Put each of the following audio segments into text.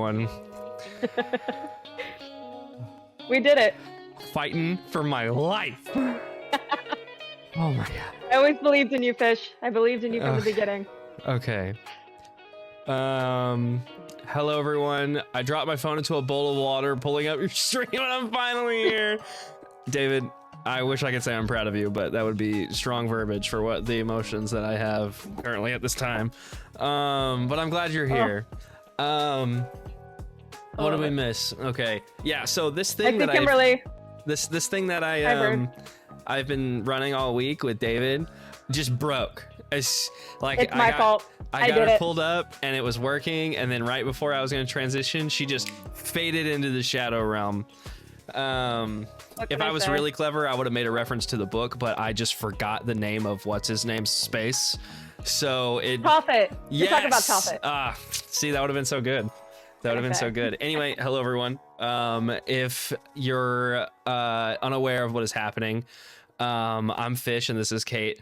everyone. We did it. Fighting for my life. Oh my god. I always believed in you, Fish. I believed in you from the beginning. Okay. Hello everyone. I dropped my phone into a bowl of water, pulling up your stream, and I'm finally here. David, I wish I could say I'm proud of you, but that would be strong verbiage for what the emotions that I have currently at this time. But I'm glad you're here. What did we miss? Okay. Yeah, so this thing that this thing that I've been running all week with David just broke. It's my fault. I got her pulled up and it was working, and then right before I was going to transition, she just faded into the shadow realm. If I was really clever, I would have made a reference to the book, but I just forgot the name of what's his name's space. So it Prophet. Yes. You're talking about Prophet. See, that would have been so good. That would have been so good. Anyway, hello everyone. If you're unaware of what is happening, I'm Fish and this is Kate.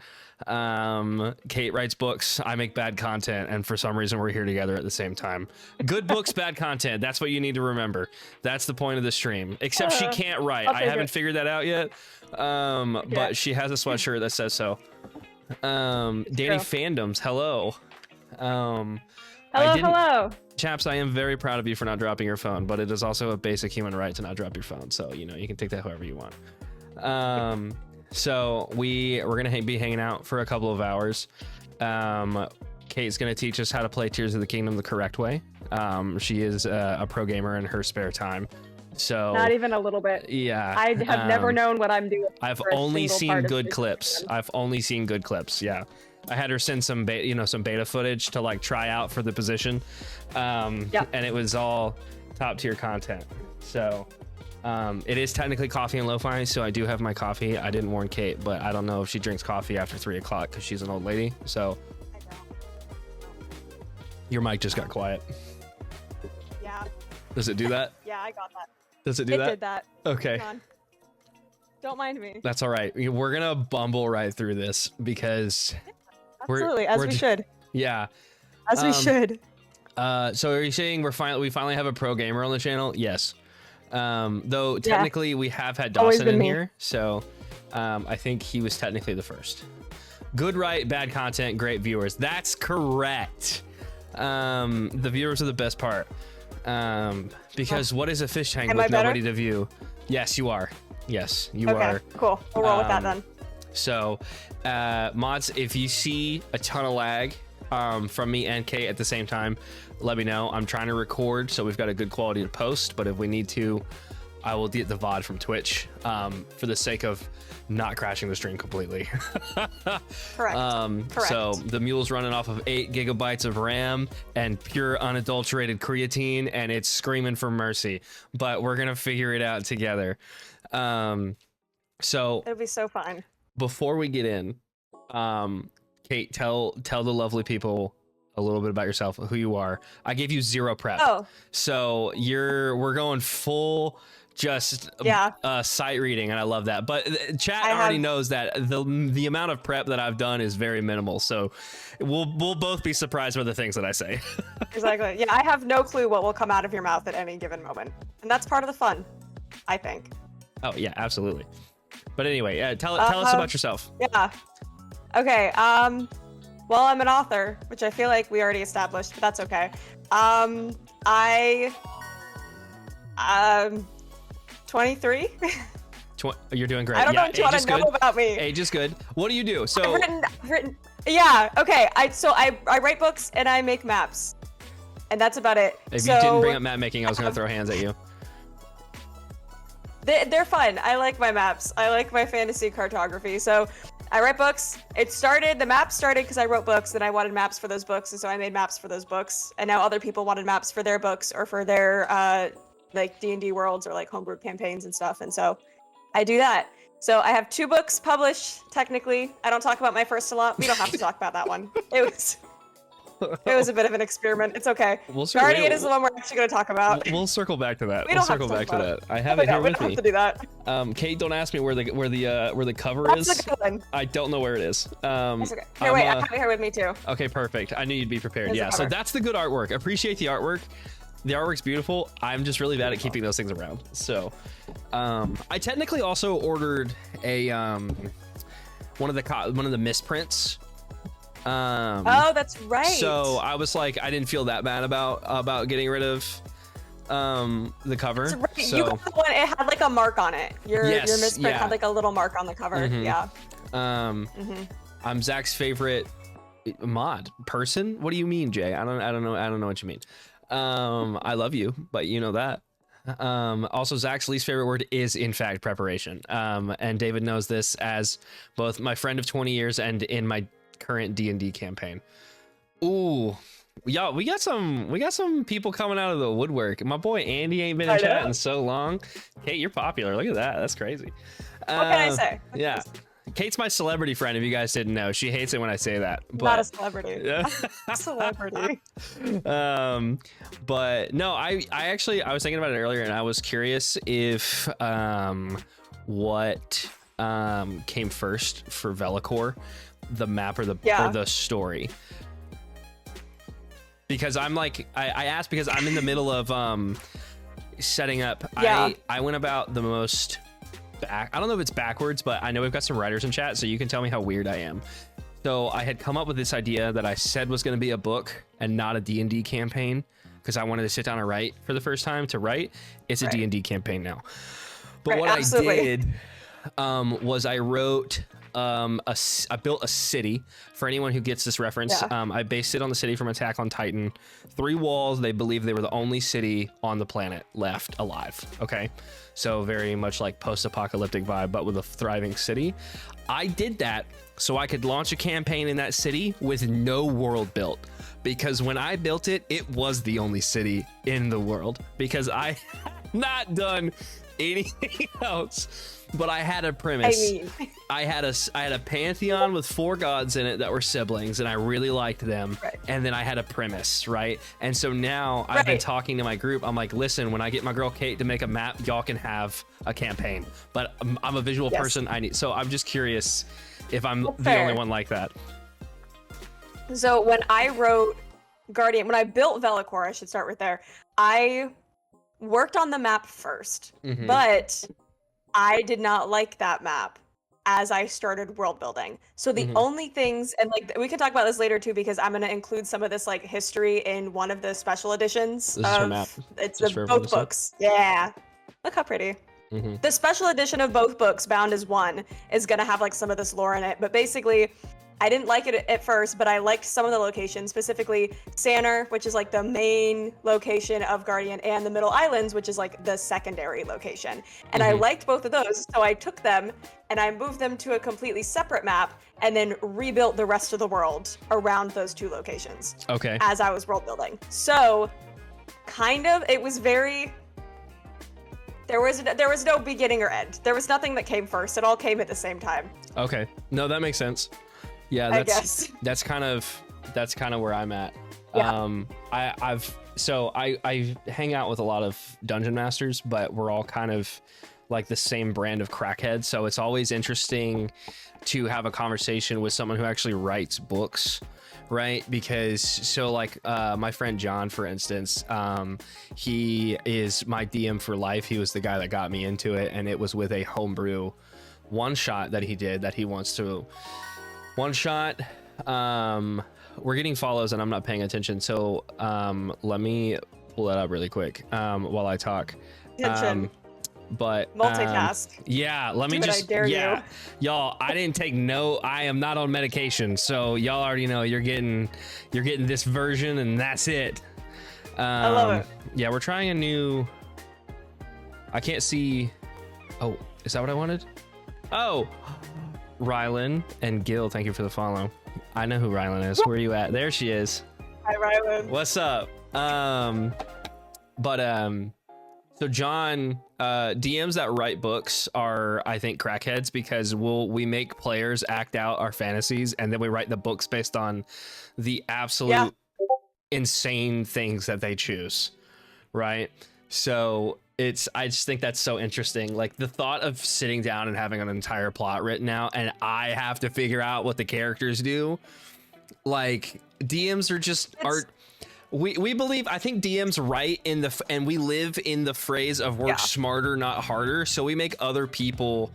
Kate writes books, I make bad content, and for some reason we're here together at the same time. Good books, bad content. That's what you need to remember. That's the point of the stream. Except she can't write. I haven't figured that out yet. But she has a sweatshirt that says so. Danny Fandoms, hello. Hello. Chaps, I am very proud of you for not dropping your phone, but it is also a basic human right to not drop your phone. So, you know, you can take that however you want. So we're gonna be hanging out for a couple of hours. Kate's gonna teach us how to play Tears of the Kingdom the correct way. She is a pro gamer in her spare time. So not even a little bit. Yeah. I have never known what I'm doing. I've only seen good clips. I've only seen good clips. Yeah. I had her send some beta footage to like try out for the position. And it was all top tier content. So it is technically coffee and lo-fi, so I do have my coffee. I didn't warn Kate, but I don't know if she drinks coffee after 3 o'clock because she's an old lady. So I don't. Your mic just got quiet. Yeah. Does it do that? Yeah, I got that. Does it do that? It did that. Okay. Hang on. Don't mind me. That's all right. We're gonna bumble right through this because absolutely, as we should. Yeah. As we should. So are you saying we finally have a pro gamer on the channel? Yes. Though technically we have had Dawson in here, so I think he was technically the first. Good right, bad content, great viewers. That's correct. The viewers are the best part. Because what is a fish tank with nobody to view? Yes, you are. Yes, you are. Okay, cool. We'll roll with that then. So, mods, if you see a ton of lag from me and Kate at the same time, let me know. I'm trying to record, so we've got a good quality to post, but if we need to, I will get the VOD from Twitch for the sake of not crashing the stream completely. Correct. So the mule's running off of 8 gigabytes of RAM and pure unadulterated creatine, and it's screaming for mercy, but we're gonna figure it out together. So it'll be so fun. Before we get in, Kate, tell the lovely people a little bit about yourself, who you are. I gave you 0 prep. So we're going full just sight reading, and I love that. But chat already knows that the amount of prep that I've done is very minimal. So we'll both be surprised by the things that I say. Exactly. Yeah, I have no clue what will come out of your mouth at any given moment, and that's part of the fun, I think. Oh yeah, absolutely. But anyway, tell us about yourself. Yeah. Okay. Well, I'm an author, which I feel like we already established, but that's okay. 23. You're doing great. I don't know what you want to know about me. Age is good. What do you do? So I've written. Yeah. Okay. I write books and I make maps, and that's about it. If you didn't bring up map making, I was gonna throw hands at you. They're fun. I like my maps. I like my fantasy cartography. So I write books. The map started because I wrote books and I wanted maps for those books. And so I made maps for those books. And now other people wanted maps for their books or for their like D&D worlds or like homebrew campaigns and stuff. And so I do that. So I have 2 books published, technically. I don't talk about my first a lot. We don't have to talk about that one. It was a bit of an experiment. It's okay. Guardian is the one we're actually going to talk about. We'll circle back to that. We'll circle back to that. I have it here with me. We don't have to do that. Kate, don't ask me where the cover is. That's a good one. I don't know where it is. That's okay. Here, wait, I have it here with me too. Okay, perfect. I knew you'd be prepared. Yeah, so that's the good artwork. Appreciate the artwork. The artwork's beautiful. I'm just really bad at keeping those things around. So, I technically also ordered a one of the misprints. Oh, that's right. So I was like, I didn't feel that bad about getting rid of the cover. That's right. So, You got the one, it had like a mark on it. Your misprint had like a little mark on the cover. Yeah. I'm Zach's favorite mod person. What do you mean, Jay? I don't know what you mean. I love you, but you know that. Also, Zach's least favorite word is in fact preparation. And David knows this as both my friend of 20 years and in my current D&D campaign. Ooh, y'all, we got some people coming out of the woodwork. My boy Andy ain't been in chat in so long. Kate, you're popular. Look at that. That's crazy. What can I say? Yeah. Kate's my celebrity friend, if you guys didn't know. She hates it when I say that. But, not a celebrity. Yeah. Celebrity. But no, I was thinking about it earlier, and I was curious if what came first for Velicor, the map or the story. Because I'm like, I asked because I'm in the middle of setting up. Yeah. I went about the most I don't know if it's backwards, but I know we've got some writers in chat, so you can tell me how weird I am. So I had come up with this idea that I said was going to be a book and not a D&D campaign, because I wanted to sit down and write for the first time to write. It's a D&D campaign now. But what absolutely. I did was I wrote I built a city. For anyone who gets this reference, I based it on the city from Attack on Titan. 3 walls. They believe they were the only city on the planet left alive. Okay, so very much like post-apocalyptic vibe, but with a thriving city. I did that so I could launch a campaign in that city with no world built, because when I built it, it was the only city in the world, because I had not done anything else. But I had a premise. I had a pantheon with 4 gods in it that were siblings, and I really liked them. Right. And then I had a premise, right? And so now I've been talking to my group. I'm like, listen, when I get my girl Kate to make a map, y'all can have a campaign. But I'm a visual person. So I'm just curious if I'm the only one like that. So when I wrote Guardian, when I built Velicor, I should start right there. I worked on the map first, but I did not like that map as I started world building. So the only things, and like we can talk about this later too, because I'm going to include some of this like history in one of the special editions. This is her map. It's both books. Yeah. Look how pretty. The special edition of both books, Bound as One, is going to have like some of this lore in it. But basically, I didn't like it at first, but I liked some of the locations, specifically Sanner, which is like the main location of Guardian, and the Middle Islands, which is like the secondary location. And I liked both of those, so I took them and I moved them to a completely separate map and then rebuilt the rest of the world around those 2 locations. Okay. As I was world building. So kind of, it was very, there was no beginning or end. There was nothing that came first. It all came at the same time. Okay. No, that makes sense. Yeah, that's kind of where I'm at. Yeah. I hang out with a lot of dungeon masters, but we're all kind of like the same brand of crackheads. So it's always interesting to have a conversation with someone who actually writes books, right? Because so like my friend John, for instance, he is my DM for life. He was the guy that got me into it, and it was with a homebrew one shot that he did that he wants to one shot. We're getting follows and I'm not paying attention, so let me pull that up really quick while I talk. But multitask. Yeah, let me just, yeah, y'all, I didn't take note. I am not on medication, so y'all already know you're getting this version and that's it. I love it. Yeah, we're trying a new, I can't see. Oh, is that what I wanted? Oh, Rylan and Gil, thank you for the follow. I know who Rylan is. Where are you at? There she is. Hi, Rylan. What's up? So John, DMs that write books are, I think, crackheads, because we make players act out our fantasies, and then we write the books based on the absolute insane things that they choose, right? So I just think that's so interesting. Like the thought of sitting down and having an entire plot written out, and I have to figure out what the characters do. Like DMs are just We believe, I think DM's right in and we live in the phrase of work smarter, not harder. So we make other people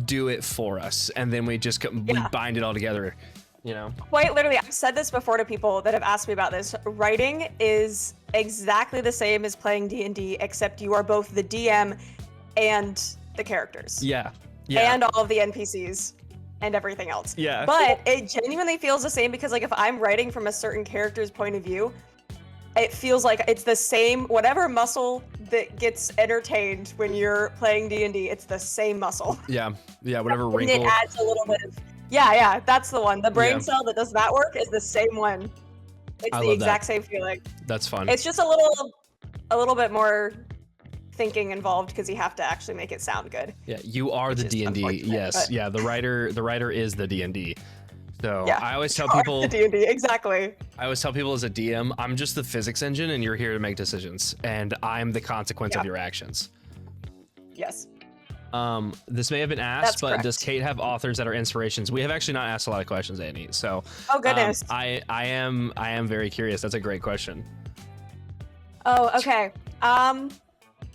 do it for us, and then we just we bind it all together, you know? Quite literally, I've said this before to people that have asked me about this. Writing is exactly the same as playing D&D, except you are both the DM and the characters. Yeah. And all of the NPCs and everything else. Yeah. But it genuinely feels the same because like if I'm writing from a certain character's point of view, it feels like it's the same, whatever muscle that gets entertained when you're playing D&D, it's the same muscle. Yeah, whatever And wrinkle. it adds a little bit of, that's the one. The brain cell that does that work is the same one. It's the exact same feeling. That's fun. It's just a little bit more thinking involved because you have to actually make it sound good. Yeah, you are the D&D. Yes, yeah, the writer is the D&D. So I always tell people the D&D, exactly. I always tell people as a DM, I'm just the physics engine and you're here to make decisions, and I'm the consequence of your actions. Yes. This may have been asked, but correct. does Kate have authors that are inspirations? We have actually not asked a lot of questions, Annie. So oh goodness. I am very curious. That's a great question. Oh, okay.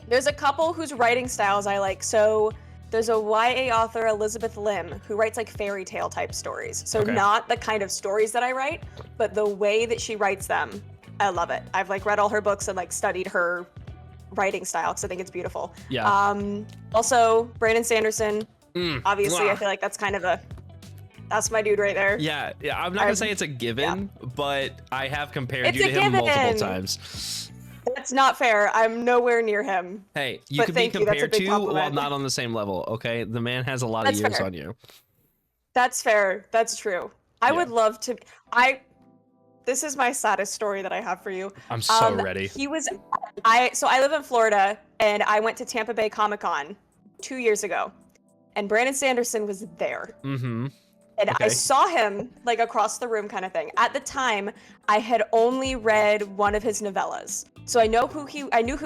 There's a couple whose writing styles I like. So there's a YA author, Elizabeth Lim, who writes like fairy tale type stories. So not the kind of stories that I write, but the way that she writes them, I love it. I've like read all her books and like studied her writing style because I think it's beautiful. Yeah. Also, Brandon Sanderson. Obviously, I feel like that's kind of that's my dude right there. Yeah. I'm not gonna say it's a given, but I have compared you to him multiple times. That's not fair. I'm nowhere near him. Hey, you could be compared to while not on the same level, okay? The man has a lot of years on you. That's fair. That's true. I would love to. This is my saddest story that I have for you. I'm so ready. So I live in Florida, and I went to Tampa Bay Comic-Con 2 years ago, and Brandon Sanderson was there. Mm-hmm. And I saw him like across the room kind of thing. At the time, I had only read one of his novellas. So I knew who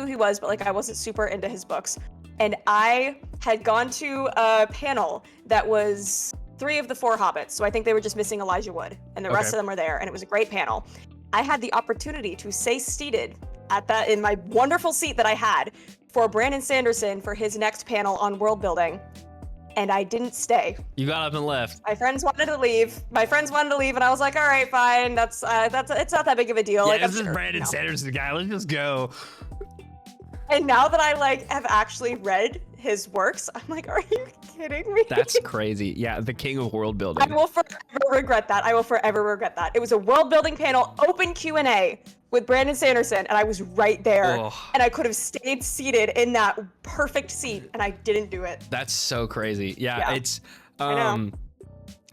he was, but like I wasn't super into his books. And I had gone to a panel that was 3 of the 4 Hobbits. So I think they were just missing Elijah Wood, and the rest of them were there, and it was a great panel. I had the opportunity to stay seated in my wonderful seat that I had for Brandon Sanderson for his next panel on world building. And I didn't stay. You got up and left. My friends wanted to leave. And I was like, all right, fine. It's not that big of a deal. Yeah, like, this is Brandon Sanderson guy. Let's just go. And now that I like have actually read his works, I'm like, are you kidding me? That's crazy. Yeah, the king of world building. I will forever regret that. It was a world building panel, open Q&A with Brandon Sanderson, and I was right there. Oh. And I could have stayed seated in that perfect seat, and I didn't do it. That's so crazy. Yeah. It's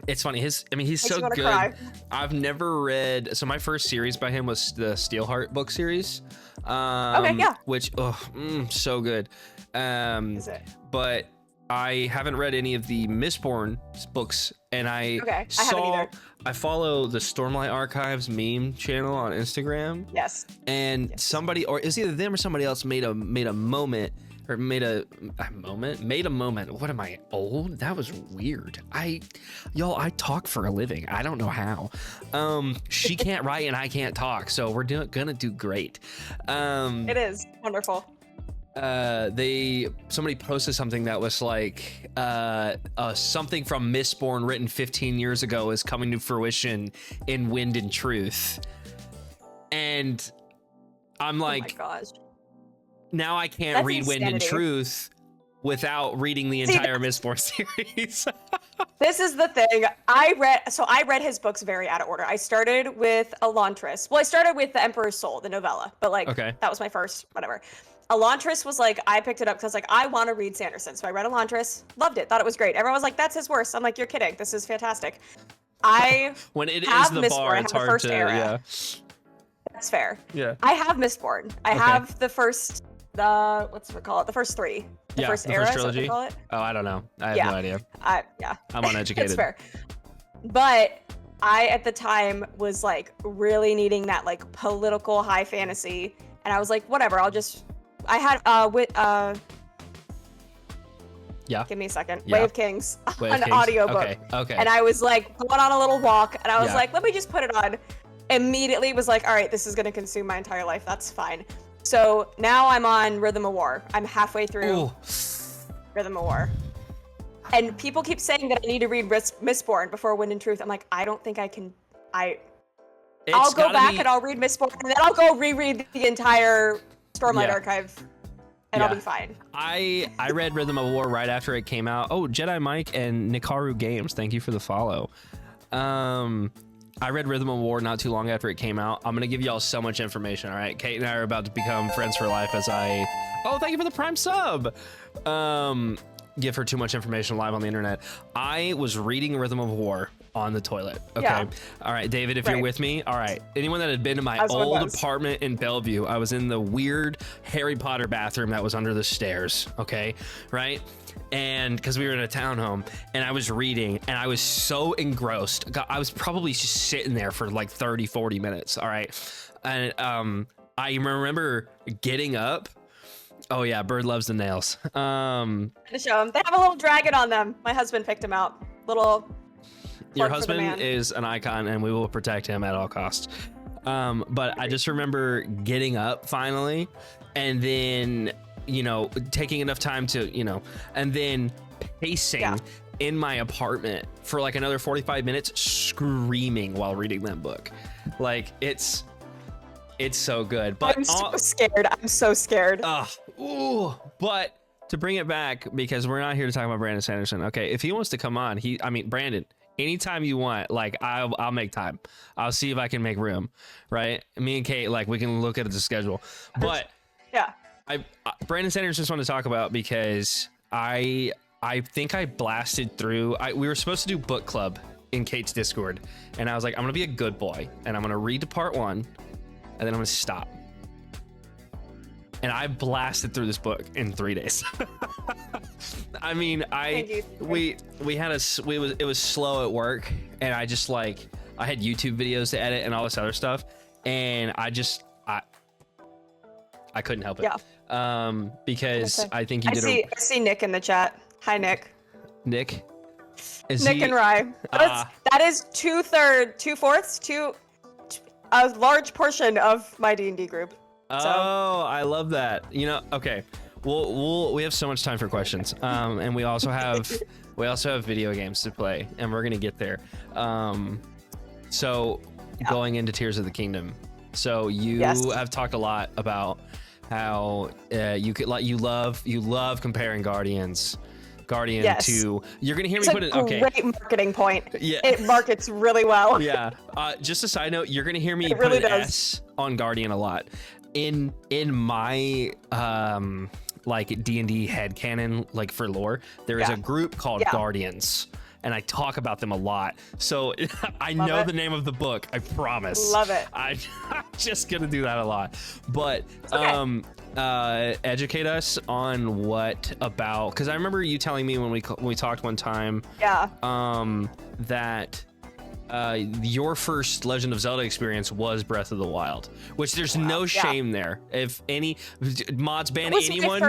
it's funny. He's so good. Cry. I've never read. So my first series by him was the Steelheart book series. Which so good. Is it? But I haven't read any of the Mistborn books, and I haven't either. I follow the Stormlight Archives meme channel on Instagram. Yes. And somebody, or it's either them or somebody else, made a moment. What am I, old? That was weird. I talk for a living. I don't know how. She can't write and I can't talk, so we're gonna do great. It is wonderful. Somebody posted something that was like something from Mistborn written 15 years ago is coming to fruition in Wind and Truth, and I'm like, oh my gosh. Now I can't read Wind and Truth without reading the entire Mistborn series. This is the thing. I read his books very out of order. I started with Elantris. Well, I started with The Emperor's Soul, the novella, but that was my first, whatever. Elantris was like, I picked it up because like, I want to read Sanderson. So I read Elantris, loved it, thought it was great. Everyone was like, that's his worst. I'm like, you're kidding. This is fantastic. When it is the bar, it's hard to, yeah. That's fair. Yeah. I have Mistborn. I have the first, what's it called? The first 3. The first era, trilogy. Is what they call it? Oh, I don't know. I have no idea. I'm uneducated. It's fair. But I, at the time, was like really needing that like political high fantasy. And I was like, whatever, I had, give me a second. Yeah. Way of Kings, an audiobook. Okay. And I was like going on a little walk, and I was like, let me just put it on. immediately was like, all right, this is going to consume my entire life. That's fine. So now I'm on Rhythm of War. I'm halfway through Rhythm of War. And people keep saying that I need to read Mistborn before Wind and Truth. I'm like, I don't think I can. I'll go back and I'll read Mistborn, and then I'll go reread the entire Stormlight Archive, and I'll be fine. I read Rhythm of War right after it came out. Oh, Jedi Mike and Nikaru Games, thank you for the follow. I read Rhythm of War not too long after it came out. I'm gonna give y'all so much information, all right? Kate and I are about to become friends for life as I... Oh, thank you for the Prime sub! Give her too much information live on the internet. I was reading Rhythm of War on the toilet, okay? Yeah. All right, David, if you're with me, all right. Anyone that had been to my old apartment in Bellevue, I was in the weird Harry Potter bathroom that was under the stairs, okay? Right? And because we were in a townhome, and I was reading, and I was so engrossed. God, I was probably just sitting there for like 30, 40 minutes, all right? And I remember getting up. Oh yeah, Bird loves the nails. To show them. They have a little dragon on them. My husband picked him out. Little. Your husband is an icon, and we will protect him at all costs. But I just remember getting up finally, and then, you know, taking enough time to, you know, and then pacing in my apartment for like another 45 minutes, screaming while reading that book. Like, it's so good. But I'm so scared. I'm so scared. But to bring it back, because we're not here to talk about Brandon Sanderson. Okay, if he wants to come on, Brandon, anytime you want, like, I'll make time. I'll see if I can make room, right? Me and Kate, like, we can look at the schedule. But yeah, Brandon Sanders just want to talk about, because I think I blasted through. We were supposed to do book club in Kate's Discord, and I was like, I'm gonna be a good boy, and I'm gonna read to part 1, and then I'm gonna stop. And I blasted through this book in 3 days. I mean, it was slow at work, and I just, like, I had YouTube videos to edit and all this other stuff, and I couldn't help it. Yeah. Because I think I see Nick in the chat. Hi, Nick. Nick? Nick and Rye. That is a large portion of my D&D group. Oh, I love that. You know, okay. We have so much time for questions. And we also have video games to play, and we're gonna get there. Going into Tears of the Kingdom. So you have talked a lot about how you love comparing Guardian to. You're gonna hear me put it. Okay. Great marketing point. Yeah. It markets really well. Yeah. Just a side note, you're gonna hear me put an S on Guardian a lot. In my like D&D headcanon, like for lore, there is a group called Guardians, and I talk about them a lot. So I know the name of the book, I promise. Love it. I'm just gonna do that a lot. But educate us on what about, because I remember you telling me when we talked one time that your first Legend of Zelda experience was Breath of the Wild, which there's no shame there. If any mods ban anyone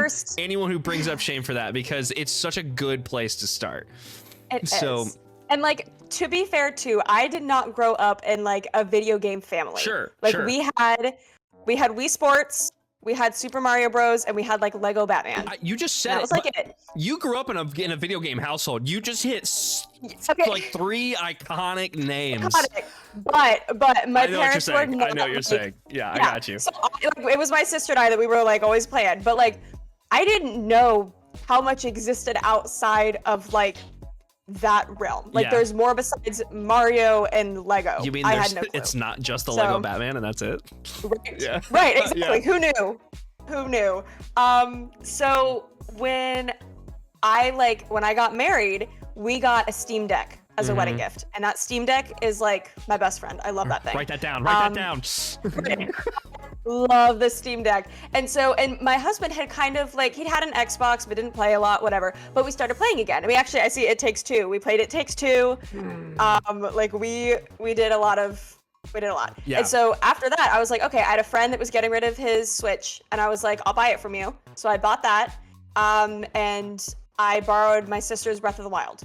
who brings up shame for that, because it's such a good place to start. It is. And, like, to be fair too, I did not grow up in, like, a video game family. We had Wii Sports, we had Super Mario Bros, and we had, like, Lego Batman. You just said that was like it. You grew up in a video game household. You just hit like 3 iconic names. But my parents were not. I know what you're saying. Yeah, I got you. So it was my sister and I that we were, like, always playing. But, like, I didn't know how much existed outside of, like, that realm. Like, there's more besides Mario and Lego. You mean I had no clue. It's not just the Lego Batman and that's it? Right. Yeah. Right, exactly. Who knew? So when I got married, we got a Steam Deck as a wedding gift, and that Steam Deck is, like, my best friend. I love that thing. Write that down. Love the Steam Deck. And my husband had kind of, like, he'd had an Xbox but didn't play a lot, whatever, but we started playing again. And I see It Takes Two. We played It Takes Two. Like, we did a lot. Yeah. And so after that, I was like, okay, I had a friend that was getting rid of his Switch, and I was like, I'll buy it from you. So I bought that, and I borrowed my sister's Breath of the Wild.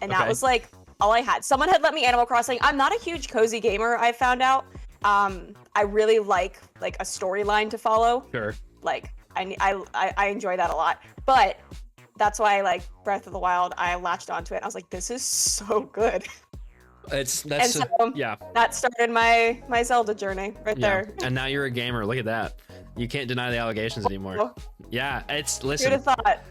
And that was, like, all I had. Someone had let me Animal Crossing. I'm not a huge cozy gamer, I found out. I really like a storyline to follow. Sure. Like I enjoy that a lot. But that's why like Breath of the Wild, I latched onto it. I was like, this is so good. Yeah. That started my Zelda journey right there. And now you're a gamer. Look at that. You can't deny the allegations anymore. Oh. Yeah, Who'd listen. have thought?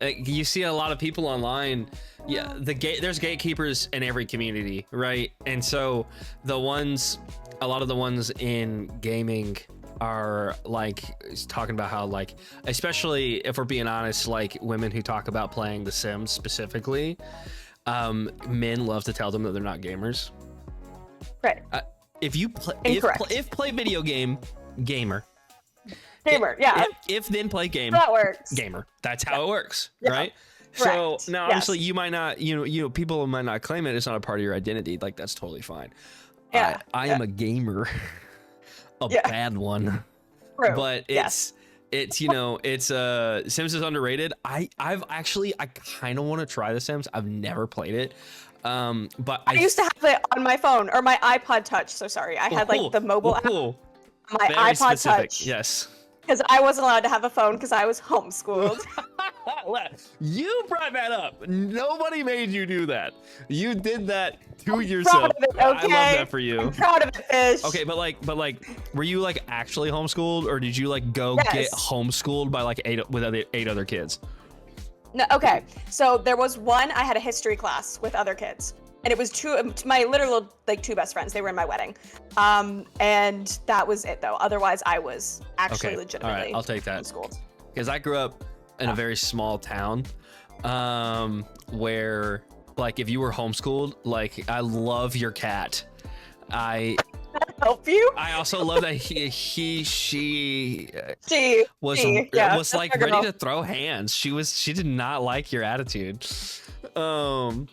You see a lot of people online. Yeah, there's gatekeepers in every community, right? And so a lot of the ones in gaming are like talking about how, like, especially if we're being honest, like women who talk about playing The Sims specifically, men love to tell them that they're not gamers. Right. If play video game, gamer. Gamer, yeah. If then play game, that works. Gamer. That's how it works, yeah. right? Correct. So now, obviously, you might not, people might not claim it. It's not a part of your identity. Like, that's totally fine. Yeah. I am a gamer, bad one. True. But it's Sims is underrated. I kind of want to try The Sims. I've never played it. But I used to have it on my phone or my iPod Touch. So sorry, I had like the mobile app. My Very iPod specific. Touch. Yes. Because I wasn't allowed to have a phone because I was homeschooled. You brought that up. Nobody made you do that. You did that to yourself. Proud of it, okay? I love that for you. I'm proud of it, Fish. Okay, but were you like actually homeschooled, or did you like go get homeschooled by like eight other kids? No, okay. So there was one. I had a history class with other kids, and it was my literal like two best friends. They were in my wedding, and that was it though. Otherwise, I was actually legitimately. All right, I'll take that. Homeschooled. Because I grew up in a very small town, where like if you were homeschooled, like I love your cat. Help you. I also love that she was like ready to throw hands. She did not like your attitude. They were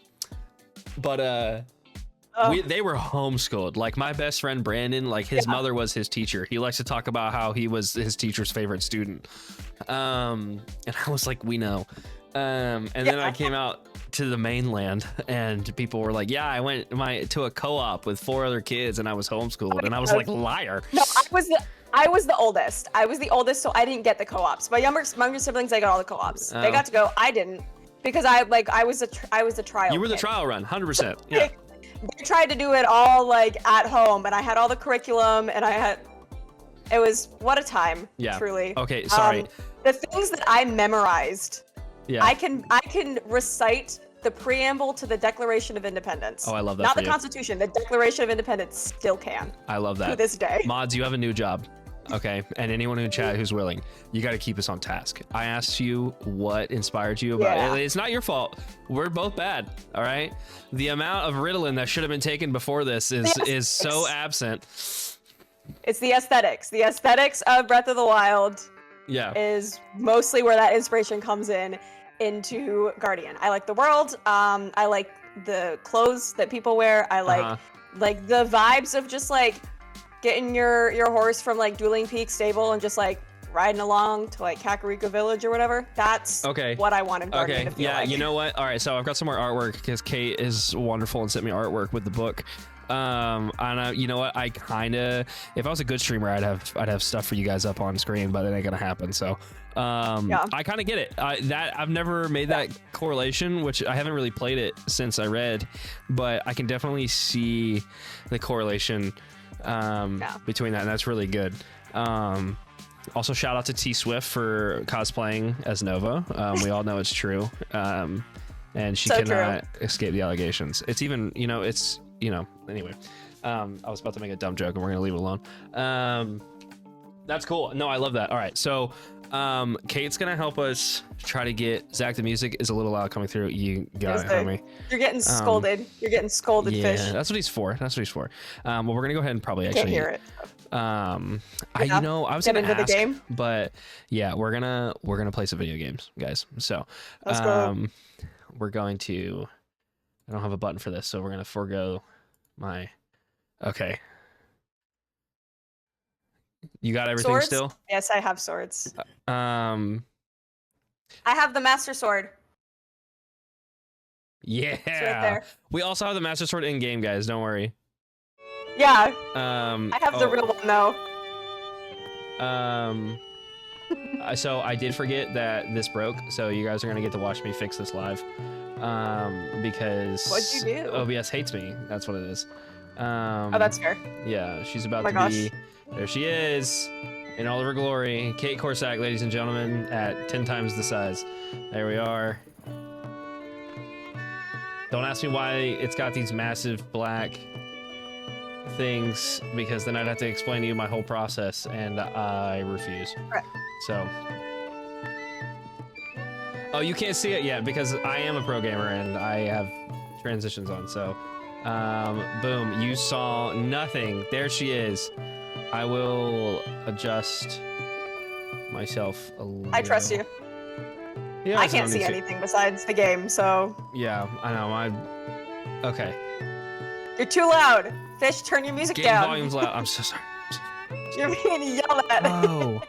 homeschooled. Like my best friend Brandon, like his mother was his teacher. He likes to talk about how he was his teacher's favorite student. And I was like, we know. And then I came out to the mainland and people were like, yeah, I went to a co-op with 4 other kids and I was homeschooled. And I was like, liar. No, I was the oldest. I was the oldest, so I didn't get the co-ops. My younger siblings, they got all the co-ops. They got to go. I didn't, because I was a trial. You were the kid. trial run, 100%. Yeah. They tried to do it all like at home, and I had all the curriculum, and it was what a time. Yeah. Truly. Okay. Sorry. The things that I memorized. Yeah. I can recite the preamble to the Declaration of Independence. Oh, I love that. Not the Constitution. The Declaration of Independence still can. I love that. To this day. Mods, you have a new job. Okay. And anyone in chat who's willing, you got to keep us on task. I asked you what inspired you about it. It's not your fault. We're both bad. All right. The amount of Ritalin that should have been taken before this is so absent. It's the aesthetics. The aesthetics of Breath of the Wild is mostly where that inspiration comes into Guardian. I like the world. I like the clothes that people wear. I like the vibes of just like getting your horse from like Dueling Peak stable and just like riding along to like Kakariko Village or whatever. That's what I wanted Guardian to feel like. You know what? All right, so I've got some more artwork because Kate is wonderful and sent me artwork with the book. And you know what? I kind of, if I was a good streamer, I'd have stuff for you guys up on screen, but it ain't gonna happen. So, I kind of get it. I've never made that correlation, which I haven't really played it since I read, but I can definitely see the correlation between that, and that's really good. Also, shout out to T Swift for cosplaying as Nova. We all know it's true, and she cannot escape the allegations. It's even, anyway. I was about to make a dumb joke and we're gonna leave it alone. That's cool. No, I love that. All right, so Kate's gonna help us try to get Zach. The music is a little loud coming through. You got it, homie. You're getting scolded. You're getting scolded, Fish. Yeah, that's what he's for. Well, we're gonna go ahead and probably Can't hear it. I was gonna into ask, the game, but yeah, we're gonna play some video games, guys. So let's go. We're going to. I don't have a button for this, so we're gonna forego my. Okay. You got everything swords? Still? Yes, I have swords. I have the Master Sword. Yeah. It's right there. We also have the Master Sword in game, guys. Don't worry. Yeah, I I have the real one though. So I did forget that this broke, so you guys are gonna get to watch me fix this live. Because What'd you do? OBS hates me. That's what it is. Oh, that's fair. Yeah, she's about Oh to my be. There she is, in all of her glory. Kate Korsak, ladies and gentlemen, at 10 times the size. There we are. Don't ask me why it's got these massive black things, because then I'd have to explain to you my whole process, and I refuse. Right. So. Oh, you can't see it yet because I am a pro gamer and I have transitions on. So, boom, you saw nothing. There she is. I will adjust myself a little. I trust you. Yeah, I can't see anything besides the game, so. Yeah, I know. Okay. You're too loud. Fish, turn your music Game down. volume's loud. I'm so sorry. You're being yelled at. Oh.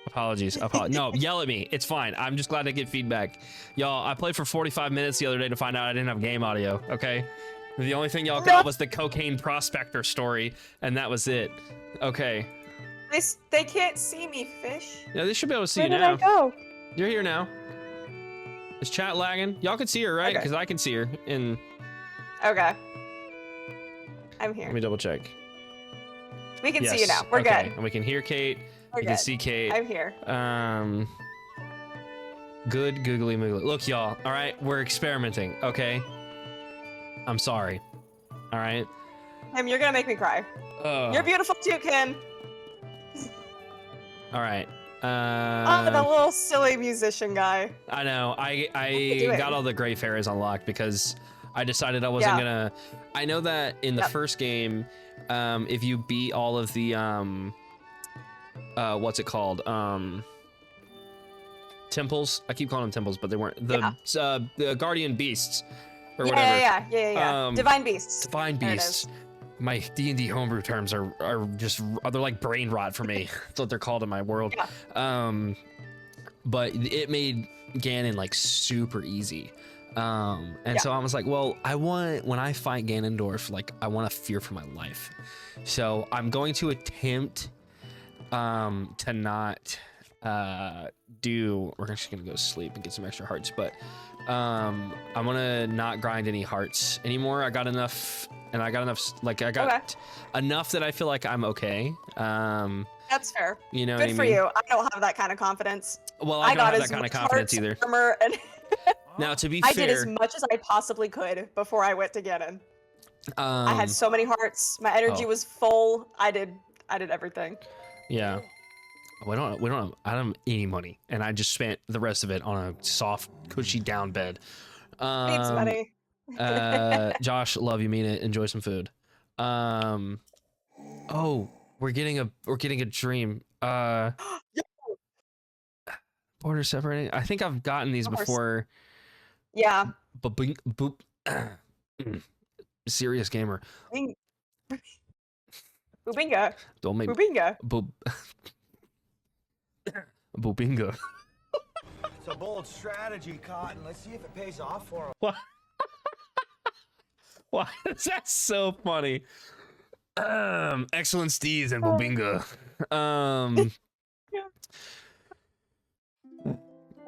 Apologies. No, yell at me. It's fine. I'm just glad to get feedback. Y'all, I played for 45 minutes the other day to find out I didn't have game audio, okay? The only thing y'all got was the cocaine prospector story, and that was it. Okay. They can't see me, Fish. Yeah, they should be able to see Where you did now. I go? You're here now. Is chat lagging? Y'all can see her, right? Okay. Because I can see her. In. Okay. I'm here. Let me double check. We can Yes. see you now. We're okay. good. And we can hear Kate. We're We good. can see Kate. I'm here. Good googly moogly. Look, y'all. All right, we're experimenting. Okay. I'm sorry. All right. Kim, you're gonna make me cry. You're beautiful too, Kim. All right. Oh, the little silly musician guy. I know. I got all the gray fairies unlocked because I decided I wasn't gonna. I know that in the first game, if you beat all of the what's it called? Temples. I keep calling them temples, but they weren't. The guardian beasts or whatever. Yeah. Divine beasts. Divine beasts. My D&D homebrew terms are they're like brain rot for me. That's what they're called in my world. Yeah. But it made Ganon like super easy. And so I was like, well, when I fight Ganondorf, like I want to fear for my life. So I'm going to attempt to not we're actually gonna go sleep and get some extra hearts, but I'm gonna not grind any hearts anymore. I got enough, like I got enough that I feel like I'm okay. That's fair. You know, good for you. I don't have that kind of confidence. Well, I don't got have that kind of confidence either. And now, to be I fair, did as much as I possibly could before I went to Ganon. I had so many hearts. My energy was full. I did everything. Yeah. I don't have any money, and I just spent the rest of it on a soft, cushy down bed. Needs money. Josh, love you, mean it. Enjoy some food. Oh, we're getting a dream. Border separating. I think I've gotten these before. Yeah. Boop. Serious gamer. Boobinga. Don't make Boobinga. Boobinga. It's a bold strategy, Cotton. Let's see if it pays off for him. What? Why is that so funny? Excellent steez and Boobinga. I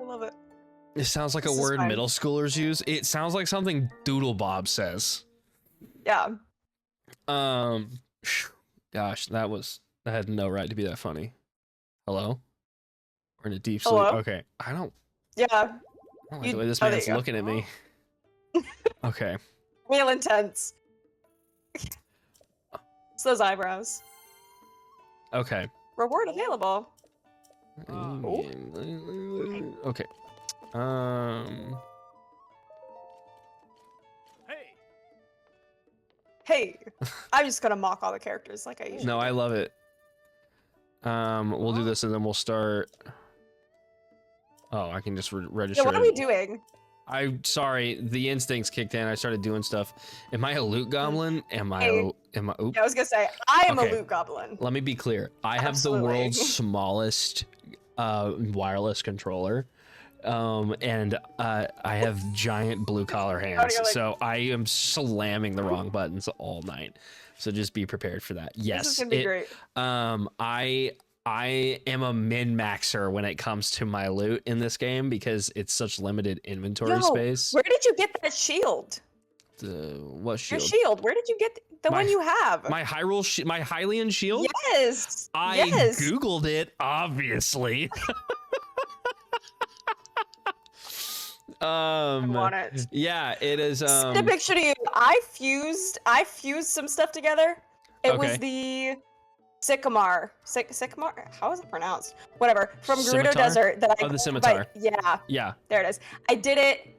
love it. It sounds like a word middle schoolers use. It sounds like something Doodle Bob says. Yeah. Gosh, that had no right to be that funny. Hello? We're in a deep sleep. Hello? Okay. I don't Yeah. like the way this man's looking at me. Okay. Real intense. It's those eyebrows. Okay. Reward available. Okay. Hey, I'm just gonna mock all the characters like I usually No, do. I love it. We'll do this and then we'll start. Oh, I can just register. Yeah, what are we doing? I'm sorry, the instincts kicked in. I started doing stuff. Am I a loot goblin? Am I? Oops. Yeah, I was gonna say I am Okay. a loot goblin. Let me be clear. I have the world's smallest wireless controller. And I have giant blue collar hands, so I am slamming the wrong buttons all night. So just be prepared for that. Yes, this is gonna be great. I am a min-maxer when it comes to my loot in this game because it's such limited inventory space. Where did you get that shield? What shield? Your shield. Where did you get the one you have? My Hyrule, my Hylian shield? Yes. I Googled it, obviously. I want it. Yeah, it is. Send a picture to you. I fused some stuff together. It was the Sycamore. Sycamore? How is it pronounced? Whatever. From Gerudo Desert that I the scimitar. Yeah. There it is. I did it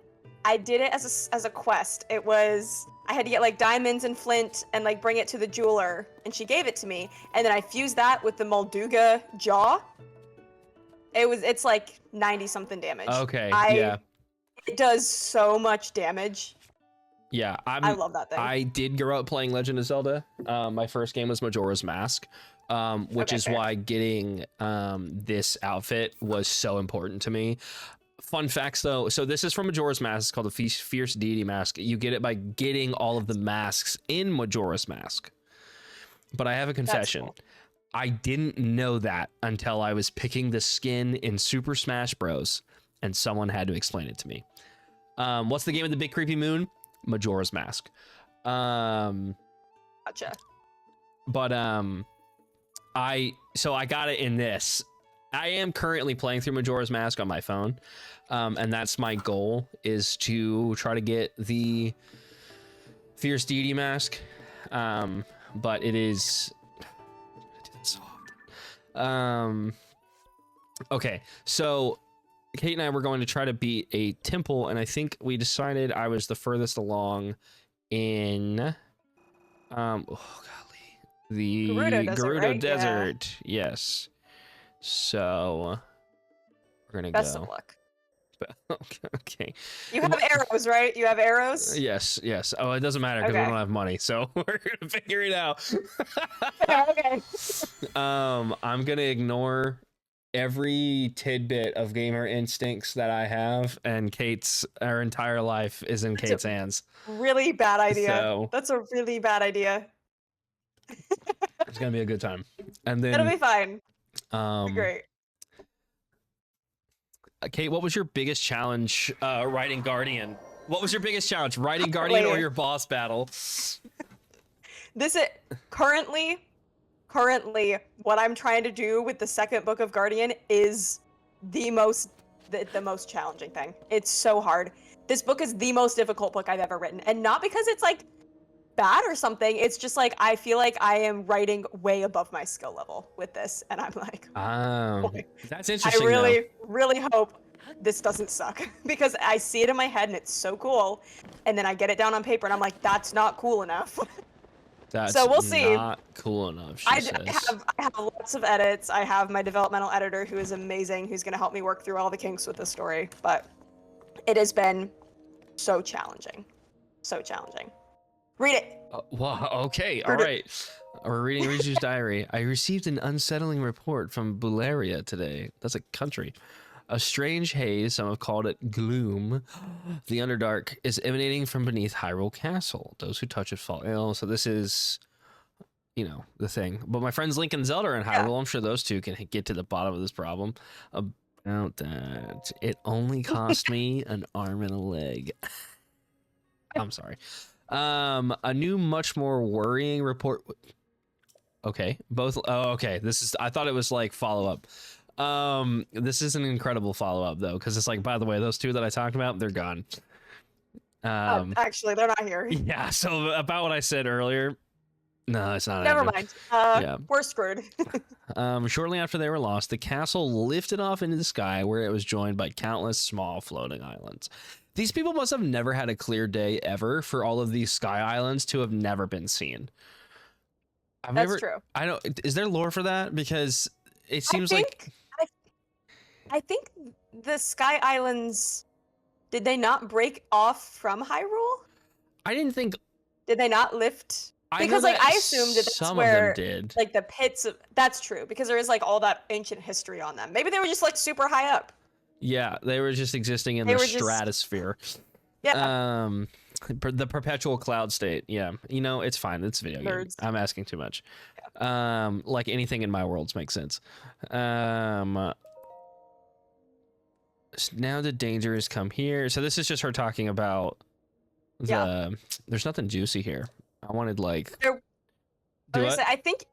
as a quest. It was I had to get like diamonds and flint and like bring it to the jeweler, and she gave it to me. And then I fused that with the Molduga jaw. It's like 90 something damage. Okay. It does so much damage. Yeah, I love that thing. I did grow up playing Legend of Zelda. My first game was Majora's Mask, which is why getting this outfit was so important to me. Fun facts though, so this is from Majora's Mask. It's called the Fierce Deity Mask. You get it by getting all of the masks in Majora's Mask. But I have a confession. Cool. I didn't know that until I was picking the skin in Super Smash Bros. And someone had to explain it to me. What's the game with the big creepy moon? Majora's Mask. Gotcha. But I got it in this. I am currently playing through Majora's Mask on my phone, and that's my goal, is to try to get the Fierce Deity Mask. But it is. I do that so often. Okay, so Kate and I were going to try to beat a temple, and I think we decided I was the furthest along in the Gerudo Desert. Yeah. Yes. So we're gonna Best of luck. Okay. You have arrows, right? You have arrows? Yes. Oh, it doesn't matter because we don't have money, so we're gonna figure it out. Okay. I'm gonna ignore every tidbit of gamer instincts that I have, and our entire life is in Kate's hands. Really bad idea. So, that's a really bad idea. It's gonna be a good time, and then it'll be fine. It'll be great. Kate, what was your biggest challenge writing Guardian? What was your biggest challenge, writing Guardian or your boss battle? This is currently what I'm trying to do with the second book of Guardian is the most challenging thing. It's so hard. This book is the most difficult book I've ever written, and not because it's like bad or something. It's just like I feel like I am writing way above my skill level with this, and I'm like, that's interesting. I really hope this doesn't suck, because I see it in my head and it's so cool, and then I get it down on paper and I'm like, that's not cool enough. So we'll see. Not cool enough. I have lots of edits. I have my developmental editor who is amazing, who's going to help me work through all the kinks with the story. But it has been so challenging. So challenging. Read it. Wow. Okay. All right. We're reading Rizu's diary. I received an unsettling report from Bularia today. That's a country. A strange haze, some have called it gloom. The Underdark is emanating from beneath Hyrule Castle. Those who touch it fall ill. So this is, the thing. But my friends Link and Zelda are in Hyrule. I'm sure those two can get to the bottom of this problem. About that, it only cost me an arm and a leg. I'm sorry. A new, much more worrying report. Okay, both. Oh, okay. I thought it was like follow up. This is an incredible follow-up though, because it's like, by the way, those two that I talked about, they're gone. Actually, they're not here. Yeah, so about what I said earlier, no, it's not. Never mind. Yeah. We're screwed. Shortly after they were lost, the castle lifted off into the sky, where it was joined by countless small floating islands. These people must have never had a clear day ever for all of these sky islands to have never been seen. That's true. I don't. Is there lore for that? Because it seems I think the Sky Islands, did they not break off from Hyrule? I didn't think. Did they not lift? Because I assumed that that's where of them did. Like the pits. That's true, because there is like all that ancient history on them. Maybe they were just like super high up. Yeah, they were just existing in They the were just- stratosphere. Yeah. The perpetual cloud state. Yeah, you know, it's fine. It's video game. Nerds. I'm asking too much. Like anything in my worlds makes sense. Now the danger has come here. So this is just her talking about the. Yeah. There's nothing juicy here. I wanted like. There- Do what? I think,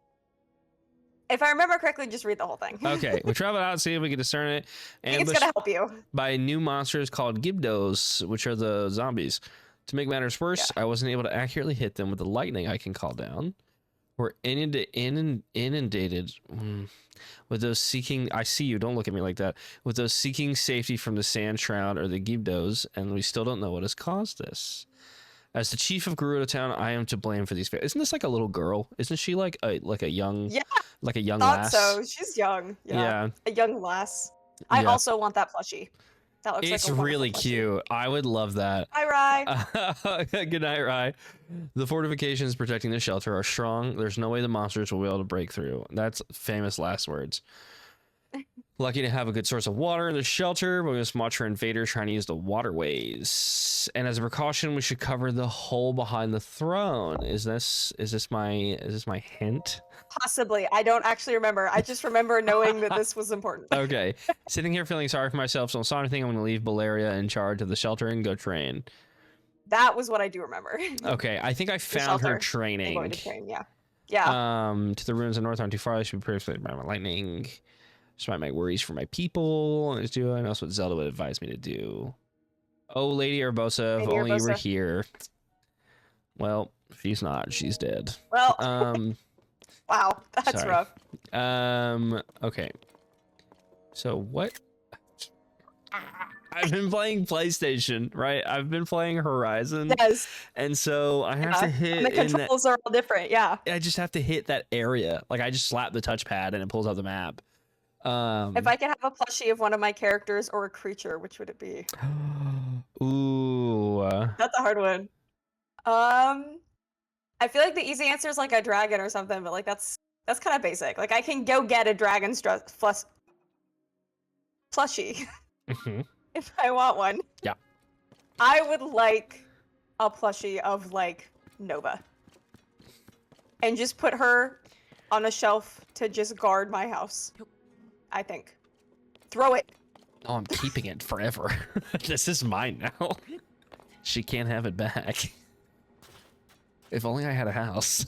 if I remember correctly, just read the whole thing. Okay, we travel out, see if we can discern it. I think it's Ambushed gonna help you. by new monsters called Gibdos, which are the zombies. To make matters worse, I wasn't able to accurately hit them with the lightning I can call down. We're inundated with those seeking. I see you. Don't look at me like that. With those seeking safety from the sand shroud or the Gibdos, and we still don't know what has caused this. As the chief of Gerudo Town, I am to blame for these. Isn't this like a little girl? Isn't she like a young? Yeah. Like a young Thought lass. so. She's young. Yeah. A young lass. I Yeah. also want that plushie. That looks It's like a really wonderful plushie. cute. I would love that. Hi, Rye. Good night, Rye. The fortifications protecting the shelter are strong. There's no way the monsters will be able to break through. That's famous last words. Lucky to have a good source of water in the shelter, but we must watch for invaders trying to use the waterways. And as a precaution, we should cover the hole behind the throne. Is this my hint? Possibly. I don't actually remember. I just remember knowing that this was important. Okay. Sitting here feeling sorry for myself, so I saw anything. I'm going to leave Valeria in charge of the shelter and go train. That was what I do remember. Okay, I think I found shelter. her I'm training. going to train, yeah. Yeah. To the ruins of north aren't too far. I should be persuaded by my lightning. Despite my worries for my people, is doing. That's what Zelda would advise me to do. Oh, Lady Urbosa, if Lady only you were Urbosa. here. Well, she's not. She's dead. Well, Um, wow. That's sorry. rough. Okay. So what? I've been playing PlayStation, right? I've been playing Horizon, Yes. and so I have to hit And the in that. controls are all different. Yeah. I just have to hit that area. Like I just slap the touchpad and it pulls out the map. If I could have a plushie of one of my characters or a creature, which would it be? Ooh. That's a hard one. I feel like the easy answer is like a dragon or something, but like that's kind of basic. Like I can go get a dragon plushie Mhm. if I want one. Yeah. I would like a plushie of like Nova, and just put her on a shelf to just guard my house. I think. Throw it. Oh, I'm keeping it forever. This is mine now. She can't have it back. If only I had a house.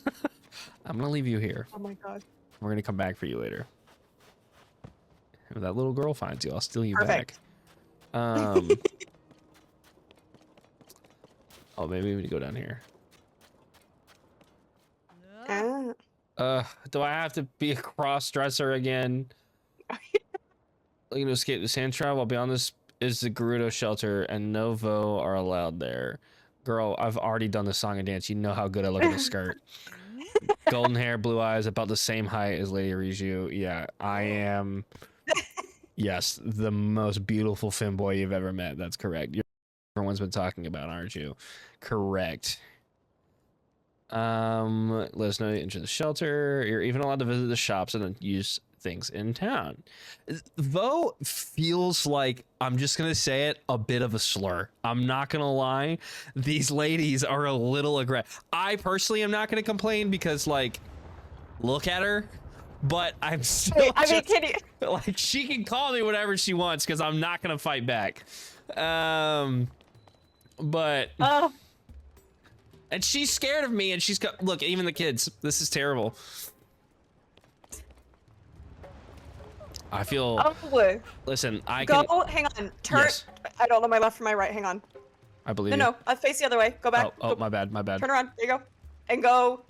I'm gonna leave you here. Oh my god. We're gonna come back for you later. If that little girl finds you, I'll steal you Perfect. back. Oh, maybe we need to go down here. Do I have to be a cross-dresser again? Looking to escape the sand tribe while beyond this is the Gerudo shelter, and no Vo are allowed there. Girl, I've already done the song and dance. You know how good I look in a skirt. Golden hair, blue eyes, about the same height as Lady Riju. Yeah, I am. Yes, the most beautiful femboy you've ever met. That's correct. Everyone's been talking about, aren't you? Correct. Let us know you enter the shelter. You're even allowed to visit the shops and use things in town. Though feels like, I'm just gonna say it, a bit of a slur. I'm not gonna lie. These ladies are a little aggressive. I personally am not gonna complain because, like, look at her. But I'm still I mean, can you? like, she can call me whatever she wants because I'm not gonna fight back. But and she's scared of me, and she's look, even the kids. This is terrible. I feel. Oh, Listen, I go. can. Hang on. Turn. Yes. I don't know my left from my right. Hang on. I believe No, you. no. I'll face the other way. Go back. Oh, Go- my bad, my bad. Turn around. There you go. And go.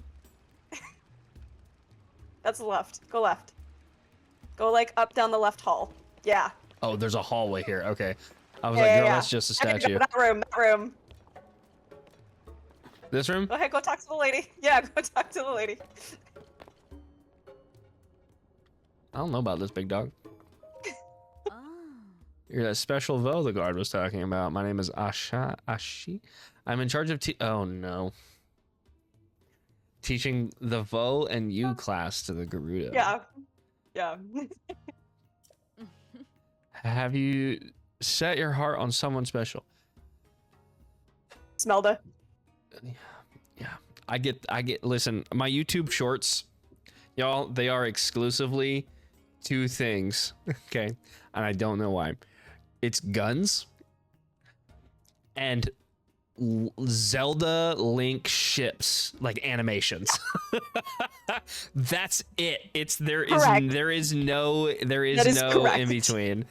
That's the left. Go left. Go like up down the left hall. Yeah. Oh, there's a hallway here. Okay. I was Yeah, like, yeah, girl, yeah. that's just a Okay, statue. go, that room. That room. This room? Go ahead. Go talk to the lady. Yeah. Go talk to the lady. I don't know about this, big dog. You're that special Vo the guard was talking about. My name is Ashi. I'm in charge of oh no. Teaching the Vo and you class to the Gerudo. Yeah. Yeah. Have you Set your heart on someone special. Smelda. Yeah, I get. Listen, my YouTube shorts, y'all, they are exclusively 2 things. Okay, and I don't know why. It's guns and Zelda Link ships, like animations. That's it. It's there is no in between.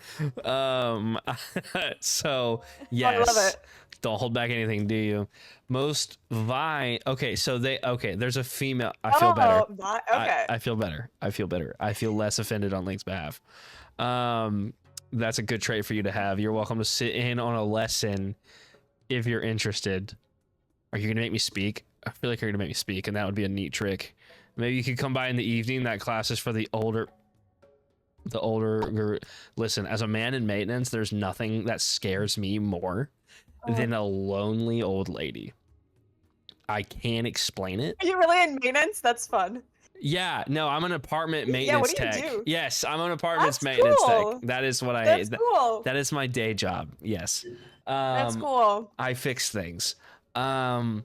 So yes. I love it. Don't hold back anything, do you? Most Vine. Okay, so there's a female. I feel better. Okay. I feel better. I feel better. I feel less offended on Link's behalf. That's a good trait for you to have. You're welcome to sit in on a lesson if you're interested. Are you gonna make me speak? I feel like you're gonna make me speak, and that would be a neat trick. Maybe you could come by in the evening. That class is for the older. Listen, as a man in maintenance, there's nothing that scares me more than a lonely old lady. I can't explain it. Are you really in maintenance? That's fun. Yeah, no, I'm an apartment maintenance what do you tech. do? Yes, I'm an apartment That's maintenance cool. tech. That is what I That's cool. That is my day job. Yes. That's cool. I fix things. And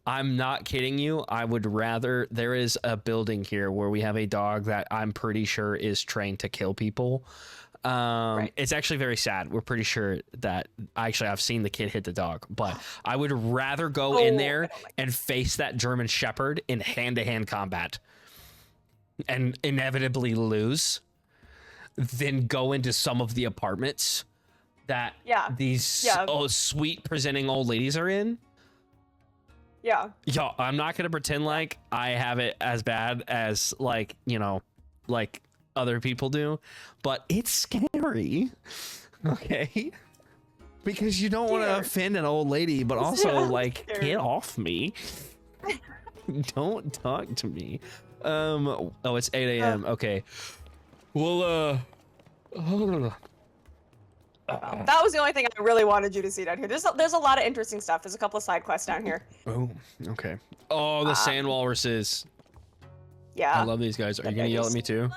I'm not kidding you. I would rather, there is a building here where we have a dog that I'm pretty sure is trained to kill people. It's actually very sad. We're pretty sure that I've seen the kid hit the dog, but I would rather go in there and face that German Shepherd in hand-to-hand combat and inevitably lose than go into some of the apartments that these sweet presenting old ladies are in. Yeah. Yo, I'm not gonna pretend like I have it as bad as like other people do, but it's scary. Okay, because you don't want to offend an old lady, but also get off me. Don't talk to me. Oh, it's 8 a.m. Okay, well that was the only thing I really wanted you to see down here. There's a lot of interesting stuff. There's a couple of side quests down here. Oh, okay. Oh, the sand walruses. Yeah. I love these guys. Are you gonna yell at me too?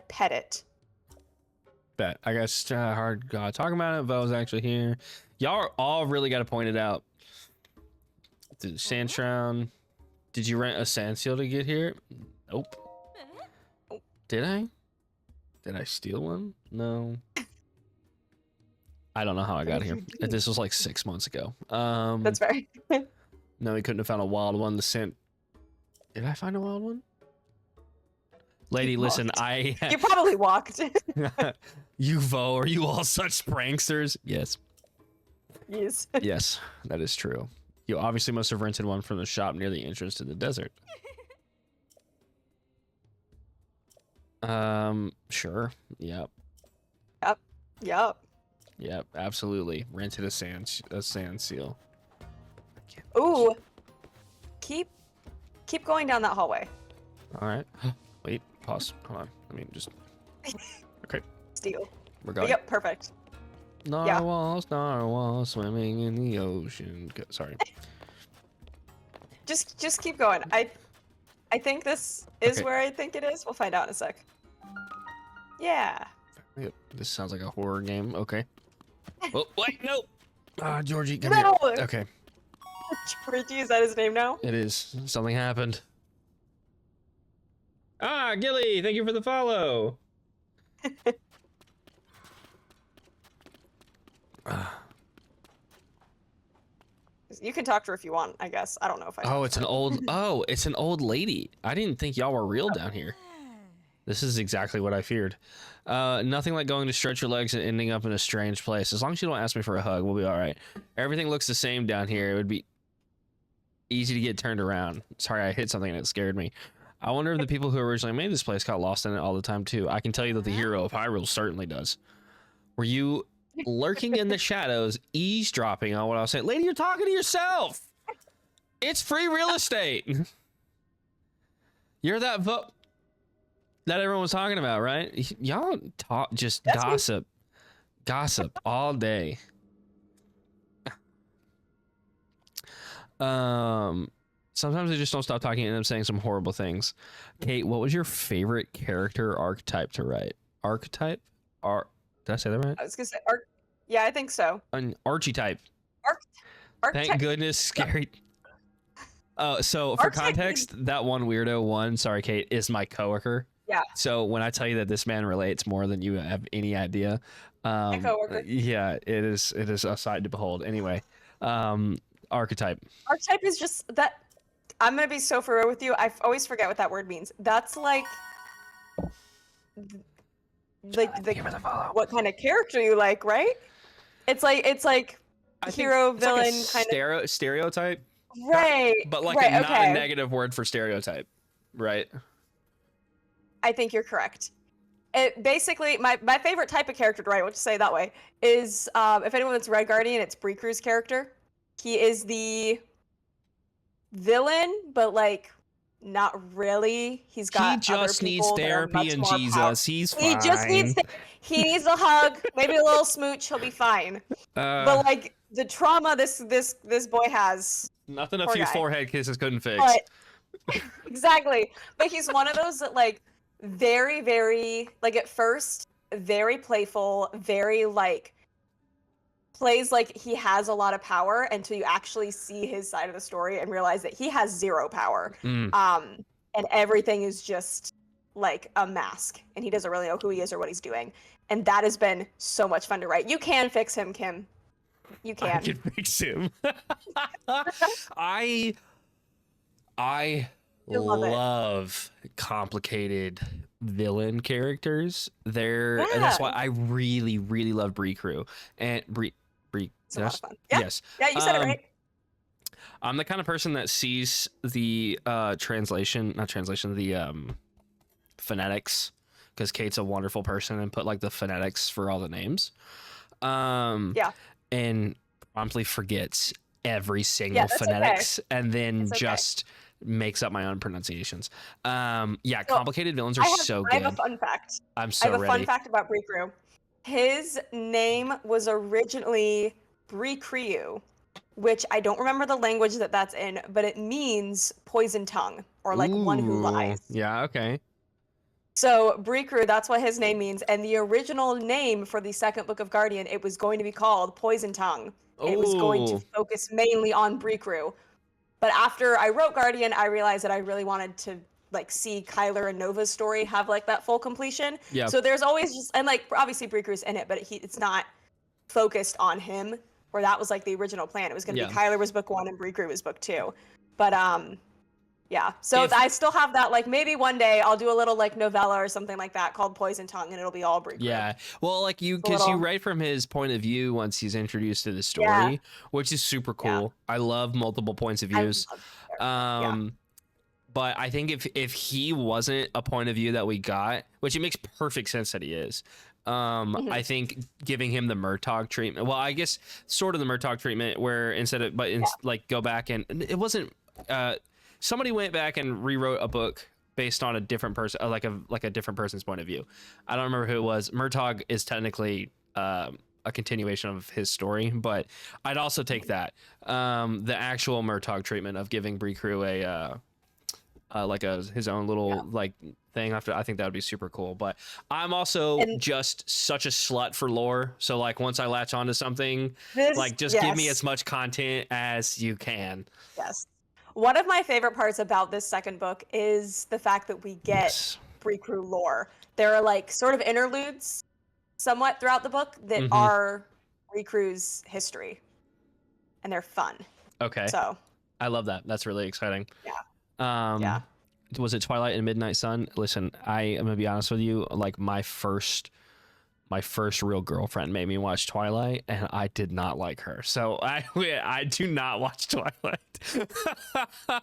Pet it. Bet. I guess hard talking about it. Vo's actually here. Y'all all really got to point it out. The sand shroud. Did you rent a sand seal to get here? Nope. Did I? Did I steal one? No. I don't know how I got here. This was like 6 months ago. That's fair. No, we couldn't have found a wild one. The scent. Did I find a wild one? Lady, listen, You probably walked. You Vo, are you all such pranksters? Yes. Yes. Yes, that is true. You obviously must have rented one from the shop near the entrance to the desert. Sure. Yep. Yep, absolutely. Rented a sand seal. Ooh. Keep going down that hallway. All right. Wait, pause. Hold on. I mean, just. Okay. Steal. We're going. Yep, perfect. Narwhal, swimming in the ocean. Sorry. Just keep going. I think this is where I think it is. We'll find out in a sec. Yeah. Yep. This sounds like a horror game. Okay. Oh, wait, no. Georgie, come No! here. Okay. Georgie, is that his name now? It is. Something happened. Gilly, thank you for the follow. You can talk to her if you want, I guess. I don't know if I. It's an old lady. I didn't think y'all were real down here. This is exactly what I feared. Nothing like going to stretch your legs and ending up in a strange place. As long as you don't ask me for a hug, we'll be all right. Everything looks the same down here. It would be easy to get turned around. Sorry, I hit something and it scared me. I wonder if the people who originally made this place got lost in it all the time too. I can tell you that the hero of Hyrule certainly does. Were you lurking in the shadows, eavesdropping on what I was saying? Lady, you're talking to yourself. It's free real estate. You're that vote that everyone was talking about, right? Y'all talk, just gossip all day. Sometimes they just don't stop talking and end up saying some horrible things. Kate, what was your favorite character archetype to write? Archetype? Did I say that right? I was gonna say arc. Yeah, I think so. An archetype. Thank Archetype. goodness, scary. So for Archetype context, that one weirdo one, sorry, Kate, is my coworker. Yeah. So when I tell you that this man relates more than you have any idea, My coworker. yeah, it is a sight to behold. Anyway, archetype. Archetype is just that. I'm gonna be so for real with you. I always forget what that word means. That's like what kind of character you like, right? It's like I think hero, it's like a villain, kind of. stereotype, Right. but like right, not okay. a negative word for stereotype, right? I think you're correct. It basically my favorite type of character to write, let's say it that way, is if anyone's Red Guardian, it's Bree-Crew's character. He is the villain, but like not really. He just needs therapy and Jesus. He's fine. He needs a hug, maybe a little smooch. He'll be fine. But like the trauma this boy has. Nothing a few forehead kisses couldn't fix. But, exactly. But he's one of those that like very, very like at first very playful, very like plays like he has a lot of power until you actually see his side of the story and realize that he has zero power. And everything is just like a mask and he doesn't really know who he is or what he's doing. And that has been so much fun to write. You can fix him, Kim. You can. I can fix him. I love complicated villain characters. And that's why I really, really love Bree-Crew and Bree. It's a lot of fun. Yeah. Yes. Yeah, you said it right. I'm the kind of person that sees the phonetics, because Kate's a wonderful person and put like the phonetics for all the names. And promptly forgets every single phonetics and then just makes up my own pronunciations. Complicated villains are so good. I have a fun fact. I'm so ready. I have a fun fact about Bree-Crew. His name was originally Bree-Crew, which I don't remember the language that's in, but it means poison tongue or like one who lies. Yeah, okay. So Bree-Crew, that's what his name means. And the original name for the second book of Guardian, it was going to be called Poison Tongue. And it was going to focus mainly on Bree-Crew. But after I wrote Guardian, I realized that I really wanted to like see Kyler and Nova's story have like that full completion. Yeah. So there's always just, and like obviously Bree-Crew's in it, but it's not focused on him, where that was like the original plan. It was going to be Kyler was book 1 and Bree-Crew was book 2. But yeah. So I still have that, like maybe one day I'll do a little like novella or something like that called Poison Tongue and it'll be all Bree-Crew. Yeah. Well, like because you write from his point of view once he's introduced to the story, which is super cool. Yeah. I love multiple points of views. But I think if he wasn't a point of view that we got, which it makes perfect sense that he is, I think giving him the Murtaugh treatment, well, I guess sort of the Murtaugh treatment where like go back and it wasn't, somebody went back and rewrote a book based on a different person, like a different person's point of view. I don't remember who it was. Murtaugh is technically a continuation of his story, but I'd also take that. The actual Murtaugh treatment of giving Bree-Crew his own little like thing after, I think that would be super cool. But I'm also just such a slut for lore, so like once I latch onto something, give me as much content as you can. Yes. One of my favorite parts about this second book is the fact that we get Bree-Crew lore. There are like sort of interludes somewhat throughout the book that are Bree-Crew's history, and they're fun. Okay. So I love that. That's really exciting. Yeah. Was it Twilight and Midnight Sun? Listen, I am gonna be honest with you. Like my first real girlfriend made me watch Twilight, and I did not like her. So I do not watch Twilight. I've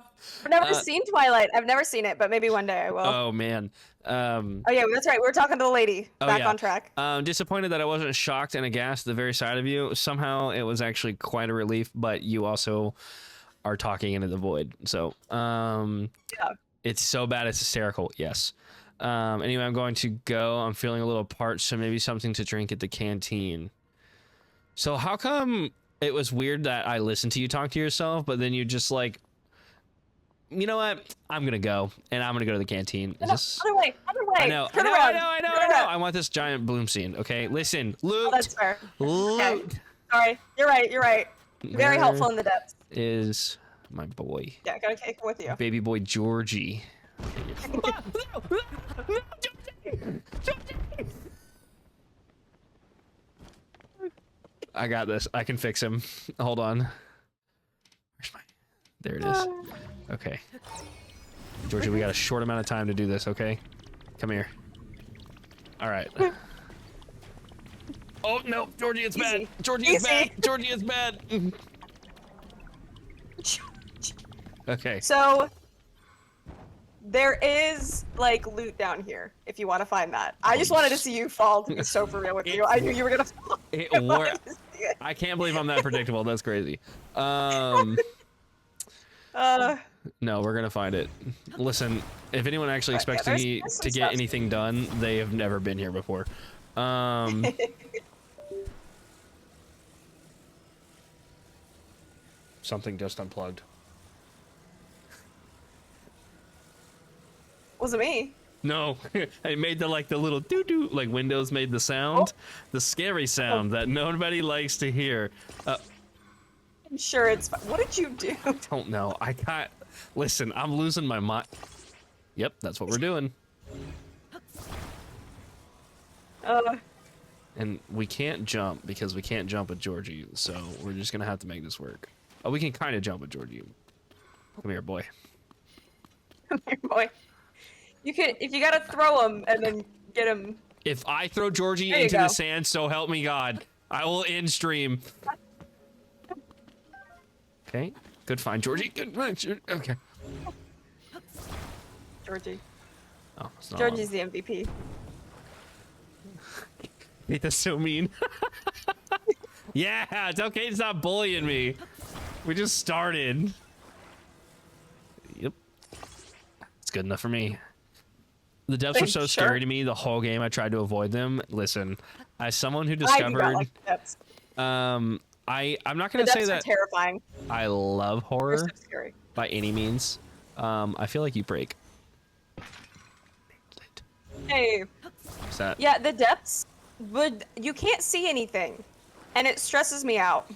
never seen Twilight. I've never seen it, but maybe one day I will. Oh man. Oh yeah, that's right. We were talking to the lady. Back on track. Disappointed that I wasn't shocked and aghast at the very sight of you. Somehow it was actually quite a relief, but you also are talking into the void. So it's so bad it's hysterical. Yes. Anyway, I'm going to go. I'm feeling a little parched, so maybe something to drink at the canteen. So how come it was weird that I listened to you talk to yourself, but then you just like you know what? I'm gonna go, and I'm gonna go to the canteen. Is this? Other way. I know. Turn around. I know. I want this giant bloom scene. Okay, listen, loot. Oh, that's fair. Loot. Okay. Sorry. You're right. Very helpful in the depths. Is my boy. Yeah, gotta take him with you. Baby boy Georgie. I got this. I can fix him. Hold on. Where's my... There it is. Okay. Georgie, we got a short amount of time to do this, okay? Come here. All right. Oh, no. Georgie, it's bad. Georgie, it's bad. Georgie, it's bad. Okay. So there is like loot down here if you want to find that. I just wanted to see you fall, to be so for real with you. I knew you were gonna fall. I can't believe I'm that predictable. That's crazy. No, we're gonna find it. Listen, if anyone actually expects me to get anything done, they have never been here before. Something just unplugged. Was it me? No, I made the little doo doo, like Windows made the sound, the scary sound that nobody likes to hear. I'm sure it's fine. What did you do? Don't know. I can't. Listen, I'm losing my mind. Yep, that's what we're doing. And we can't jump because we can't jump with Georgie, so we're just gonna have to make this work. Oh, we can kind of jump with Georgie. Come here, boy. Come here, boy. You can, if you gotta throw him and then get him. If I throw Georgie into the sand, so help me God, I will end stream. Okay, good find, Georgie. Good find. Okay. Georgie. Oh, it's not Georgie's the MVP. Wait, that's so mean. Yeah, it's okay. It's not bullying me. We just started. Yep. It's good enough for me. The depths were so scary to me the whole game. I tried to avoid them. Listen, as someone who discovered, I'm not gonna say that terrifying. I love horror so scary. by any means. I feel like you break. Hey. What's that? Yeah, the depths, but you can't see anything, and it stresses me out.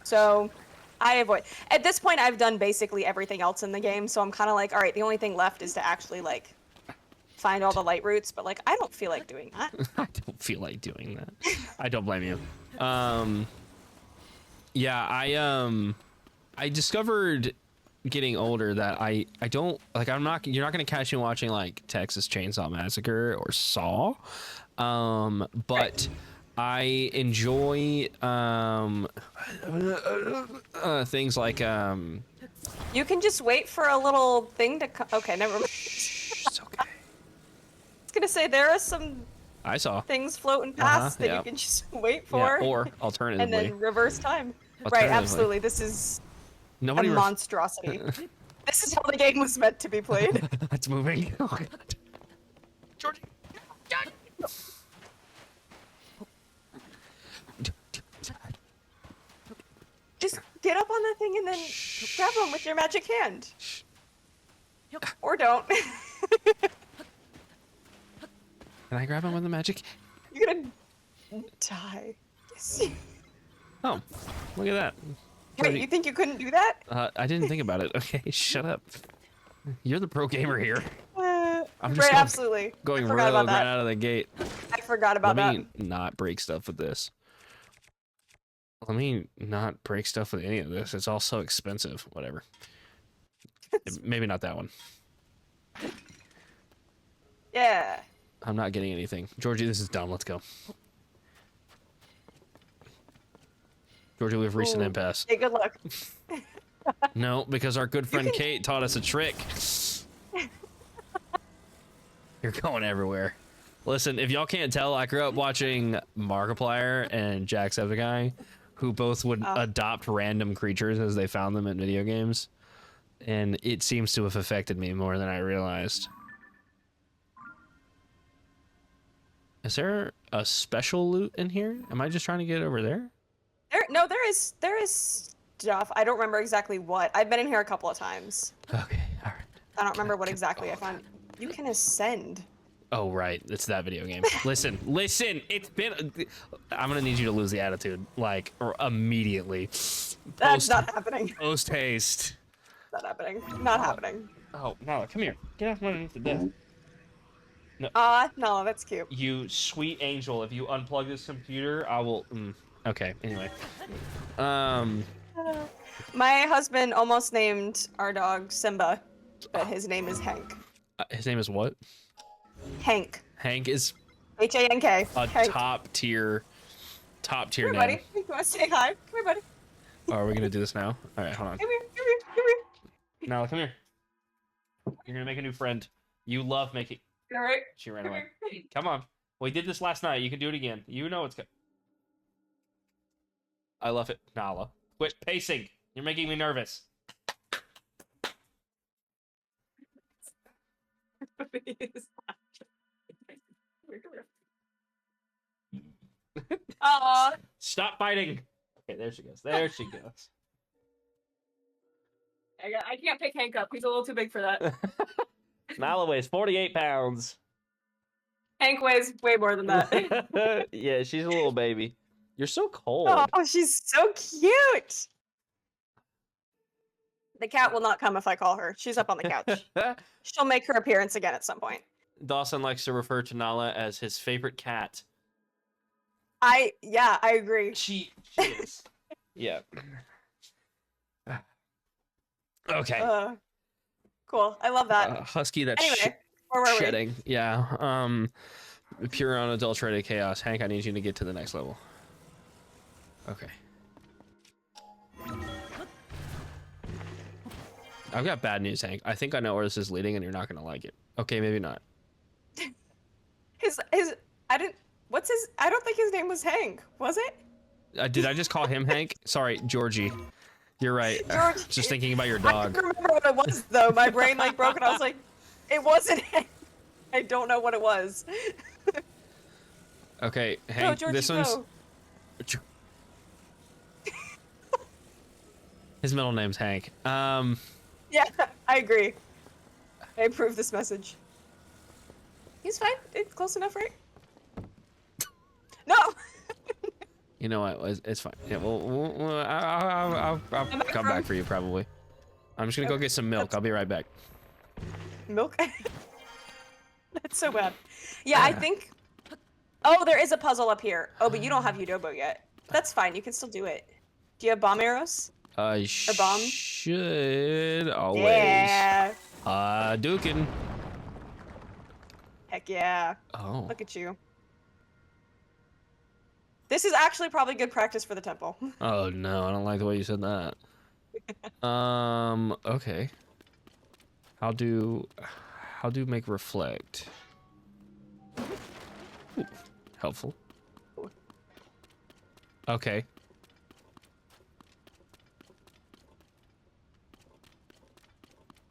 So, I avoid. At this point, I've done basically everything else in the game, so I'm kind of like, all right, the only thing left is to actually like find all the light routes, but like I don't feel like doing that. I don't feel like doing that. I don't blame you. Yeah, I discovered getting older that I don't like, you're not gonna catch me watching like Texas Chainsaw Massacre or Saw, but I enjoy things like you can just wait for a little thing to come. Okay, never mind. It's okay. I was gonna say there are some things floating past that you can just wait for, or alternatively, and then reverse time. Right, absolutely. This is a monstrosity. This is how the game was meant to be played. It's moving. Oh God, Georgie. Just get up on that thing and then grab him with your magic hand. Or don't. Can I grab him with the magic? You're gonna die. Oh, look at that. Wait, you think you couldn't do that? I didn't think about it. Okay, shut up. You're the pro gamer here. I'm just absolutely going rogue right out of the gate. I forgot about that. Let me not break stuff with this. Let me not break stuff with any of this. It's all so expensive. Whatever. Maybe not that one. Yeah. I'm not getting anything. Georgie, this is dumb. Let's go. Georgie, we have reached an impasse. Hey, good luck. No, because our good friend Kate taught us a trick. You're going everywhere. Listen, if y'all can't tell, I grew up watching Markiplier and Jacksepticeye, who both would adopt random creatures as they found them in video games. And it seems to have affected me more than I realized. Is there a special loot in here? Am I just trying to get over there? There is stuff. I don't remember exactly what. I've been in here a couple of times. Okay, all right. I don't remember what exactly I found. You can ascend. Oh, right. It's that video game. Listen, it's been... I'm going to need you to lose the attitude, like, immediately. That's not happening. Post haste. Not happening. Not happening. Oh, Nala, come here. Get off my underneath the desk. No. No, that's cute. You sweet angel. If you unplug this computer, I will... Okay, anyway. My husband almost named our dog Simba, but his name is Hank. His name is what? Hank. Hank is H-A-N-K. a Hank. top tier Come name. here, buddy. You want to say hi? Come here, buddy. Oh, are we gonna do this now? All right, hold on. Come here, come here, come here. Nala, come here. You're gonna make a new friend. You love making... All right. She ran away. Come on. We did this last night. You can do it again. You know it's good. I love it. Nala. Quit pacing. You're making me nervous. Aw. Stop fighting. Okay, there she goes. There she goes. I can't pick Hank up. He's a little too big for that. Nala weighs 48 pounds. Hank weighs way more than that. Yeah, she's a little baby. You're so cold. Oh, she's so cute. The cat will not come if I call her. She's up on the couch. She'll make her appearance again at some point. Dawson likes to refer to Nala as his favorite cat. Yeah, I agree. She is. Yeah. Okay. Cool. I love that. Husky that's Anyway, where were we? shedding. Yeah. Pure unadulterated chaos. Hank, I need you to get to the next level. Okay. I've got bad news, Hank. I think I know where this is leading and you're not gonna like it. Okay, maybe not. I don't think his name was Hank, was it? Did I just call him Hank? Sorry, Georgie. You're right. Georgie. Just thinking about your I dog. don't remember what it was though. My brain like broke and I was like, it wasn't Hank. I don't know what it was. Okay, Go, Hank, Georgie, this one's... go. His middle name's Hank. Yeah, I agree. I approve this message. He's fine. It's close enough, right? No! You know what? It's fine. Yeah, I'll come back for you probably. I'm just gonna go get some milk. I'll be right back. Milk? That's so bad. Yeah, I think... Oh, there is a puzzle up here. Oh, but you don't have Udobo yet. That's fine. You can still do it. Do you have bomb arrows? I bombs? should always. Yeah. Dukin. Heck yeah. Oh. Look at you. This is actually probably good practice for the temple. Oh no, I don't like the way you said that. Okay. How do make reflect? Ooh, helpful. Okay.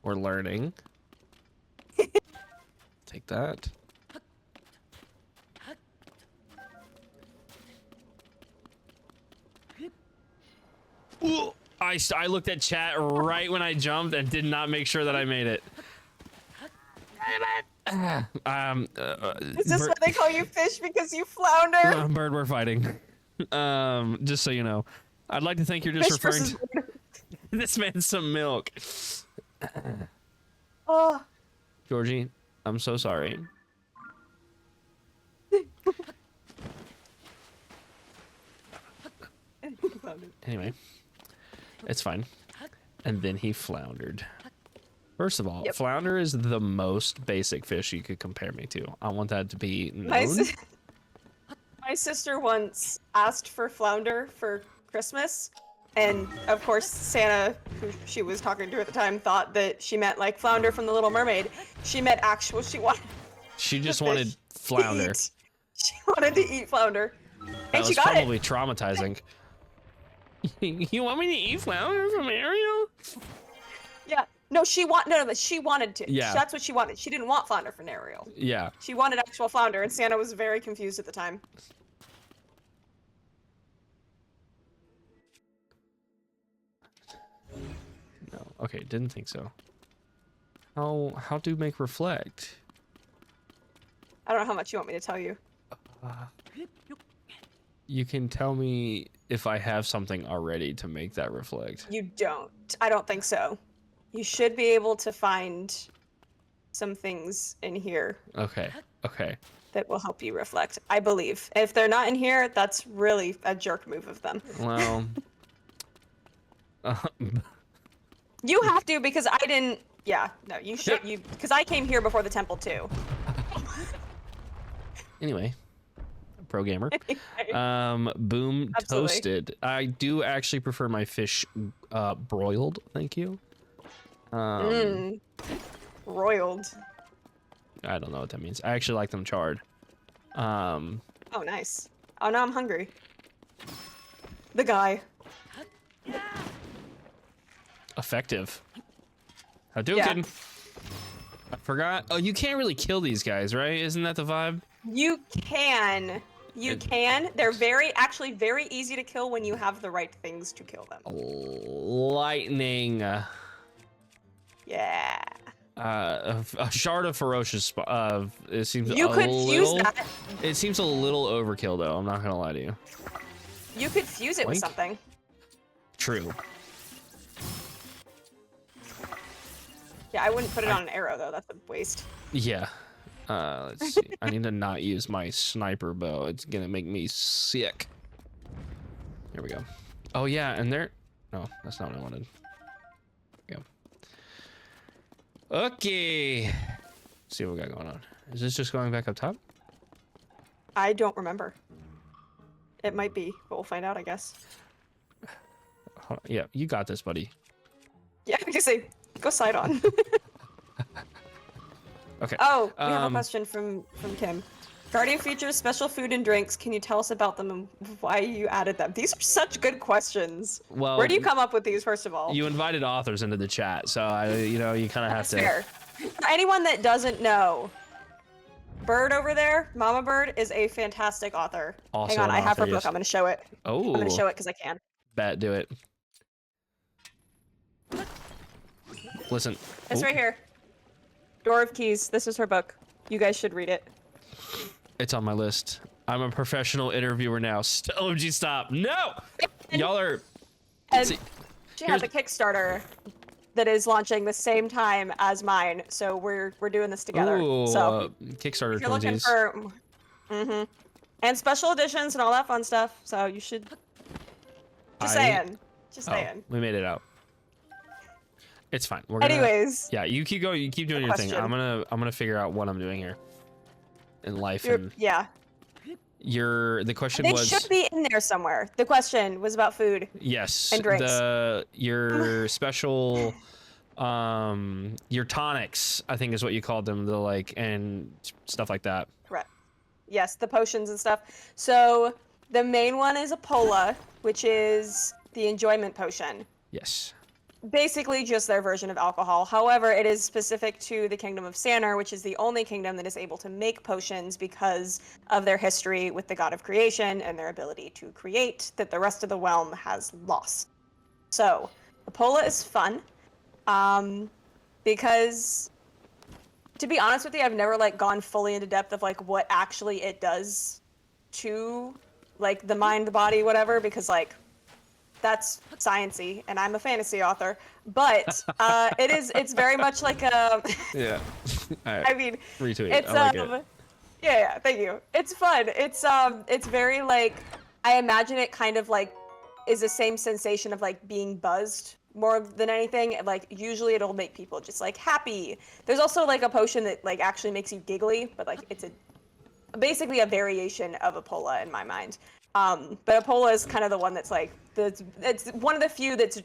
We're learning. Take that. Ooh, I looked at chat right when I jumped and did not make sure that I made it. Is this why they call you fish because you flounder? Bird, we're fighting. Just so you know. I'd like to think you're just Fish referring versus to this man's some milk. Oh. Georgie, I'm so sorry. Anyway, it's fine. And then he floundered. First of all, Yep. flounder is the most basic fish you could compare me to. I want that to be known. My sister once asked for flounder for Christmas, and of course Santa, who she was talking to at the time, thought that she meant like flounder from The Little Mermaid. She meant actual. She just the wanted fish flounder. to eat. She wanted to eat flounder, That and she was got probably it. traumatizing. You want me to eat flounder from Ariel? Yeah. No, she wanted to. Yeah. That's what she wanted. She didn't want flounder from Ariel. Yeah. She wanted actual flounder, and Santa was very confused at the time. Okay, didn't think so. How do make reflect? I don't know how much you want me to tell you. You can tell me if I have something already to make that reflect. You don't. I don't think so. You should be able to find some things in here Okay. Okay. that will help you reflect, I believe. If they're not in here, that's really a jerk move of them. Well. You have to, because I didn't. Yeah, no, you should. You because I came here before the temple too. Anyway, pro gamer. Boom Absolutely. toasted. I do actually prefer my fish broiled. Thank you. Roiled. I don't know what that means. I actually like them charred. Oh, nice. Oh, now I'm hungry. The guy. Effective. Hadouken. I forgot. Oh, you can't really kill these guys, right? Isn't that the vibe? You can. You can. They're actually very easy to kill when you have the right things to kill them. Lightning. Yeah. A shard of ferocious. It seems You a could little, fuse that. It seems a little overkill, though. I'm not gonna lie to you. You could fuse it with Wink. something. True. Yeah, I wouldn't put it on an arrow though. That's a waste. Yeah. Let's see. I need to not use my sniper bow. It's gonna make me sick. Here we go. Oh yeah, and there. No, that's not what I wanted. There we go. Okay. Let's see what we got going on. Is this just going back up top? I don't remember. It might be, but we'll find out, I guess. Yeah, you got this, buddy. Yeah, because they go side on. Okay. Oh, we have a question from Kim. Guardian features special food and drinks. Can you tell us about them and why you added them? These are such good questions. Well, where do you come up with these, first of all? You invited authors into the chat, so you kind of have to. Fair. For anyone that doesn't know, Bird over there, Mama Bird, is a fantastic author. Also Hang on, an I have her author, book. yes. I'm going to show it. Oh. I'm going to show it because I can. Bet, do it. Listen. It's Oh, right here. Door of Keys. This is her book. You guys should read it. It's on my list. I'm a professional interviewer now. OMG, stop. No! Y'all are... And See, she has a here's- Kickstarter that is launching the same time as mine, so we're doing this together. Ooh, So Kickstarter if you're looking twinsies. for, and special editions and all that fun stuff, so you should. Just saying. Just Oh, saying. we made it out. It's fine. We're gonna, Anyways. Yeah, you keep going. You keep doing your thing. Question. I'm gonna figure out what I'm doing here in life. And Yeah. the question They was should be in there somewhere. The question was about food. yes. and drinks. Your special your tonics, I think is what you called them, and stuff like that. Correct. Yes, the potions and stuff. So the main one is a Pola, which is the enjoyment potion. Yes. Basically just their version of alcohol. However, it is specific to the Kingdom of Sanner, which is the only kingdom that is able to make potions because of their history with the god of creation and their ability to create that the rest of the realm has lost. So, the Pola is fun, because to be honest with you, I've never gone fully into depth of what actually it does to the mind, the body, whatever, because that's sciencey, and I'm a fantasy author. But it's very much like a. Yeah. I mean, retweet. it's I like it. yeah, thank you. It's fun. It's very I imagine it kind of is the same sensation of being buzzed more than anything. Usually it'll make people just happy. There's also a potion that actually makes you giggly, but it's basically a variation of a Pola in my mind. But a Pola is kind of the one that's it's one of the few that's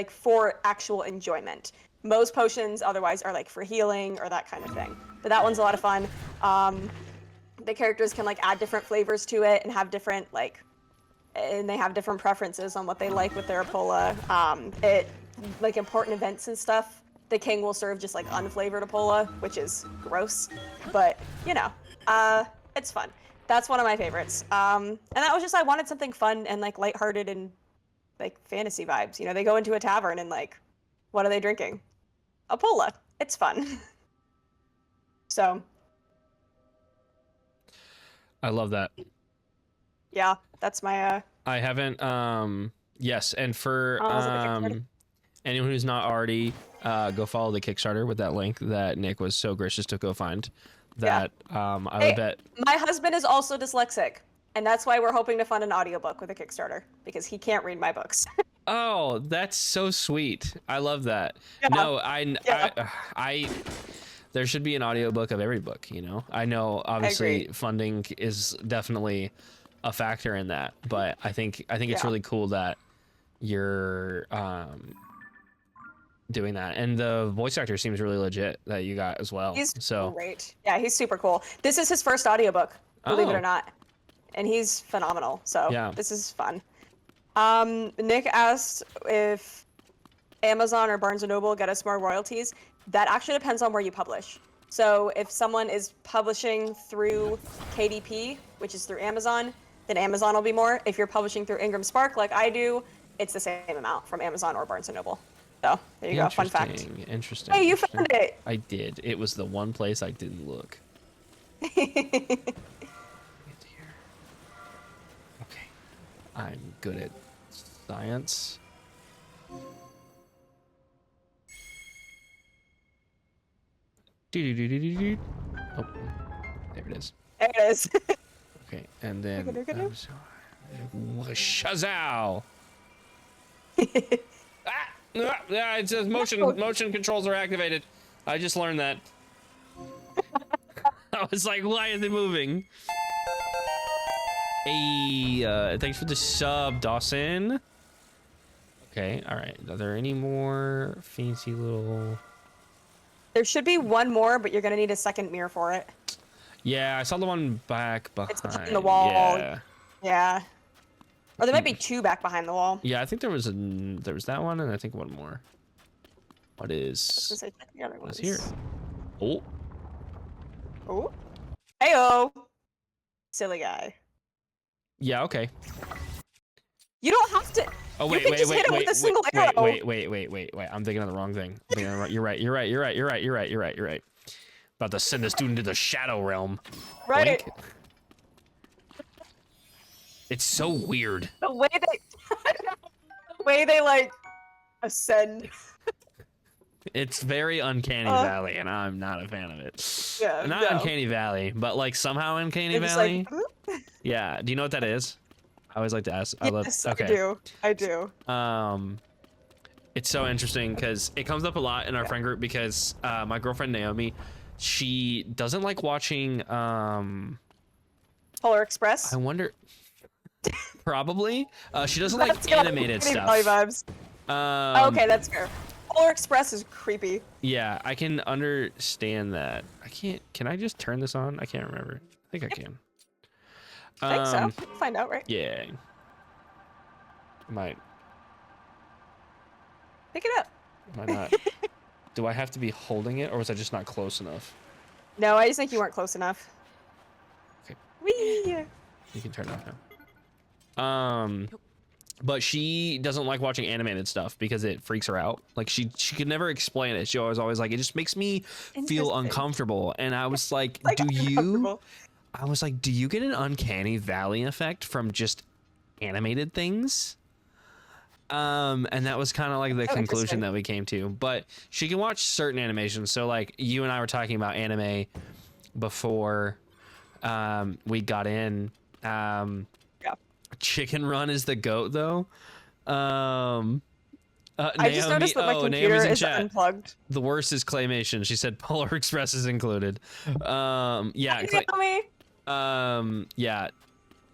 for actual enjoyment. Most potions otherwise are for healing or that kind of thing. But that one's a lot of fun. The characters can add different flavors to it and have different and they have different preferences on what they like with their Pola. Important events and stuff, the king will serve just unflavored Pola, which is gross. But it's fun. That's one of my favorites. And that was just, I wanted something fun and lighthearted and fantasy vibes. They go into a tavern and What are they drinking? A Pola. It's fun. So. I love that. Yeah, that's my I haven't yes, and for is it the Kickstarter? anyone who's not already go follow the Kickstarter with that link that Nick was so gracious to go find. That I would bet my husband is also dyslexic, and that's why we're hoping to fund an audiobook with a Kickstarter because he can't read my books. Oh, that's so sweet. I love that. Yeah. No, I there should be an audiobook of every book, you know. I know obviously funding is definitely a factor in that, but I think it's really cool that you're doing that, and the voice actor seems really legit that you got as well. He's so great. Yeah, he's super cool. This is his first audiobook, believe it or not, and he's phenomenal. So yeah, this is fun. Nick asked if Amazon or Barnes & Noble get us more royalties. That actually depends on where you publish. So if someone is publishing through KDP, which is through Amazon, then Amazon will be more. If you're publishing through Ingram Spark like I do, it's the same amount from Amazon or Barnes & Noble. So there you go, fun fact. Interesting. Hey, you found it. I did. It was the one place I didn't look. Okay. I'm good at science. Oh, there it is. There it is. Okay, and then Shazow. Yeah, it says motion controls are activated. I just learned that. I was like, why are they moving? Hey, thanks for the sub, Dawson. Okay, all right. Are there any more fancy little... There should be one more, but you're gonna need a second mirror for it. Yeah, I saw the one back behind. It's behind the wall. Yeah. Yeah. Or there might be two back behind the wall. Yeah, I think there was that one, and I think one more. What is here? Oh. Oh. Heyo. Silly guy. Yeah. Okay. You don't have to. Oh wait, wait. I'm thinking of the wrong thing. You're right. About to send this dude into the shadow realm. Right. Blink. It's so weird. The way they like ascend. It's very Uncanny Valley, and I'm not a fan of it. Yeah. Not Uncanny Valley, but like somehow Uncanny Valley. Like, yeah. Do you know what that is? I always like to ask. Yes, Okay. I do. It's so interesting because it comes up a lot in our friend group because my girlfriend Naomi, she doesn't like watching Polar Express. I wonder. Probably. She doesn't like animated stuff. Vibes. Okay, that's fair. Polar Express is creepy. Yeah, I can understand that. I can't. Can I just turn this on? I can't remember. I think I can. I think so. We'll find out, right? Yeah. Might. Pick it up. Might not. Do I have to be holding it, or was I just not close enough? No, I just think you weren't close enough. Okay. Whee! You can turn it off now. But she doesn't like watching animated stuff because it freaks her out. Like she could never explain it. She was always like, it just makes me feel uncomfortable. And I was like, do you get an Uncanny Valley effect from just animated things? And that was kind of like the conclusion that we came to. But she can watch certain animations. So like you and I were talking about anime before we got in. Chicken Run is the GOAT though. I just noticed that my computer is unplugged. The worst is claymation. She said Polar Express is included. Yeah. Yeah.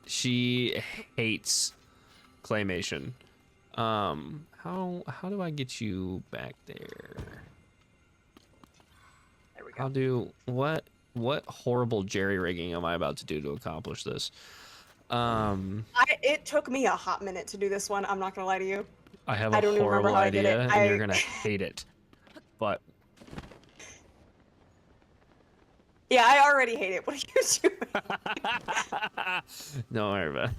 She hates claymation. How do I get you back there? There we go. What horrible jerry rigging am I about to do to accomplish this? It took me a hot minute to do this one. I'm not gonna lie to you. I have a horrible idea, and you're gonna hate it. But yeah, I already hate it. What are you doing? Don't worry about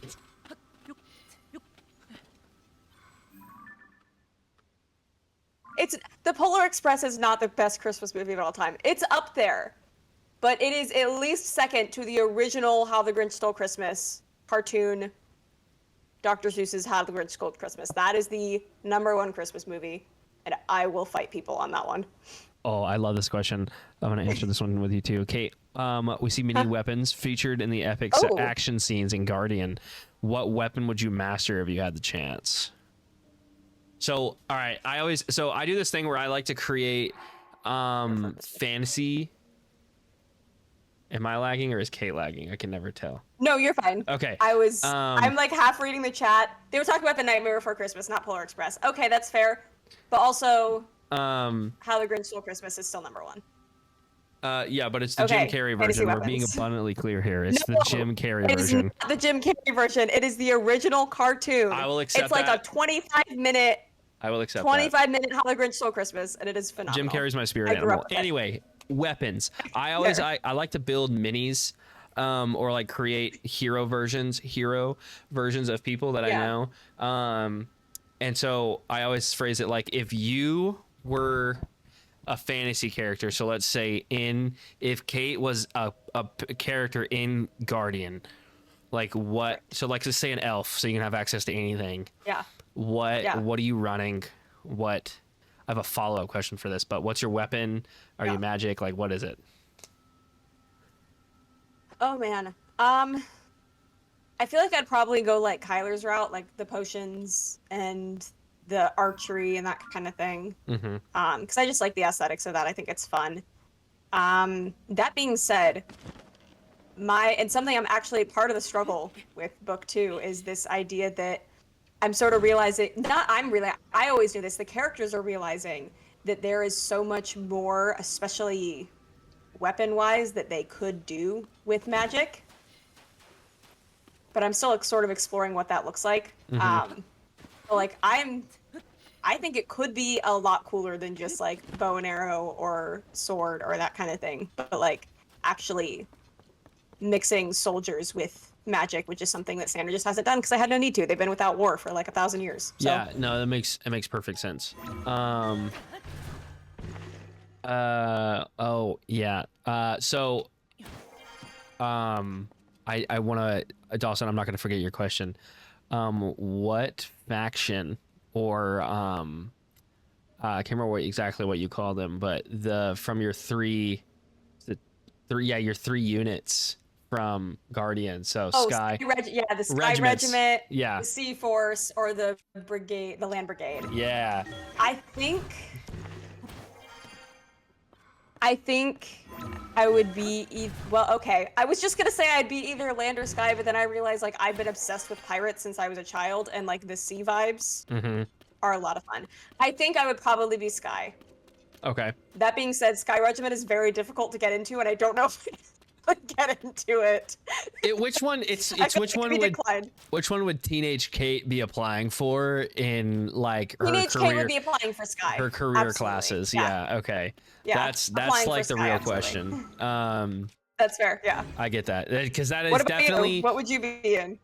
it. It's the Polar Express is not the best Christmas movie of all time. It's up there, but it is at least second to the original How the Grinch Stole Christmas cartoon. Dr. Seuss's How the Grinch Stole Christmas. That is the #1 Christmas movie, and I will fight people on that one. Oh, I love this question. I'm going to answer this one with you too. Kate, we see many weapons featured in the epic action scenes in Guardian. What weapon would you master if you had the chance? So, all right, I do this thing where I like to create fantasy. Am I lagging or is Kate lagging? I can never tell. No, you're fine. Okay. I'm like half reading the chat. They were talking about The Nightmare Before Christmas, not Polar Express. Okay, that's fair. But also, How the Grinch Stole Christmas is still #1. Yeah, but it's the Jim Carrey version. We're being abundantly clear here. It's the Jim Carrey version. It is not the Jim Carrey version. It is the original cartoon. I will accept It's like a 25-minute. I will accept 25-minute How the Grinch Stole Christmas, and it is phenomenal. Jim Carrey's my spirit animal. Anyway, weapons. I like to build minis, or like create hero versions of people that I know. And so I always phrase it like, if you were a fantasy character, so let's say if Kate was a character in Guardian, like what? So like, let's say an elf, so you can have access to anything. Yeah. What are you running? I have a follow-up question for this, but what's your weapon? Are you magic? Like, what is it? Oh man. I feel like I'd probably go like Kyler's route, like the potions and the archery and that kind of thing. Mm-hmm. Because I just like the aesthetics of that. I think it's fun. That being said, something I'm actually part of the struggle with book 2 is this idea that I'm sort of realizing, I always knew this, the characters are realizing that there is so much more, especially weapon-wise, that they could do with magic. But I'm still sort of exploring what that looks like. Mm-hmm. But like, I think it could be a lot cooler than just like bow and arrow or sword or that kind of thing. But like, actually mixing soldiers with magic, which is something that Sandra just hasn't done because I had no need to. They've been without war for like 1,000 years. So. Yeah, no, it makes perfect sense. I want to, Dawson, I'm not going to forget your question. What faction or I can't remember exactly what you call them, but from your three units from Guardian. So Sky. The Sky Regiment, the Sea Force, or the Brigade, the Land Brigade. Yeah. I think I would be I was just gonna say I'd be either land or sky, but then I realized like I've been obsessed with pirates since I was a child, and like the sea vibes are a lot of fun. I think I would probably be sky. Okay. That being said, Sky Regiment is very difficult to get into, and I don't know if I could get into it. Which one would Teenage Kate be applying for in like her Teenage career? Kate would be applying for Sky. Her career Absolutely. classes. Yeah. Okay. Yeah. That's like the real question. That's fair. Yeah. I get that, because that is definitely. You? What would you be in?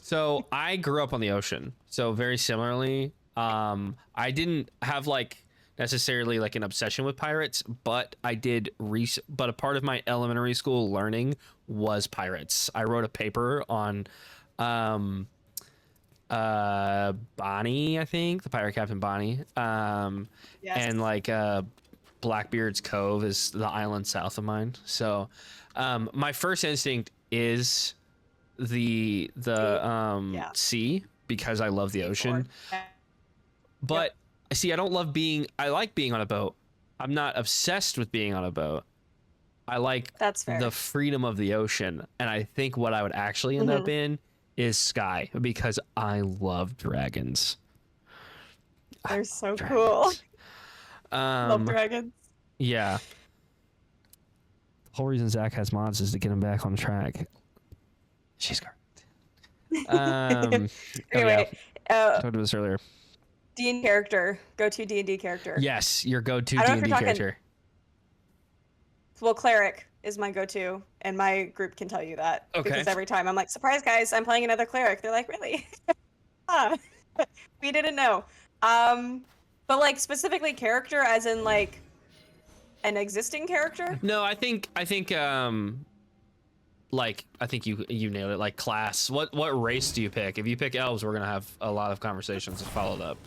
So I grew up on the ocean. So very similarly, I didn't have like necessarily like an obsession with pirates, but I did but a part of my elementary school learning was pirates. I wrote a paper on Bonnie, I think, the pirate captain Bonnie. Yes. And like Blackbeard's Cove is the island south of mine. So my first instinct is the sea, because I love the ocean. But see, I like being on a boat. I'm not obsessed with being on a boat. I like the freedom of the ocean. And I think what I would actually end up in is sky, because I love dragons. They're so cool. Love dragons. Yeah. The whole reason Zach has mods is to get him back on track. She's correct. Anyway, talked about this earlier. D&D character. Go-to D&D character. Yes, your go-to D&D character. Well, cleric is my go-to, and my group can tell you that. Okay. Because every time I'm like, surprise guys, I'm playing another cleric. They're like, really? We didn't know. But like specifically character, as in like an existing character. No, I think like I think you nailed it. Like class. What race do you pick? If you pick elves, we're gonna have a lot of conversations followed up.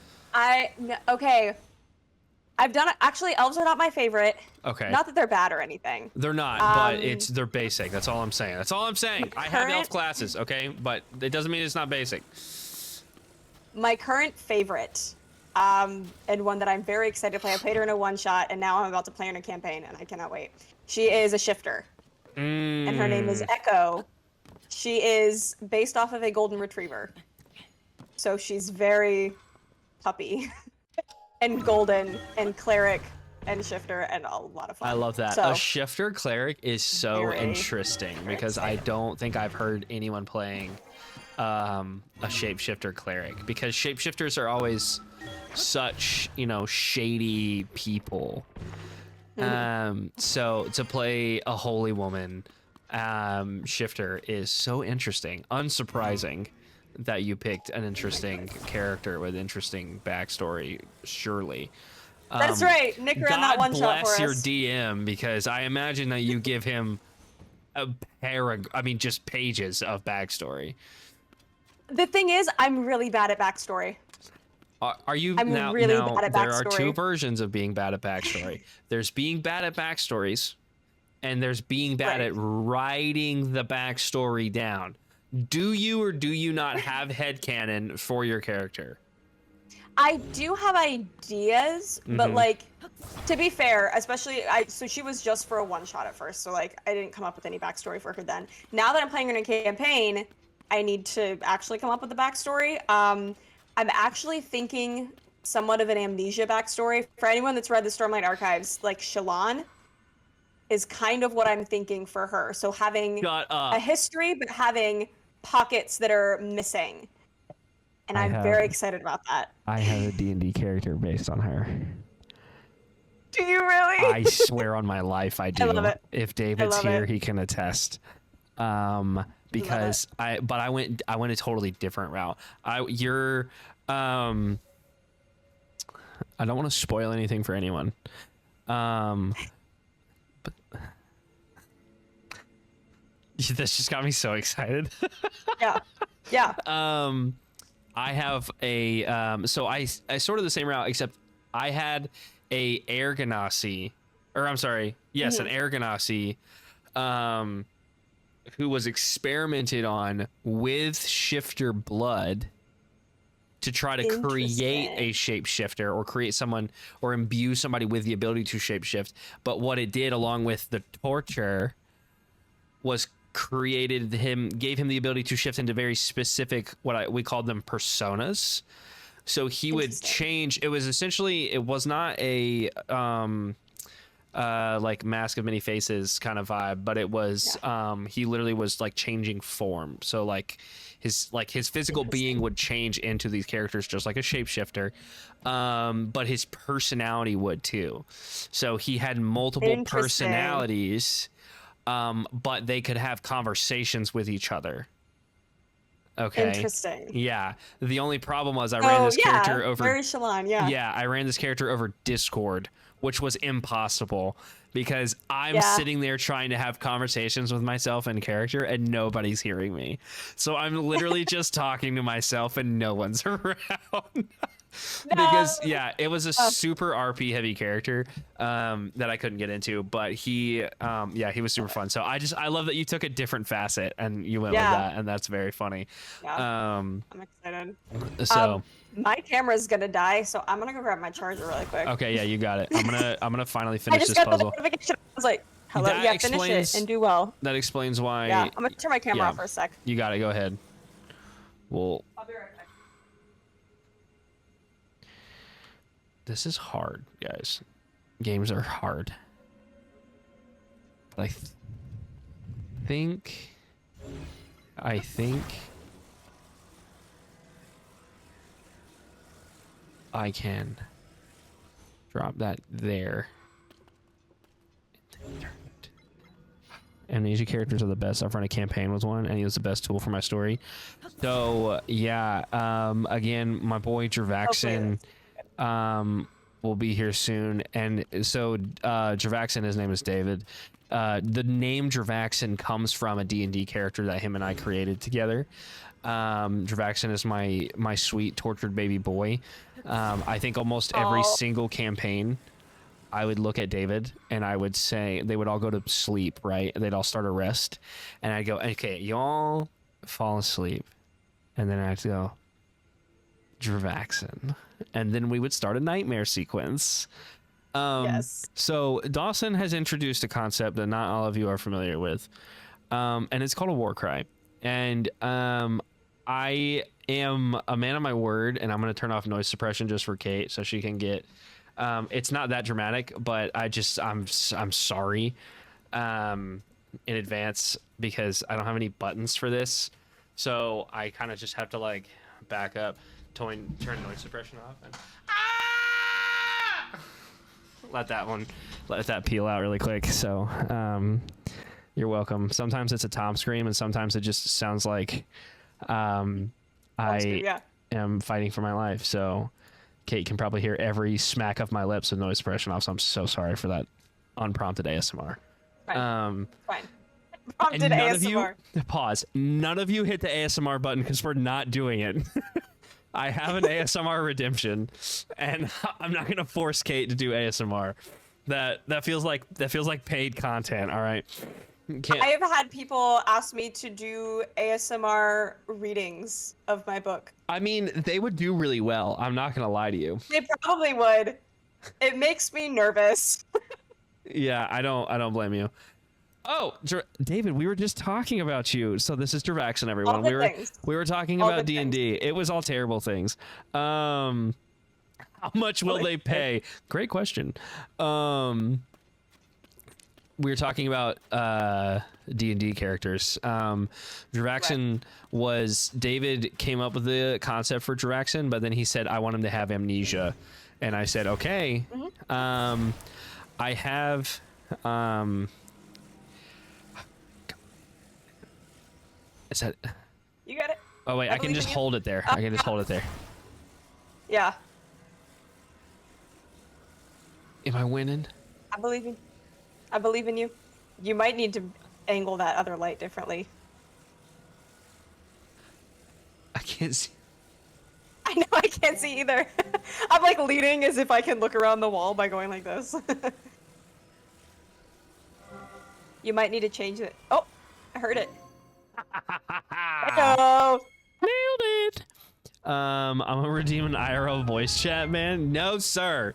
Okay. I've done it. Actually, elves are not my favorite. Okay. Not that they're bad or anything. They're not, but they're basic. That's all I'm saying. That's all I'm saying. I have elf classes, okay, but it doesn't mean it's not basic. My current favorite, and one that I'm very excited to play. I played her in a one-shot, and now I'm about to play her in a campaign, and I cannot wait. She is a shifter, and her name is Echo. She is based off of a golden retriever, so she's very puppy, and golden, and cleric, and shifter, and a lot of fun. I love that. So, A shifter cleric is so interesting because I don't think I've heard anyone playing a shapeshifter cleric, because shapeshifters are always such, you know, shady people. So to play a holy woman shifter is so interesting. Unsurprising that you picked an interesting character with interesting backstory, surely. That's right. Nick ran that one shot for us. God bless your DM, because I imagine that you give him just pages of backstory. The thing is, I'm really bad at backstory. Are you I'm now? really Now bad at there are backstory. two versions of being bad at backstory. There's being bad at backstories, and there's being bad at writing the backstory down. Do you or do you not have headcanon for your character? I do have ideas, but like, to be fair, especially so she was just for a one shot at first, so like I didn't come up with any backstory for her then. Now that I'm playing her in a campaign, I need to actually come up with the backstory. I'm actually thinking somewhat of an amnesia backstory. For anyone that's read the Stormlight Archives, like Shallan is kind of what I'm thinking for her. So having a history, but having pockets that are missing. And I'm very excited about that. I have a D&D character based on her. Do you really? I swear on my life I do. I love it. If David's love here, it. he can attest. Because I went a totally different route. I don't want to spoil anything for anyone. But this just got me so excited. Yeah. I have a so I sort of the same route, except I had a air ganassi, or I'm sorry, yes, an air ganassi, who was experimented on with shifter blood to try to create a shapeshifter or create someone or imbue somebody with the ability to shapeshift. But what it did, along with the torture, was gave him the ability to shift into very specific, we called them personas. So he would change. It was not a like Mask of Many Faces kind of vibe, but it was he literally was like changing form. So like his physical being would change into these characters just like a shapeshifter, but his personality would too. So he had multiple personalities, but they could have conversations with each other. Okay. Interesting. Yeah. The only problem was I ran this character over. Very Shallan, yeah. Yeah, I ran this character over Discord, which was impossible because I'm sitting there trying to have conversations with myself in character and nobody's hearing me. So I'm literally just talking to myself and no one's around. Because it was a super RP heavy character that I couldn't get into, but he was super fun. So I love that you took a different facet and you went with that, and that's very funny. I'm excited. So my camera's gonna die, so I'm gonna go grab my charger really quick. okay, yeah, you got it. I'm gonna finally finish this I just got puzzle. the notification. I was like, hello, finish it and do well. That explains why. Yeah, I'm gonna turn my camera off for a sec. You got it. Go ahead. Well, I'll be right back. this is hard, guys. Games are hard. But I think I can drop that there. Amnesia characters are the best. I've run a campaign with one, and he was the best tool for my story. So yeah, again, my boy Jervaxin will be here soon. And so Dravaxin, his name is David. The name Dravaxin comes from a D&D character that him and I created together. Dravaxin is my sweet tortured baby boy. I think almost every single campaign I would look at David and I would say, they would all go to sleep, right? They'd all start a rest. And I'd go, okay, y'all fall asleep. And then I'd go, Dravaxin. And then we would start a nightmare sequence. Yes. So Dawson has introduced a concept that not all of you are familiar with. And it's called a war cry. And I am a man of my word, and I'm going to turn off noise suppression just for Kate so she can get... it's not that dramatic, but I'm sorry in advance because I don't have any buttons for this. So I kind of just have to like back up, turn noise suppression off, and let that peel out really quick. So you're welcome. Sometimes it's a Tom scream, and sometimes it just sounds like I am fighting for my life. So Kate can probably hear every smack of my lips with noise suppression off, so I'm so sorry for that unprompted ASMR. Fine. And Prompted none ASMR. of you, pause, none of you hit the ASMR button because we're not doing it. I have an ASMR redemption, and I'm not going to force Kate to do ASMR. That feels like paid content, all right? I have had people ask me to do ASMR readings of my book. I mean, they would do really well. I'm not gonna lie to you. They probably would. It makes me nervous. Yeah, I don't blame you. Oh, David, we were just talking about you. So this is Dravaxin, everyone. All good things. We were talking All about good D&D. It was all terrible things. How much will they pay? Great question. We were talking about D&D characters. Dravaxin was... David came up with the concept for Dravaxin, but then he said, I want him to have amnesia. And I said, okay. Mm-hmm. I have... is that... You got it. Oh, wait, I can just hold it there. I can just hold it there. Yeah. Am I winning? I believe in you. You might need to angle that other light differently. I can't see. I know, I can't see either. I'm like leaning as if I can look around the wall by going like this. You might need to change it. Oh, I heard it. Hello. Nailed it. I'm gonna redeem an IRL voice chat, man. No, sir.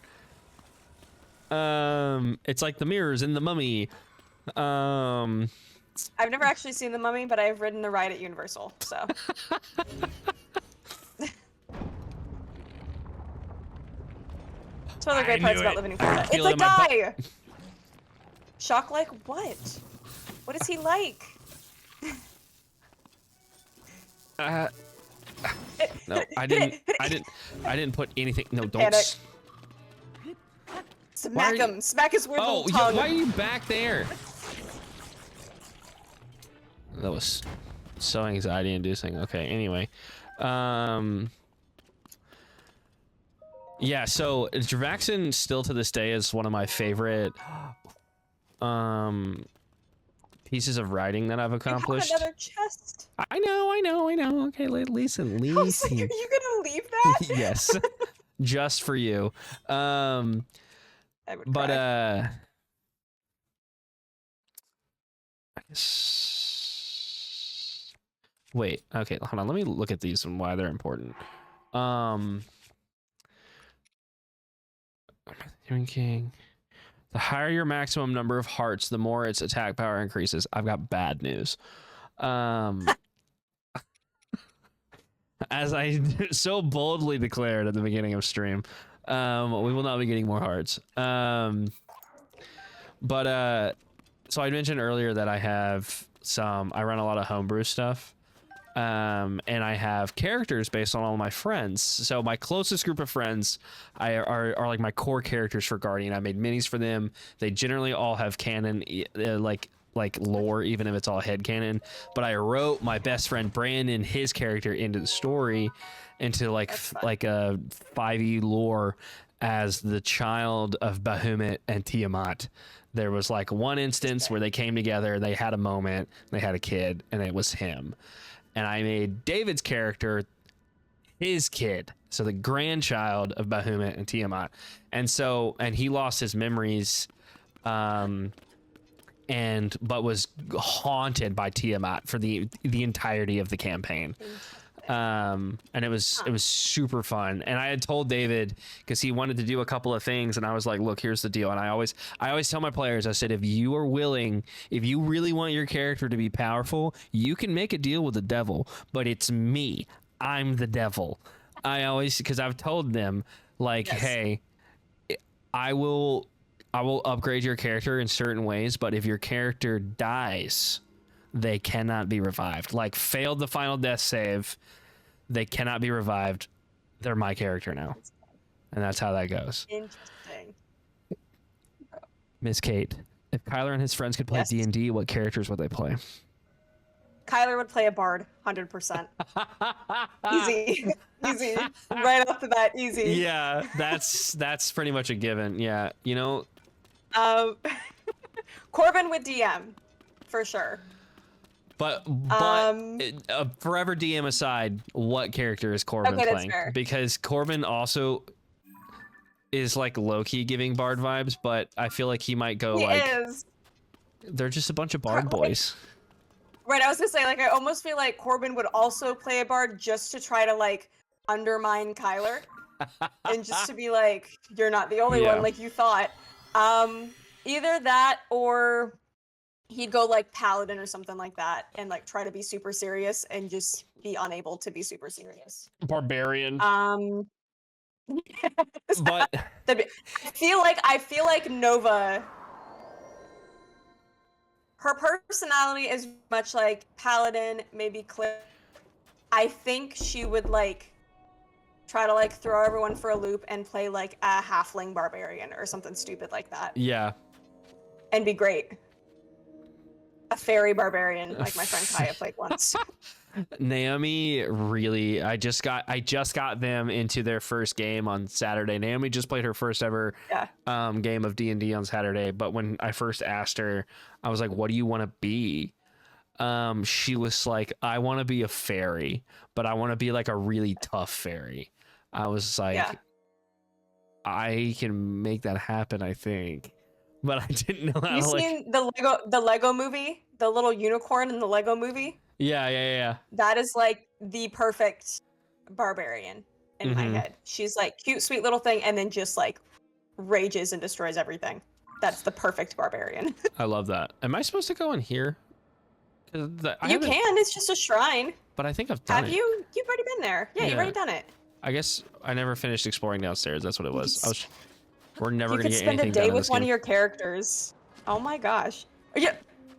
It's like the mirrors in The Mummy. I've never actually seen The Mummy, but I've ridden the ride at Universal, so. It's one of the great parts about living in Florida. It's a guy! Shock like what? What is he like? No, I didn't put anything. No, don't. Panic. Smack him! Smack his weird little tongue! Why are you back there? That was so anxiety-inducing. Okay, anyway. Yeah, so Dravaxin still to this day is one of my favorite pieces of writing that I've accomplished. You have another chest. I know. Okay, listen. I was like, are you gonna leave that? Yes. Just for you. I would cry. I guess... Wait, okay, hold on. Let me look at these and why they're important. King. The higher your maximum number of hearts, the more its attack power increases. I've got bad news. As I so boldly declared at the beginning of stream, we will not be getting more hearts. So I mentioned earlier that I run a lot of homebrew stuff. And I have characters based on all my friends. So my closest group of friends are like my core characters for Guardian. I made minis for them. They generally all have canon, like like lore, even if it's all headcanon. But I wrote my best friend Brandon, his character, into the story, into like a 5e lore as the child of Bahamut and Tiamat. There was like one instance where they came together, they had a moment, they had a kid, and it was him. And I made David's character his kid, so the grandchild of Bahamut and Tiamat. And he lost his memories, but was haunted by Tiamat for the entirety of the campaign. And it was super fun. And I had told David, because he wanted to do a couple of things, and I was like, look, here's the deal. And I always tell my players, I said, if you are willing, if you really want your character to be powerful, you can make a deal with the devil, but it's me. I'm the devil. Because I've told them, like, hey, I will upgrade your character in certain ways, but if your character dies, they cannot be revived. Like, failed the final death save, they cannot be revived. They're my character now. And that's how that goes. Interesting. Miss Kate, if Kyler and his friends could play D&D, what characters would they play? Kyler would play a bard, 100%. Easy. Easy. Right off the bat, easy. Yeah, that's pretty much a given. Yeah, you know. Corbin would DM, for sure. But forever DM aside, what character is Corbin playing? Fair. Because Corbin also is like low-key giving bard vibes, but I feel like he might go they're just a bunch of bard boys. Right, I was gonna say, like, I almost feel like Corbin would also play a bard just to try to, like, undermine Kyler. And just to be like, you're not the only one like you thought. Either that, or he'd go, like, paladin or something like that, and, like, try to be super serious and just be unable to be super serious. Barbarian. But I feel like Nova, her personality is much like paladin, maybe Cliff. I think she would like try to like throw everyone for a loop and play like a halfling barbarian or something stupid like that. Yeah. And be great. A fairy barbarian, like my friend Kaya played once. Naomi really, I just got them into their first game on Saturday. Naomi just played her first ever game of D&D on Saturday, but when I first asked her, I was like, what do you want to be? She was like, I want to be a fairy, but I want to be like a really tough fairy. I was like, I can make that happen, I think. But I didn't know how you seen the Lego movie? The little unicorn in the Lego movie? Yeah. That is like the perfect barbarian in my head. She's like cute, sweet little thing, and then just like rages and destroys everything. That's the perfect barbarian. I love that. Am I supposed to go in here? You can. It's just a shrine. But I think I've done it. Have you? You've already been there. Yeah, you've already done it. I guess I never finished exploring downstairs. That's what it was. We're never gonna get anything done. You could spend a day with one of your characters. Oh my gosh. Yeah,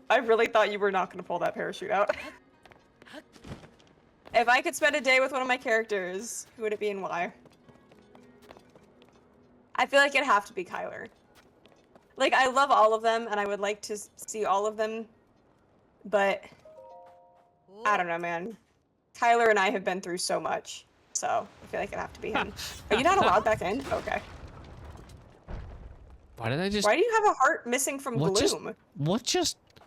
I really thought you were not gonna pull that parachute out. If I could spend a day with one of my characters, who would it be and why? I feel like it'd have to be Kyler. Like, I love all of them, and I would like to see all of them, but I don't know, man. Kyler and I have been through so much, so I feel like it'd have to be him. Are you not allowed back in? Okay. Why did I just... Why do you have a heart missing from gloom?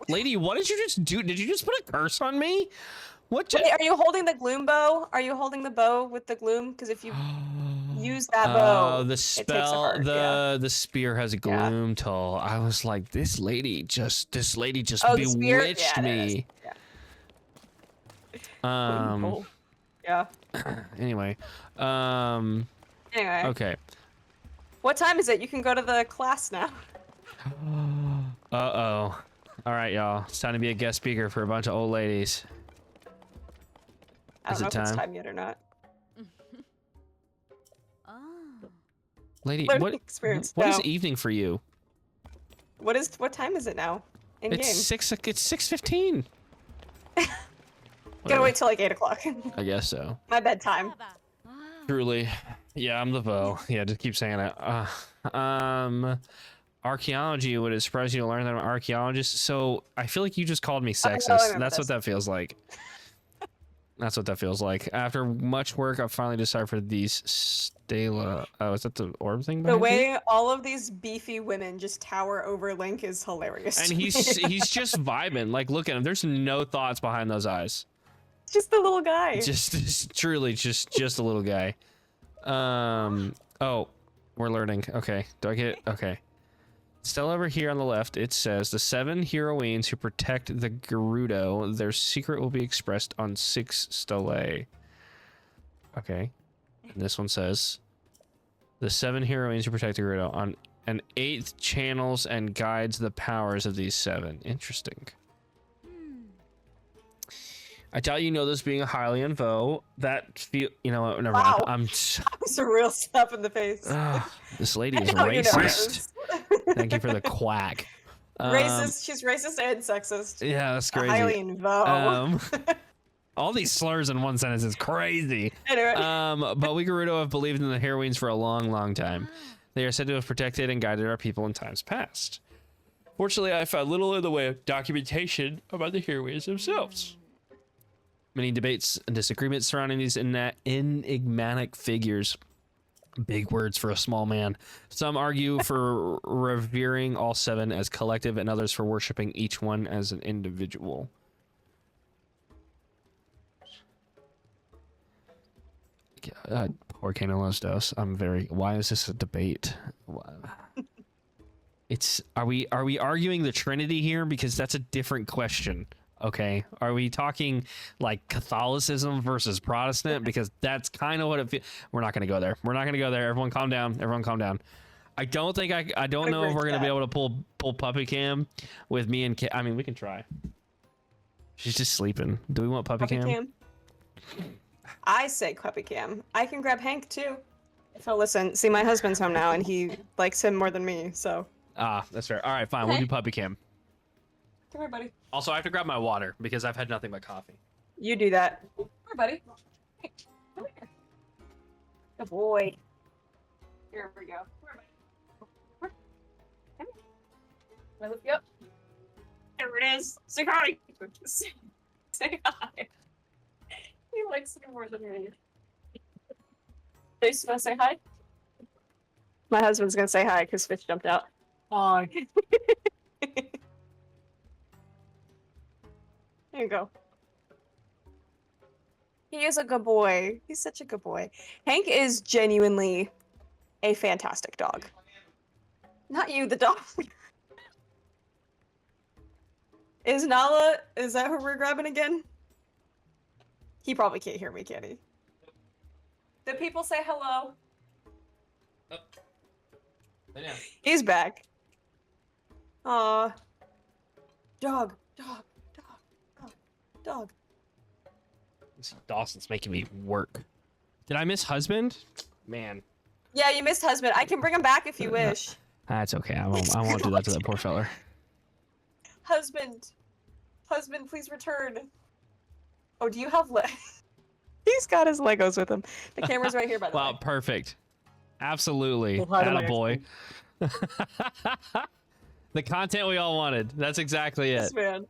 Lady, what did you just do? Did you just put a curse on me? Wait, are you holding the gloom bow? Are you holding the bow with the gloom? Because if you use that bow, the spell, the spear has a gloom toll. I was like, this lady just bewitched me. Yeah. Anyway. Anyway. Okay. What time is it? You can go to the class now. Uh-oh. All right, y'all. It's time to be a guest speaker for a bunch of old ladies. I don't know if it's time yet or not. Lady, what is evening for you? What time is it now? In game? It's 6:15. Gotta wait till like 8 o'clock. I guess so. My bedtime. Truly. Yeah, I'm the bow. Yeah, just keep saying it. archaeology, would it surprise you to learn that I'm an archaeologist? So I feel like you just called me I sexist. remember That's this. what that feels like. That's what that feels like. After much work, I've finally deciphered these stela. Oh, is that the orb thing? The behind you? way all of these beefy women just tower over Link is hilarious. And to me. he's just vibing. Like, look at him. There's no thoughts behind those eyes. just the little guy. Just truly just a little guy. Oh, we're learning. Okay. Do I get it? Okay. Still over here on the left, it says the 7 heroines who protect the Gerudo, their secret will be expressed on 6 stelae. Okay. And this one says the 7 heroines who protect the Gerudo on an 8th channels and guides the powers of these 7. Interesting. I doubt you know this being a hylian, though. That feel, you know what? Never Wow. mind. It's a real slap in the face. This lady is I know you know racist. this. Thank you for the quack. Racist. She's racist and sexist. Yeah, that's A crazy. Hylian vow. All these slurs in one sentence is crazy. Anyway. But we Gerudo have believed in the heroines for a long, long time. They are said to have protected and guided our people in times past. Fortunately, I found little in the way of documentation about the heroines themselves. Many debates and disagreements surrounding these enigmatic figures. Big words for a small man. Some argue for revering all 7 as collective, and others for worshiping each one as an individual. Poor Kano Los Dos. Why is this a debate? Are we arguing the Trinity here? Because that's a different question. Okay, are we talking like Catholicism versus Protestant? Because that's kind of what it feels. We're not going to go there. We're not going to go there. Everyone calm down. Everyone calm down. I don't think I don't know if we're going to be able to pull puppy cam with me and I mean, we can try. She's just sleeping. Do we want puppy cam? I say puppy cam. I can grab Hank too. So listen, see, my husband's home now and he likes him more than me, so. Ah, that's fair. All right, fine. We'll do puppy cam. Come here, buddy. Also, I have to grab my water because I've had nothing but coffee. You do that. Come here, buddy. Hey, come here. Good boy. Here we go. Come here, buddy. Come here. Come here. Can I lift you up? There it is. Say hi. Say hi. He likes it more than me. Are you supposed to say hi? My husband's gonna say hi because Fish jumped out. Hi. There you go. He is a good boy. He's such a good boy. Hank is genuinely a fantastic dog. Not you, the dog. Is Nala, is that who we're grabbing again? He probably can't hear me, can he? Did people say hello? Oh. He's back. Aw. Dog, dog, dog, dog, dog. Dawson's making me work. Did I miss husband? Man. Yeah, you missed husband. I can bring him back if you wish. That's okay. I won't do that to that poor feller. Husband. Husband, please return. Oh, do you have He's got his Legos with him. The camera's right here, by the way. Wow, perfect. Absolutely. Well, hi to my Attaboy. The content we all wanted. That's exactly it. Yes, man.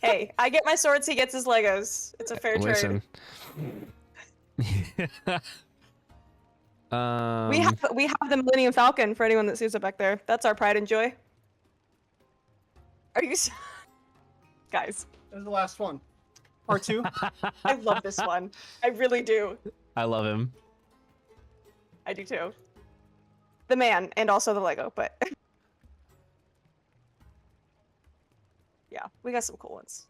Hey, I get my swords, he gets his Legos. It's a fair trade. We have the Millennium Falcon for anyone that sees it back there. That's our pride and joy. Are you guys? This is the last one. Part 2. I love this one. I really do. I love him. I do too. The man and also the Lego, but yeah, we got some cool ones.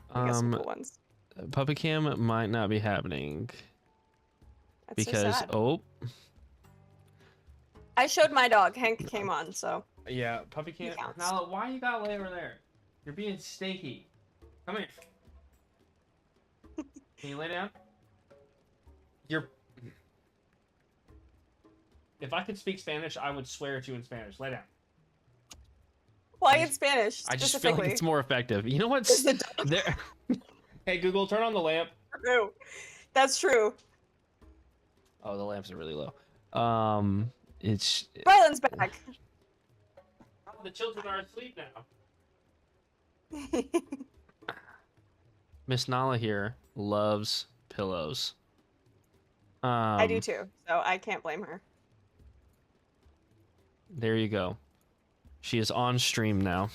We got some cool ones. Puppy cam might not be happening That's because so sad. oh I showed my dog. Hank came on, so. yeah, puppy cam. counts. Nala, why you gotta lay over there? You're being snaky. Come here. Can you lay down? You're. If I could speak Spanish, I would swear at you in Spanish. Lay down. Why in Spanish? I just feel specifically? like it's more effective. You know what's Is the dog there? Hey Google, turn on the lamp. true? That's true. Oh, the lamps are really low. It's Ryland's back. the children are asleep now. Miss Nala here loves pillows. I do too, so I can't blame her. There you go. She is on stream now.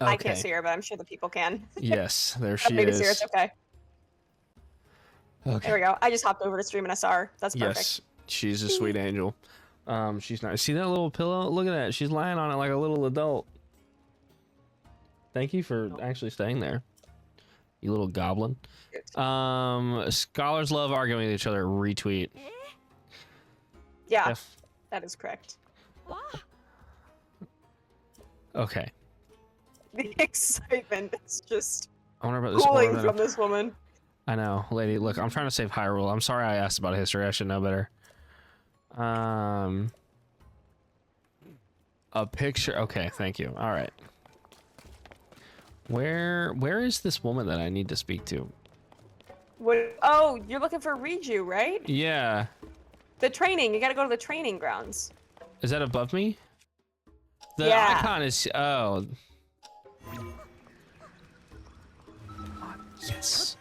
Okay. I can't see her, but I'm sure the people can. Yes, there she Maybe is. see her, it's okay. Okay. There we go. I just hopped over to stream and I saw her. That's perfect. Yes, she's a sweet angel. She's nice. See that little pillow? Look at that. She's lying on it like a little adult. Thank you for actually staying there, you little goblin. Scholars love arguing with each other. Retweet. Yeah, F. that is correct. Okay. The excitement is just I wonder about this cooling orb. from this woman. I know, lady. Look, I'm trying to save Hyrule. I'm sorry I asked about history. I should know better. A picture. Okay, thank you. All right. Where is this woman that I need to speak to? What? Oh, you're looking for Riju, right? Yeah. The training. You gotta go to the training grounds. Is that above me? The Yeah. icon is. Oh. Yes.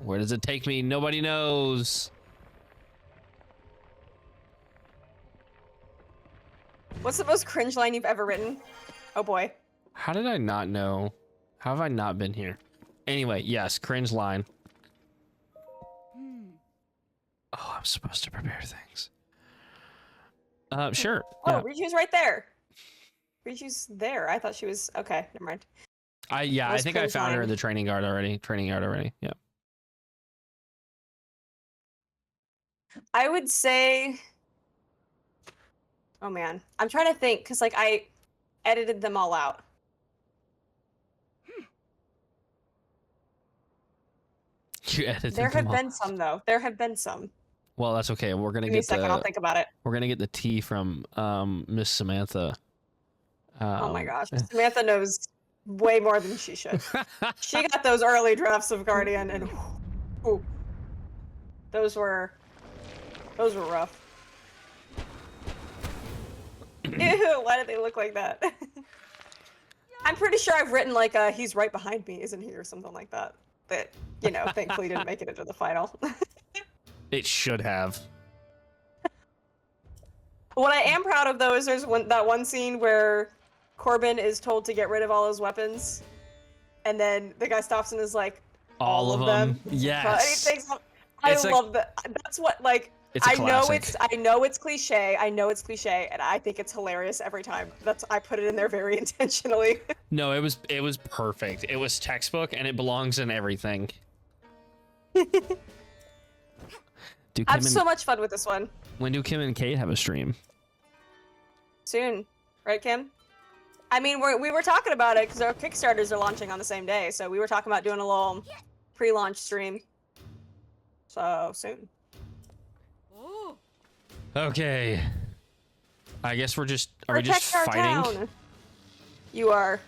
Where does it take me? Nobody knows. What's the most cringe line you've ever written? Oh boy. How did I not know? How have I not been here? Anyway, yes, cringe line. Oh, I'm supposed to prepare things. Sure. Oh, Yeah. Riju's right there. Riju's there. I thought she was okay. Never mind. I Most think I cringe found her line. in the training yard already. Yeah. I would say. Oh man, I'm trying to think because like I edited them all out. You edited There them have all. been some though. There have been some. Well, that's okay. We're gonna Give me a get second. I'll the think about it. tea from Miss Samantha. Oh my gosh, Samantha knows way more than she should. She got those early drafts of Guardian, and whew, those were rough. Ew, why did they look like that? I'm pretty sure I've written like he's right behind me, isn't he, or something like that. But you know, thankfully didn't make it into the final. It should have. What I am proud of though is there's that one scene where Corbin is told to get rid of all his weapons, and then the guy stops and is like, All of them. Yes. I It's like- love that. That's what like. It's a I classic. know it's cliche. I know it's cliche, and I think it's hilarious every time. I put it in there very intentionally. No, it was perfect. It was textbook, and it belongs in everything. Do I Kim have so much fun with this one. when do Kim and Kate have a stream? Soon, right, Kim? I mean, we were talking about it because our Kickstarters are launching on the same day, so we were talking about doing a little pre-launch stream. So soon. Okay. I guess we're just are we just Protect our fighting? town. You are.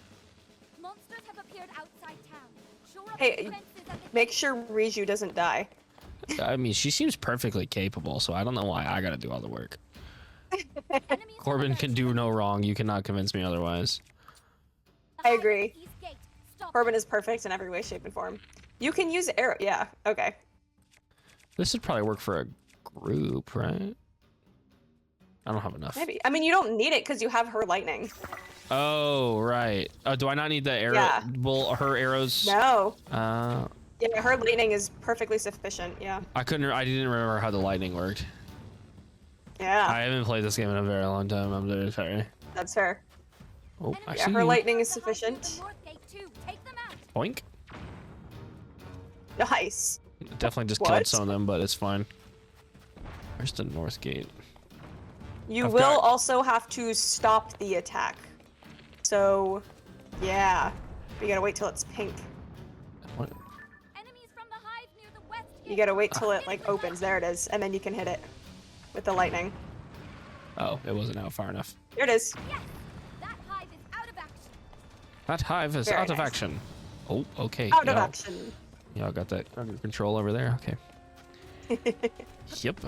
Monsters have appeared outside town. Shore up Hey, defenses at the make sure Riju doesn't die. I mean, she seems perfectly capable, so I don't know why I gotta do all the work. enemies Corbin on the can do no wrong. You cannot convince me otherwise. I agree. East gate. Stop. Corbin is perfect in every way, shape, and form. You can use arrow. Yeah. Okay. This would probably work for a group, right? I don't have enough. Maybe. I mean, you don't need it because you have her lightning. Oh, right. Do I not need the arrow? Yeah. Well, her arrows. No. Yeah, her lightning is perfectly sufficient. Yeah. I didn't remember how the lightning worked. Yeah. I haven't played this game in a very long time. I'm very sorry. That's fair. Oh, I Yeah, see her you. lightning is The light through sufficient. the north gate too. Take them out. Boink. Nice. Definitely just What? killed some of them, but it's fine. Where's the north gate? You I've will got- also have to stop the attack. So, yeah. You gotta wait till it's pink. What? Enemies from the hive near the west gate. You gotta wait till it like opens. There it is, and then you can hit it with the lightning. Oh, it wasn't out far enough. Here it is. Yes. That hive is out of action. That hive is Very out of nice. action. Oh, okay. Out of y'all- action. Y'all got that under control over there? Okay. Yep.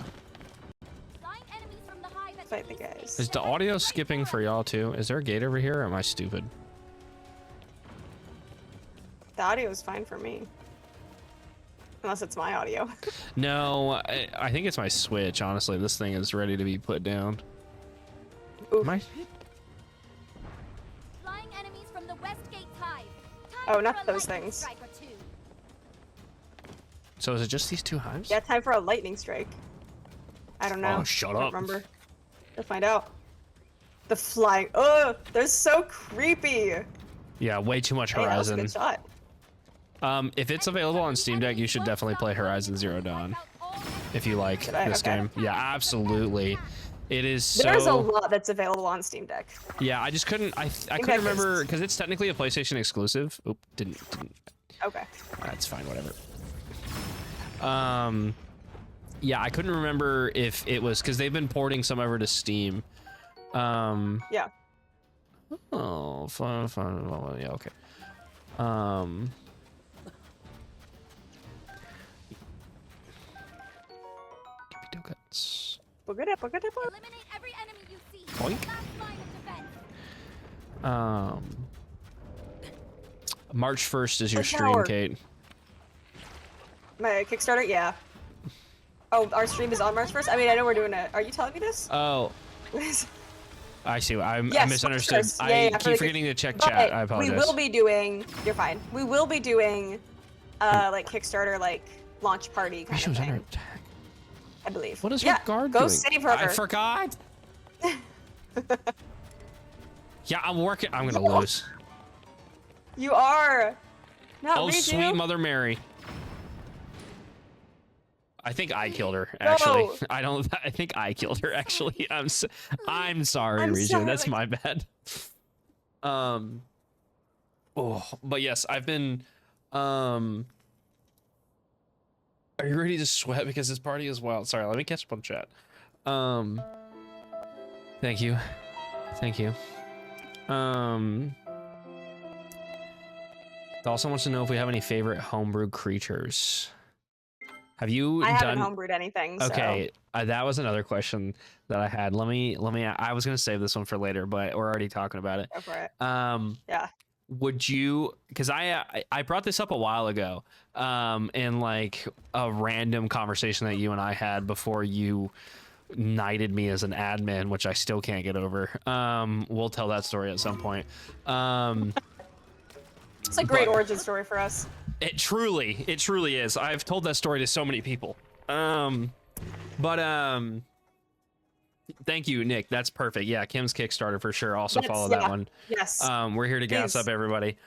fight the guys. Is the audio skipping for y'all too? Is there a gate over here, or am I stupid? The audio is fine for me. Unless it's my audio. No, I think it's my Switch. Honestly, this thing is ready to be put down. Oof. Am I? Flying enemies from the West Gate Hive. Time Oh, for not a those lightning things. strike or two. So is it just these 2 hives? Yeah, time for a lightning strike. I don't know. Oh, shut Don't up. remember. We'll find out. The flying. Oh, they're so creepy. Yeah, way too much Hey, that was a Horizon. good shot. If it's available on Steam Deck, you should definitely play Horizon Zero Dawn if you like Should I? this Okay. game. Yeah, absolutely. It is so. There's a lot that's available on Steam Deck. Yeah, I just couldn't. I couldn't Deck remember is- because it's technically a PlayStation exclusive. Oop, didn't. Okay. That's fine. Whatever. Yeah, I couldn't remember if it was because they've been porting some over to Steam. Yeah. Oh, fun. Well, yeah, okay. Guts. We'll get it. We'll get it. Eliminate every enemy you see. Boink. Last line of defense. March 1st is your The stream, tower. Kate. My Kickstarter, yeah. Oh, our stream is on March 1st? I mean, I know we're doing it. Are you telling me this? Oh, I see. I Yes, misunderstood. March 1st. Yeah, I yeah, for keep the forgetting to check But chat. I apologize. We will be doing. You're fine. We will be doing, like Kickstarter, like launch party kind She of was under thing. attack. I believe. What is yeah, her guard go doing? save her. I forgot. Yeah, I'm working. I'm gonna No. lose. You are. Not Oh, redo. sweet Mother Mary. I think I killed her. Actually, No. I don't. I think I killed her. Actually, I'm sorry, I'm Reju. sorry. That's my bad. Oh, but yes, I've been. Are you ready to sweat because this party is wild? Sorry, let me catch up on chat. Thank you. Also wants to know if we have any favorite homebrew creatures. Have you I done? haven't homebrewed anything. So. Okay, that was another question that I had. Let me. I was gonna save this one for later, but we're already talking about it. Go for it. Yeah. Would you? Because I brought this up a while ago, in like a random conversation that you and I had before you knighted me as an admin, which I still can't get over. We'll tell that story at some point. It's a great origin story for us. It truly is. I've told that story to so many people. Thank you, Nick. That's perfect. Yeah, Kim's Kickstarter for sure. Also Yes, follow yeah. that one. Yes. We're here to gas Please. up everybody.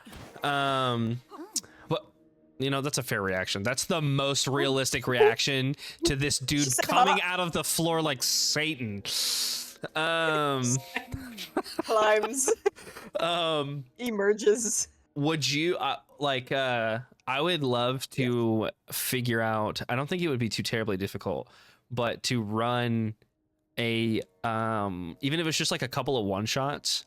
But that's a fair reaction. That's the most realistic reaction to this dude She said, coming out of the floor like Satan. Climbs. Emerges. Would you I would love to figure out. I don't think it would be too terribly difficult, but to run a even if it's just like a couple of one shots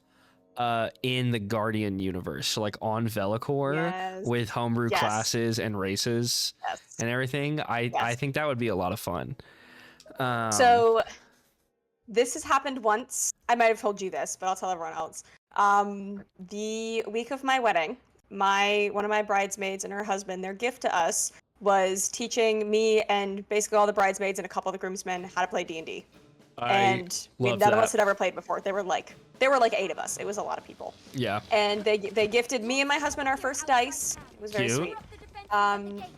in the Guardian universe, so like on Velicor Yes. with homebrew Yes. classes and races Yes. and everything. I think that would be a lot of fun. So this has happened once. I might have told you this, but I'll tell everyone else. The week of my wedding, one of my bridesmaids and her husband, their gift to us was teaching me and basically all the bridesmaids and a couple of the groomsmen how to play D&D. And love none of that. us had ever played before. There were like 8 of us. It was a lot of people. Yeah. And they gifted me and my husband our first dice. It was very Cute. sweet.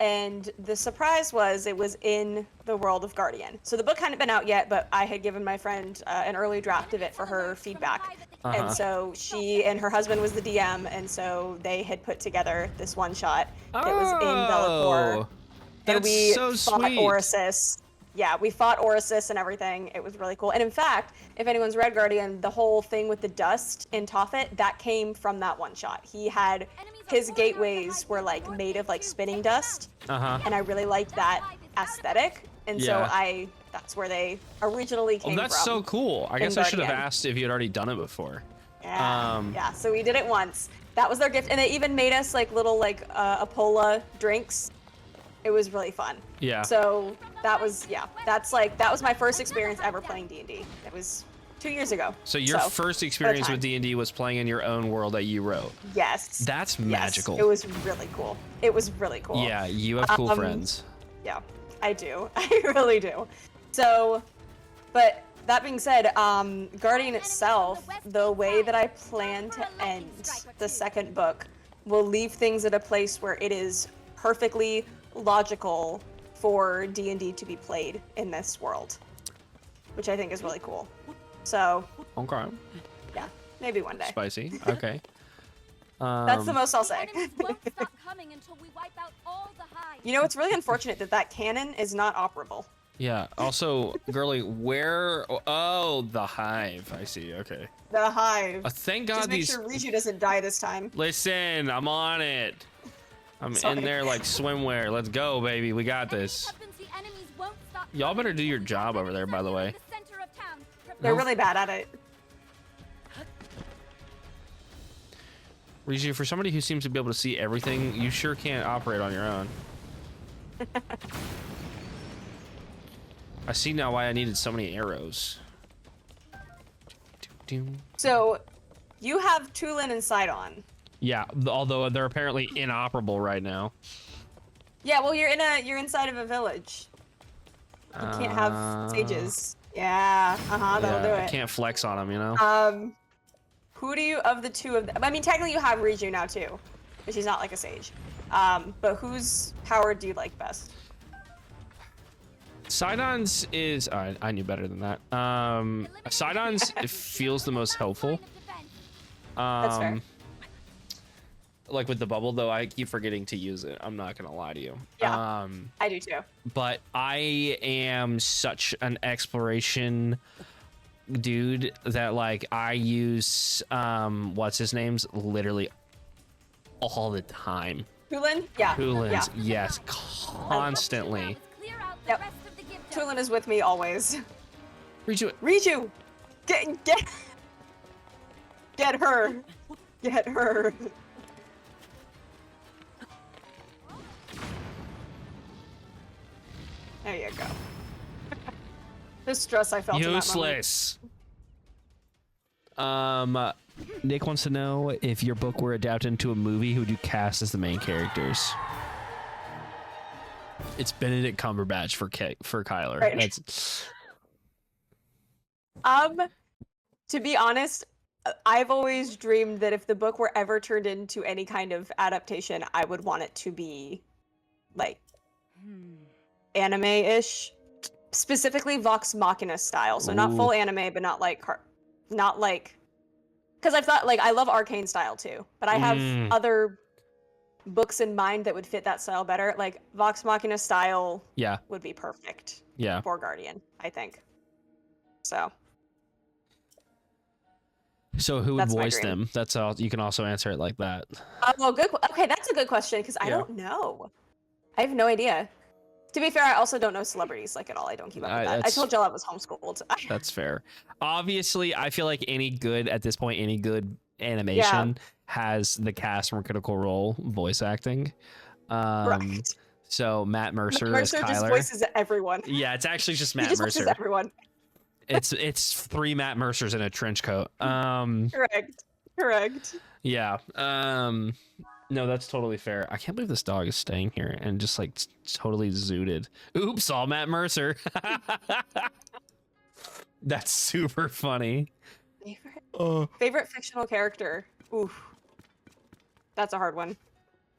And the surprise was it was in the world of Guardian. So the book hadn't been out yet, but I had given my friend an early draft of it for her feedback. And so she and her husband was the DM, and so they had put together this one shot that was in Bellator. And That's we so fought sweet. Orisis. Yeah, we fought Orisis and everything. It was really cool. And in fact, if anyone's read Guardian, the whole thing with the dust in Tophet, that came from that one shot. He had his gateways were like made of like spinning dust, and I really liked that aesthetic. And Yeah. so that's where they originally came Oh, that's from. so cool. I guess I should have Guardian. asked if you had already done it before. Yeah, yeah. So we did it once. That was their gift, and they even made us like little like Apola drinks. It was really fun. Yeah. So that was that was my first experience ever playing D&D. It was 2 years ago. So your first experience with time. D&D was playing in your own world that you wrote. Yes. That's Yes. magical. It was really cool. It was really cool. Yeah, you have cool friends. Yeah, I do. I really do. So, but that being said, Guardian itself, the way that I plan to end the second book will leave things at a place where it is perfectly logical for D&D to be played in this world, which I think is really cool. So, Okay. yeah, maybe one day. Spicy. Okay. That's the most I'll say. Enemies won't stop coming until we wipe out all the hives. You know, it's really unfortunate that that cannon is not operable. Yeah. Also, girly, where? Oh, the hive. I see. Okay. The hive. Thank God Just make these. sure Riju doesn't die this time. Listen, I'm on it. I'm Sorry. in there like swimwear. Let's go, baby. We got this. Y'all better do your job over there, by the way. They're really bad at it. Riju, for somebody who seems to be able to see everything, you sure can't operate on your own. I see now why I needed so many arrows. So, you have Tulin and Sidon. Yeah, although they're apparently inoperable right now. Yeah, well, you're inside of a village. You can't have sages. Yeah, that'll do I it. can't flex on them, you know? Who do you, of the two of them, I mean, technically you have Riju now too, but she's not like a sage. But whose power do you like best? Sidon's is, I knew better than that. Sidon's it feels the most helpful. That's fair. Like with the bubble though, I keep forgetting to use it. I'm not gonna lie to you. Yeah, I do too. But I am such an exploration dude that like I use what's his name's literally all the time. Tulin? Yeah. Tulin's, yeah. yes, constantly. Yep. Tulin is with me always. Riju, Riju! Get her! Get her! There you go. The stress I felt useless. Nick wants to know if your book were adapted into a movie, who'd you cast as the main characters? It's Benedict Cumberbatch for Kyler. Right. That's... To be honest, I've always dreamed that if the book were ever turned into any kind of adaptation, I would want it to be like anime-ish, specifically Vox Machina style. So not full anime, but not like because I've thought like I love Arcane style too, but I have other books in mind that would fit that style better. Like Vox Machina style, yeah, would be perfect. Yeah, for Guardian, I think. So who would That's my voice dream. them? That's all. You can also answer it like that. Oh, good. Okay, that's a good question because I don't know. I have no idea. To be fair, I also don't know celebrities like at all. I don't keep up with that. I told y'all I was homeschooled. That's fair. Obviously, I feel like any good animation has the cast from Critical Role voice acting. Right. So Matt Mercer Matt as Mercer just Kyler. voices everyone. Yeah, it's actually just Matt He just Mercer. voices everyone. It's 3 Matt Mercers in a trench coat. Correct. Yeah. No, that's totally fair. I can't believe this dog is staying here and just like totally zooted. Oops, all Matt Mercer. That's super funny. Favorite fictional character? Oof. That's a hard one.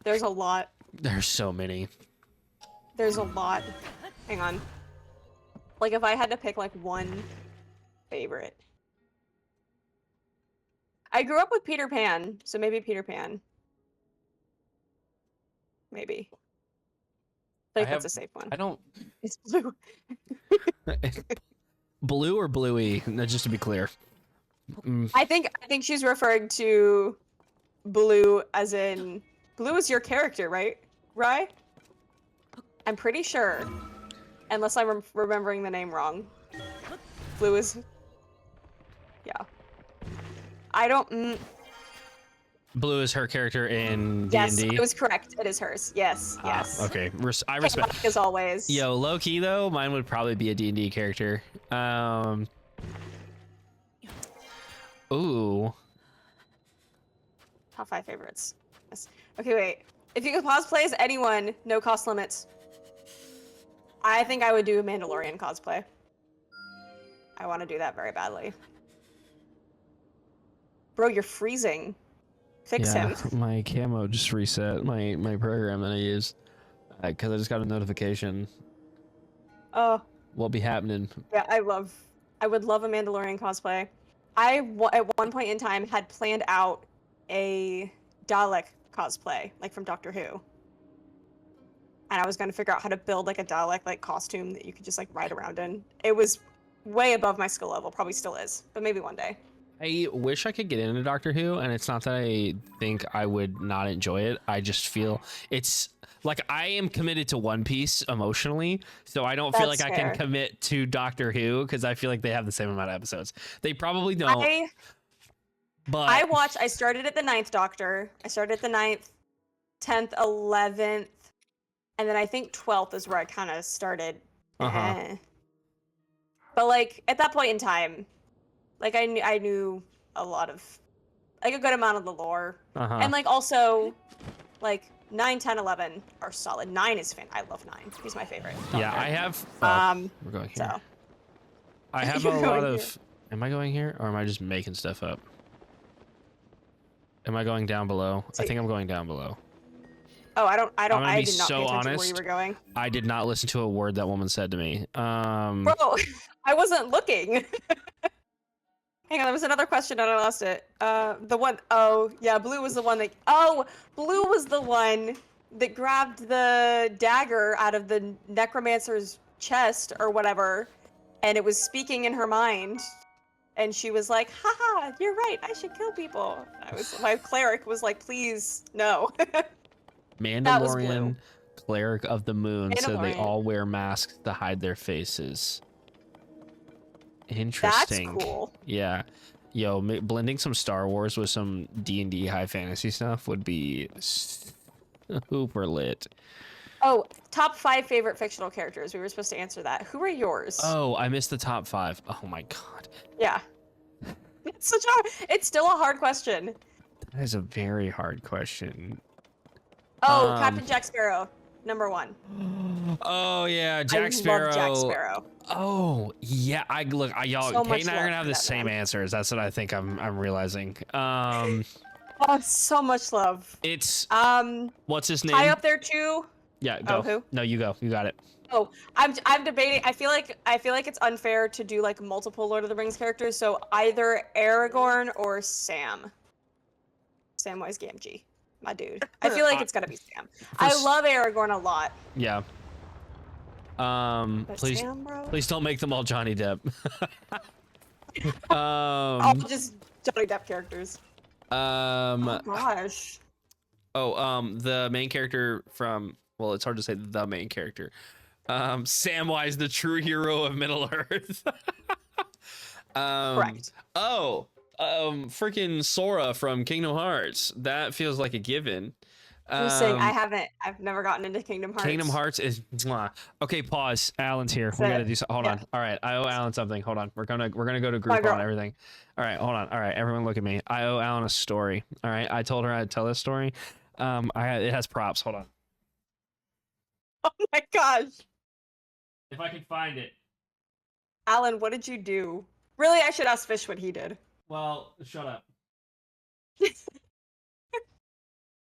There's a lot. There's so many. There's a lot. Hang on. Like if I had to pick like one favorite. I grew up with Peter Pan, so maybe Peter Pan. Maybe. I think that's a safe one. I don't. It's blue. Blue or bluey? No, just to be clear. I think she's referring to Blue as in Blue is your character, right? Right? I'm pretty sure. Unless I'm remembering the name wrong. Blue is... Yeah. I don't... Blue is her character in Yes, D&D. it was correct. It is hers. Yes, yes. Okay, I respect. Chaotic as always. Yo, low key though, mine would probably be a D&D character. Ooh. Top 5 favorites. Yes. Okay, wait. If you could cosplay as anyone, no cost limits. I think I would do a Mandalorian cosplay. I want to do that very badly. Bro, you're freezing. Fix him. My camo just reset my program that I use because I just got a notification. Oh. What'll be happening? Yeah, I would love a Mandalorian cosplay. At one point in time had planned out a Dalek cosplay, like from Doctor Who. And I was going to figure out how to build like a Dalek like costume that you could just like ride around in. It was way above my skill level, probably still is, but maybe one day. I wish I could get into Doctor Who, and it's not that I think I would not enjoy it. I just feel it's like I am committed to One Piece emotionally, so I don't feel like I can commit to Doctor Who because I feel like they have the same amount of episodes. They probably don't. But I started at the 9th Doctor. I started at the 9th, 10th, 11th, and then I think 12th is where I kind of started. But like at that point in time, like I knew a lot of, like a good amount of the lore, and like also, like 9, 10, 11 are solid. 9 is I love 9. He's my favorite. Yeah, I have. We're going here. So. I have a lot of. Am I going here or am I just making stuff up? Am I going down below? I think I'm going down below. Oh, I did not be pay so attention honest. to where you were going. I did not listen to a word that woman said to me. Bro, I wasn't looking. Hang on, there was another question and I lost it. The one, oh, yeah, Blue was the one that, Blue was the one that grabbed the dagger out of the necromancer's chest or whatever, and it was speaking in her mind. And she was like, haha, you're right, I should kill people. My cleric was like, please, no. Mandalorian cleric of the moon said they all wear masks to hide their faces. Interesting. That's cool. Yeah. Yo, blending some Star Wars with some D&D high fantasy stuff would be super lit. Oh, top 5 favorite fictional characters. We were supposed to answer that. Who are yours? Oh, I missed the top 5. Oh my god. Yeah. It's still a hard question. That is a very hard question. Oh, Captain Jack Sparrow, number 1. Oh yeah, Jack Sparrow. Love Jack Sparrow. Oh yeah, y'all. So Kate and I are gonna have the that same answers. That's what I think I'm realizing. Oh, so much love. It's what's his name? High up there too. Yeah, go. Oh, who? No, you go. You got it. Oh, I'm debating. I feel like it's unfair to do like multiple Lord of the Rings characters. So either Aragorn or Sam. Samwise Gamgee, my dude. I feel like it's gotta be Sam. I love Aragorn a lot. Yeah. But Please, Sam, bro? please don't make them all Johnny Depp. All just Johnny Depp characters. Oh gosh. The main character from, well, it's hard to say the main character. Samwise, the true hero of Middle Earth. Correct. Freaking Sora from Kingdom Hearts. That feels like a given. I'm saying I've never gotten into Kingdom Hearts. Kingdom Hearts is mwah. Okay, pause. Alan's here. We gotta do something. Hold on. All right, I owe Alan something. Hold on. We're gonna go to group on everything. All right, hold on. All right, everyone look at me. I owe Alan a story. All right, I told her I'd tell this story. It has props. Hold on. Oh my gosh. If I can find it. Alan, what did you do? Really, I should ask Fish what he did. Well, shut up.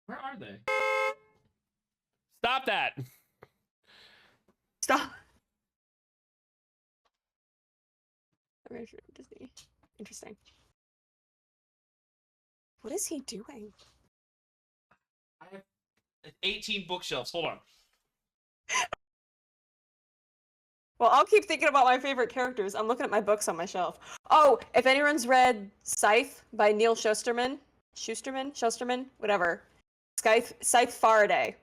Where are they? Stop that. Stop. Interesting. What is he doing? I have 18 bookshelves. Hold on. Well, I'll keep thinking about my favorite characters. I'm looking at my books on my shelf. Oh, if anyone's read Scythe by Neil Shusterman, whatever. Scythe Faraday.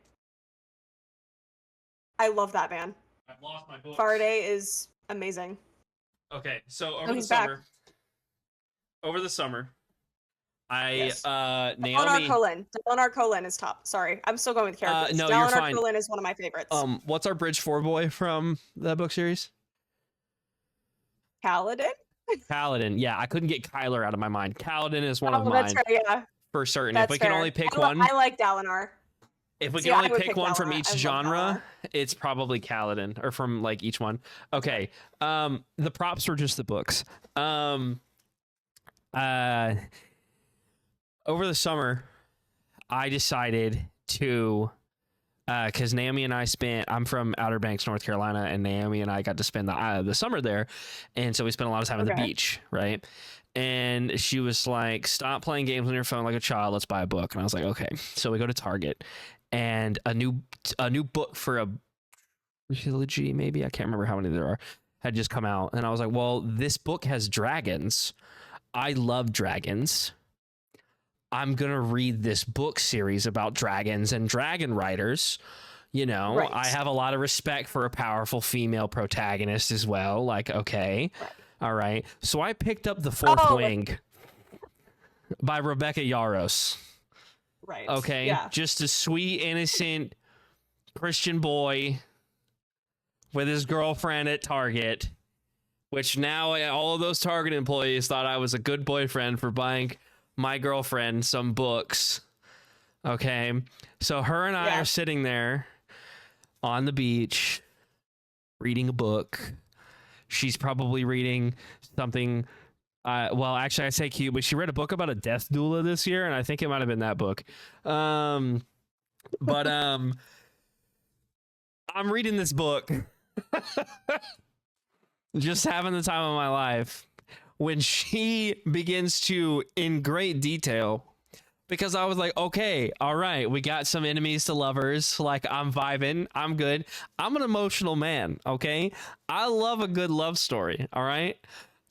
I love that man. I've lost my book. Faraday is amazing. Okay, so he's back. Over the summer, Naomi. Dalinar Kholin is top. Sorry, I'm still going with characters. No, you're fine. Dalinar Kholin is one of my favorites. What's our Bridge 4 boy from that book series? Kaladin? Kaladin. Yeah, I couldn't get Kyler out of my mind. Kaladin is one of That's mine right. Yeah, for certain. that's If we can fair. only pick I one, like Dalinar. if we See, can I only would pick pick one from Dalinar. each I love genre, it's probably Kaladin, or from like each one. Okay. The props were just the books. Over the summer, I decided to, because Naomi and I I'm from Outer Banks, North Carolina, and Naomi and I got to spend the summer there, and so we spent a lot of time at the beach, right? And she was like, "Stop playing games on your phone like a child. Let's buy a book." And I was like, "Okay." So we go to Target, and a new book for a trilogy, maybe, I can't remember how many there are, had just come out, and I was like, "Well, this book has dragons. I love dragons. I'm gonna read this book series about dragons and dragon riders. You know, Right. I have a lot of respect for a powerful female protagonist as well. Like, okay, all right." So I picked up The Fourth Wing by Rebecca Yarros. Right. Okay, Yeah. just a sweet, innocent Christian boy with his girlfriend at Target, which now all of those Target employees thought I was a good boyfriend for buying my girlfriend some books. Okay, so her and I are sitting there on the beach reading a book. She's probably reading something, well, actually I say cute, but she read a book about a death doula this year, and I think it might have been that book. I'm reading this book just having the time of my life, when she begins to, in great detail, because I was like, okay, all right, we got some enemies to lovers. Like, I'm vibing, I'm good. I'm an emotional man, okay? I love a good love story, all right?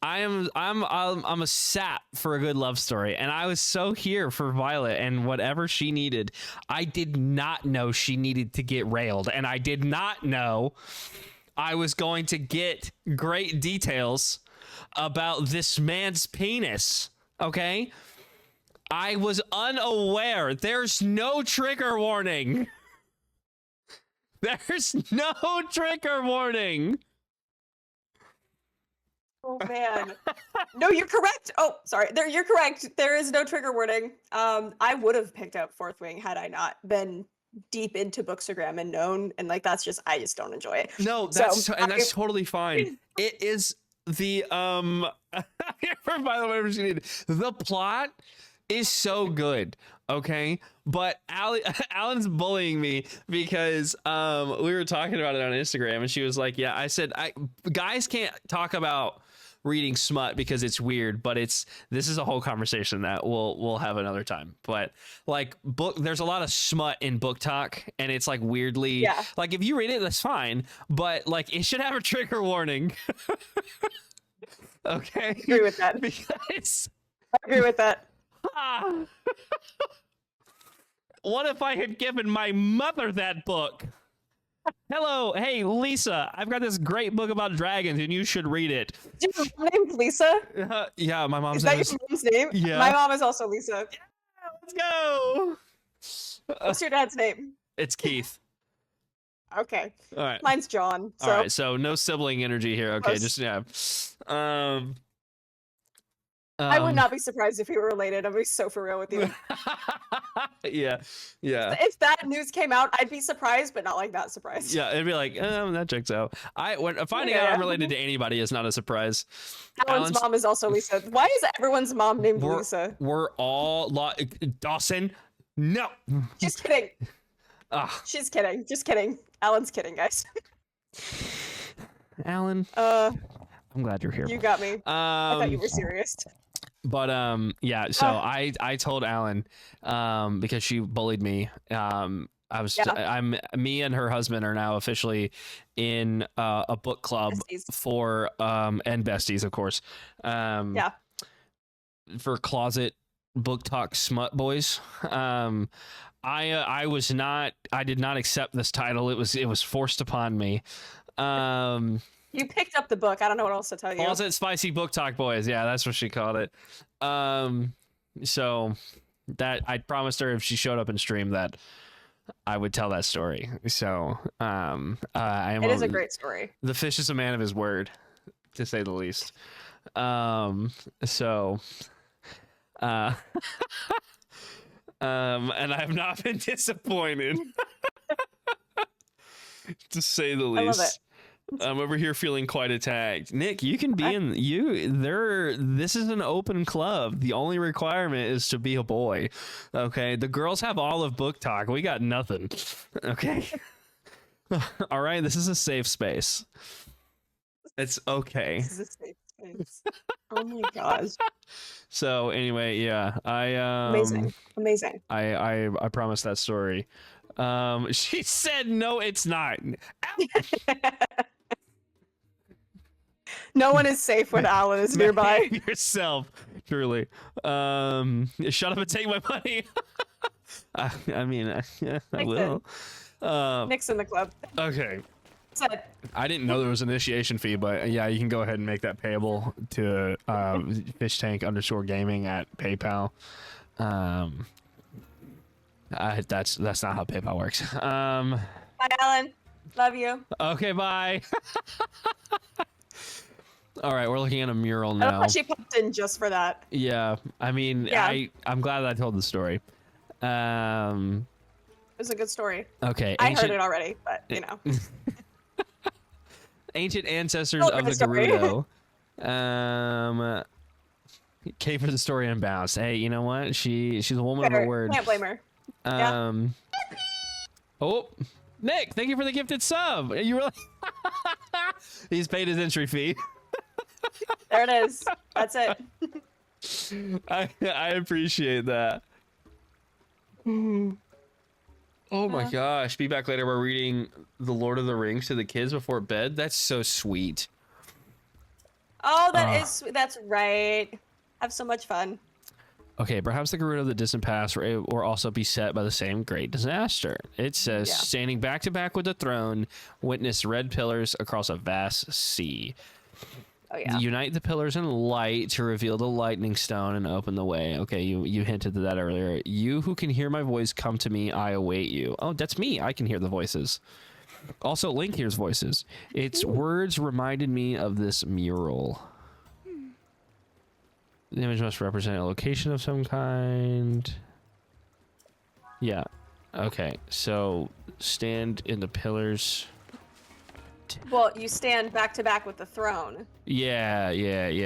I'm a sap for a good love story, and I was so here for Violet and whatever she needed. I did not know she needed to get railed, and I did not know I was going to get great details about this man's penis, okay? I was unaware. There's no trigger warning. There's no trigger warning. Oh man. No, you're correct. Oh, sorry. You're correct. There is no trigger warning. I would have picked up Fourth Wing had I not been deep into Bookstagram and known, and like I just don't enjoy it. No, that's totally fine. It is the by the way, what you need. The plot is so good, okay? But Alan's bullying me because we were talking about it on Instagram, and she was like, "Yeah," I said, guys can't talk about reading smut because it's weird, but this is a whole conversation that we'll have another time. But like there's a lot of smut in book talk, and it's like weirdly, like if you read it, that's fine, but like it should have a trigger warning. Okay, I agree with that. Because I agree with that. What if I had given my mother that book? Hello, hey Lisa, I've got this great book about dragons, and you should read it. Do you have a name Lisa? Yeah, my mom's Is name that your mom's name? Yeah. My mom is also Lisa. Yeah, let's go. What's your dad's name? It's Keith. Okay. All right. Mine's John. So. All right, so no sibling energy here. Okay, just yeah. I would not be surprised if we were related. I'll be so for real with you. Yeah. If that news came out, I'd be surprised, but not like that surprised. Yeah, it'd be like, that checks out. When finding out I'm related to anybody is not a surprise. Alan's mom is also Lisa. Why is everyone's mom named Lisa? We're all Dawson. No. Just kidding. Ah. She's kidding. Just kidding. Alan's kidding, guys. Alan. I'm glad you're here. You got me. I thought you were serious. But yeah, so I told Alan because she bullied me. Me and her husband are now officially in a book club for and besties, of course. For closet book talk smut boys. I did not accept this title. It was forced upon me. You picked up the book. I don't know what else to tell you. Closet Spicy Book Talk Boys. Yeah, that's what she called it. So that I promised her if she showed up in stream that I would tell that story. So it is a great story. The fish is a man of his word, to say the least. So, uh, and I have not been disappointed, to say the I love least. I'm over here feeling quite attacked. Nick, you can be this is an open club. The only requirement is to be a boy. Okay. The girls have all of book talk. We got nothing. Okay. All right. This is a safe space. It's okay. This is a safe space. Oh my gosh. So anyway, yeah, Amazing. Amazing. I promised that story. She said, no, it's not. No one is safe when Alan is nearby. Behave yourself, truly. Shut up and take my money. I mean, I will. Nick's in the club. Okay. Said. I didn't know there was an initiation fee, but yeah, you can go ahead and make that payable to Fishtank_gaming at PayPal. That's not how PayPal works. Bye, Alan. Love you. Okay, bye. All right, we're looking at a mural I now. love how she popped in just for that. Yeah, I mean, Yeah. I'm glad that I told the story. It was a good story. Okay. I heard it already, but you know. Ancient ancestors Tell of me the the story. Gerudo. Kate for the story unbalanced. Hey, you know what? She's a woman of Fair. her word. Can't blame her. Yeah. Oh, Nick, thank you for the gifted sub. You really? He's paid his entry fee. There it is. That's it. I appreciate that. Oh my gosh. Be back later. We're reading The Lord of the Rings to the kids before bed. That's so sweet. Oh, that's right. Have so much fun. Okay, perhaps the Gerudo of the distant past were also beset by the same great disaster. It says, Yeah. standing back to back with the throne, witness red pillars across a vast sea. Oh yeah. Unite the pillars in light to reveal the lightning stone and open the way. Okay, you hinted to that earlier. You who can hear my voice, come to me. I await you. Oh, that's me. I can hear the voices. Also, Link hears voices. Its words reminded me of this mural. The image must represent a location of some kind. Yeah. Okay, so stand in the pillars. Well, you stand back to back with the throne. Yeah,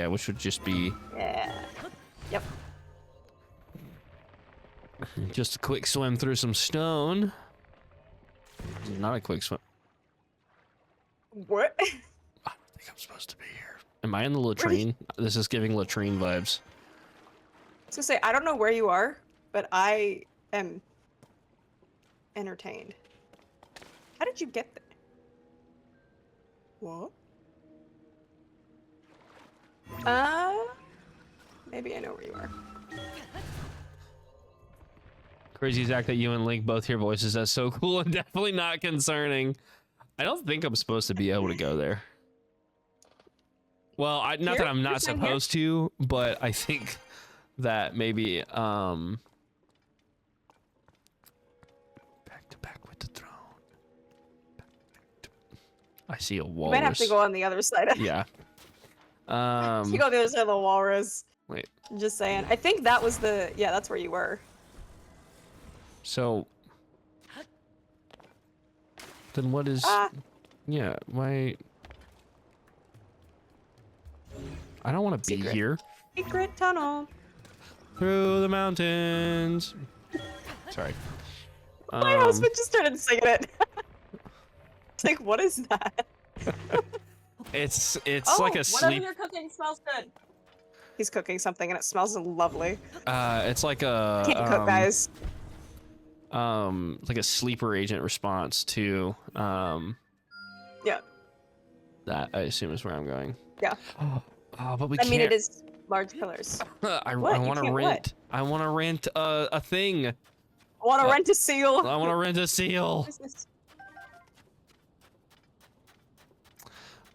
which would just be Yeah. Yep. just a quick swim through some stone. Not a quick swim. What? I don't think I'm supposed to be here. Am I in the latrine? This is giving latrine vibes. I was gonna say, I don't know where you are, but I am entertained. How did you get there? What? Maybe I know where you are. Crazy Zach that you and Link both hear voices. That's so cool and definitely not concerning. I don't think I'm supposed to be able to go there. Well, not that I'm not supposed to, but I think that maybe back to back with the throne. I see a walrus. You might have to go on the other side. Yeah. You go on the other side of the walrus. Wait. I'm just saying. I think that was the. Yeah, that's where you were. So then what is? Yeah. Why? I don't want to be Secret. here. Secret tunnel. Through the mountains. Sorry. My husband just started singing it. It's like, what is that? It's Oh, like a whatever sleep. you're cooking smells good. He's cooking something and it smells lovely. It's like a Can't cook, guys. like a sleeper agent response to Yeah. that. I assume is where I'm going. Yeah. Oh, but we I can't. mean, it is large pillars. I What? You want to can't rent. I want to rent a thing. I want to rent a seal. I want to rent a seal. What is this?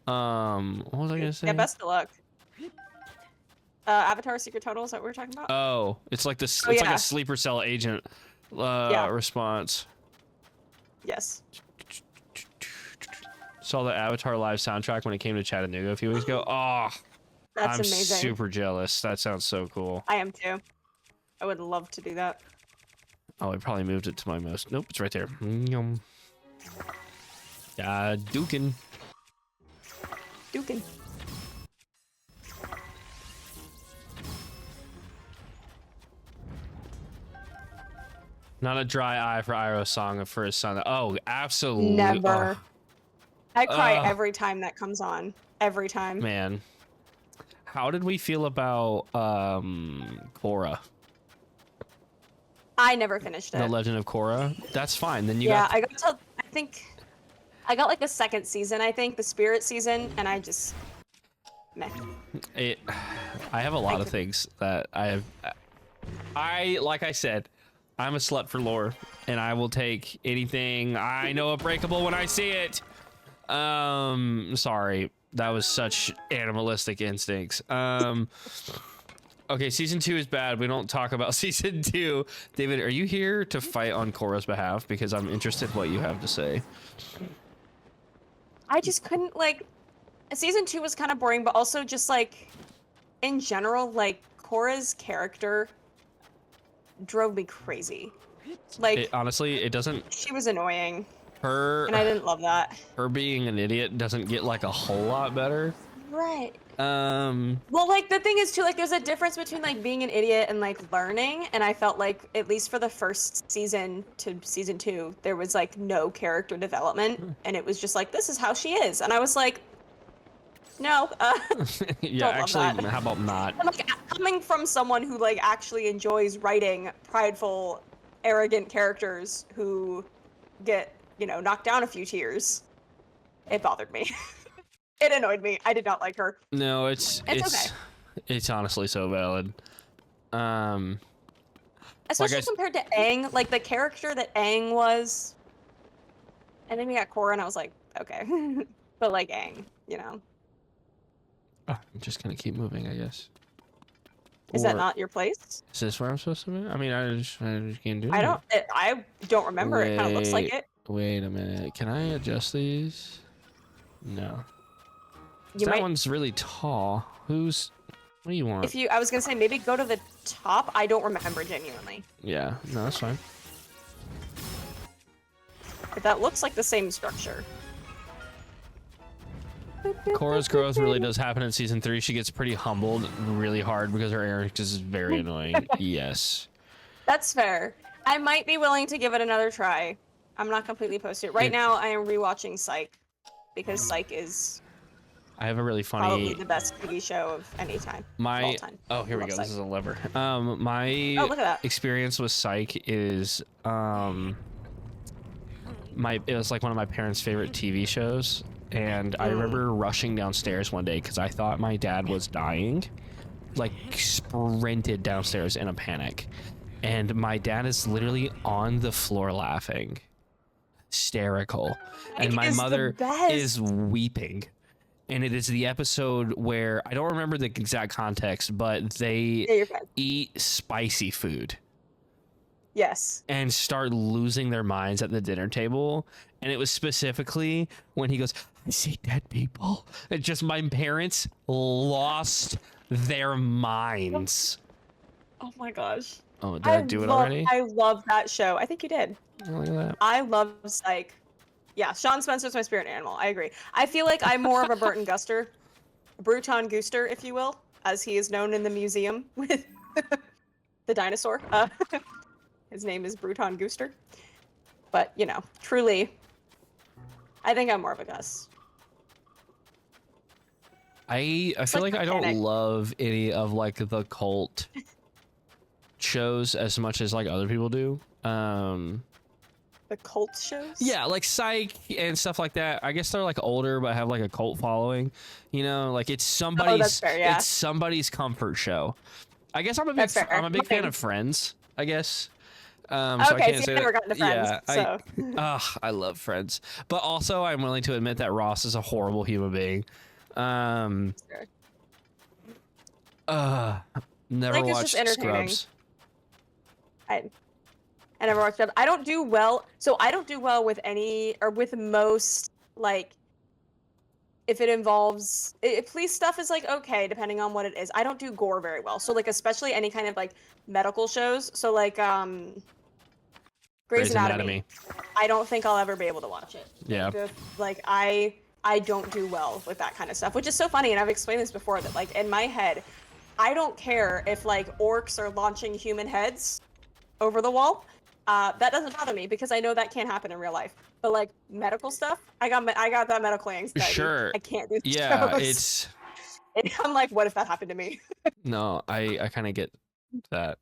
What was I gonna say? Yeah, best of luck. Avatar Secret Tunnel, is that what we're talking about? Oh, it's like this. Oh, It's like yeah. a sleeper cell agent response. Yes. Saw the Avatar live soundtrack when it came to Chattanooga a few weeks ago. Oh, That's I'm amazing. super jealous. That sounds so cool. I am too. I would love to do that. Oh, I probably moved it to my most. Nope, it's right there. Yum. Dukin. Dukin. Not a dry eye for Iroh's song for his son. Oh, absolutely. Never. Oh, I cry every time that comes on. Every time. man. How did we feel about Korra? I never finished it. The Legend of Korra? That's fine. Then you yeah, got I got to. I think I got like the second season. I think the Spirit season, and I just meh. it. I have a lot of things that I have. Like I said, I'm a slut for lore, and I will take anything. I know a breakable when I see it. Sorry, that was such animalistic instincts. Okay, season 2 is bad. We don't talk about season 2. David, are you here to fight on Korra's behalf? Because I'm interested in what you have to say. I just couldn't like. Season 2 was kind of boring, but also just like, in general, like Korra's character drove me crazy. Like, Honestly, it doesn't. she was annoying, Her and I didn't love that. her being an idiot doesn't get like a whole lot better. Right. Well, like the thing is too, like there's a difference between like being an idiot and like learning, and I felt like at least for the first season to season 2 there was like no character development, and it was just like, this is how she is, and I was like, no. yeah, actually, that. how about not? And, like, coming from someone who like actually enjoys writing prideful, arrogant characters who get, you know, knocked down a few tiers, it bothered me. It annoyed me. I did not like her. No, it's okay. it's honestly so valid. Especially compared to Aang, like the character that Aang was, and then we got Korra, and I was like, okay, but like Aang, you know, I'm just gonna keep moving, I guess. is that not your place? Is this where I'm supposed to be? I mean, I just can't do it. I don't remember. It kind of looks like it. Wait a minute. Can I adjust these? No. You That might, one's really tall. What do you want? I was gonna say maybe go to the top. I don't remember genuinely. Yeah, no, that's fine. But that looks like the same structure. Korra's growth really does happen in season 3. She gets pretty humbled really hard because her character is very annoying. Yes. That's fair. I might be willing to give it another try. I'm not completely opposed to it. Right now, I am rewatching Psych, because Psych is I have a really probably funny. the best TV show of any time. Of all time. Oh, here we Love go. Psych. This is a lever. My Oh, look at that. experience with Psych is it was like one of my parents' favorite TV shows, and I remember rushing downstairs one day because I thought my dad was dying, like sprinted downstairs in a panic, and my dad is literally on the floor laughing, hysterical, and my is the mother best. is weeping. And it is the episode where I don't remember the exact context, but they Yeah, you're fine. eat spicy food Yes. and start losing their minds at the dinner table. And it was specifically when he goes, I see dead people. It just, my parents lost their minds. Oh my gosh. Oh, did I do it already? I love that show. I think you did. Oh, look at that. I love Psych. Yeah, Sean Spencer's my spirit animal. I agree. I feel like I'm more of a Burton Guster, Bruton Gooster, if you will, as he is known in the museum with the dinosaur. His name is Bruton Gooster. But, you know, truly, I think I'm more of a Gus. I feel like I don't mechanic. love any of like the cult shows as much as like other people do. The cult shows? Yeah, like Psych and stuff like that. I guess they're like older but have like a cult following. You know, like it's somebody's that's fair, yeah. it's somebody's comfort show. I guess I'm a big That's fair. I'm a big fan Okay. of Friends, I guess. So I Okay, can't so say you've never that. gotten to Friends, Yeah, so. I love Friends. But also I'm willing to admit that Ross is a horrible human being. Never Like, it's watched just entertaining. Scrubs. I never watched it. I don't do well. So I don't do well with any or with most like if it involves police stuff is like okay depending on what it is. I don't do gore very well, so like especially any kind of like medical shows. So like Grey's Anatomy. I don't think I'll ever be able to watch it. Yeah. Like I don't do well with that kind of stuff, which is so funny. And I've explained this before that like in my head, I don't care if like orcs are launching human heads over the wall. That doesn't bother me because I know that can't happen in real life. But like medical stuff, I got that medical anxiety. Sure. I can't do these Yeah, shows. I'm like, what if that happened to me? No, I kind of get that.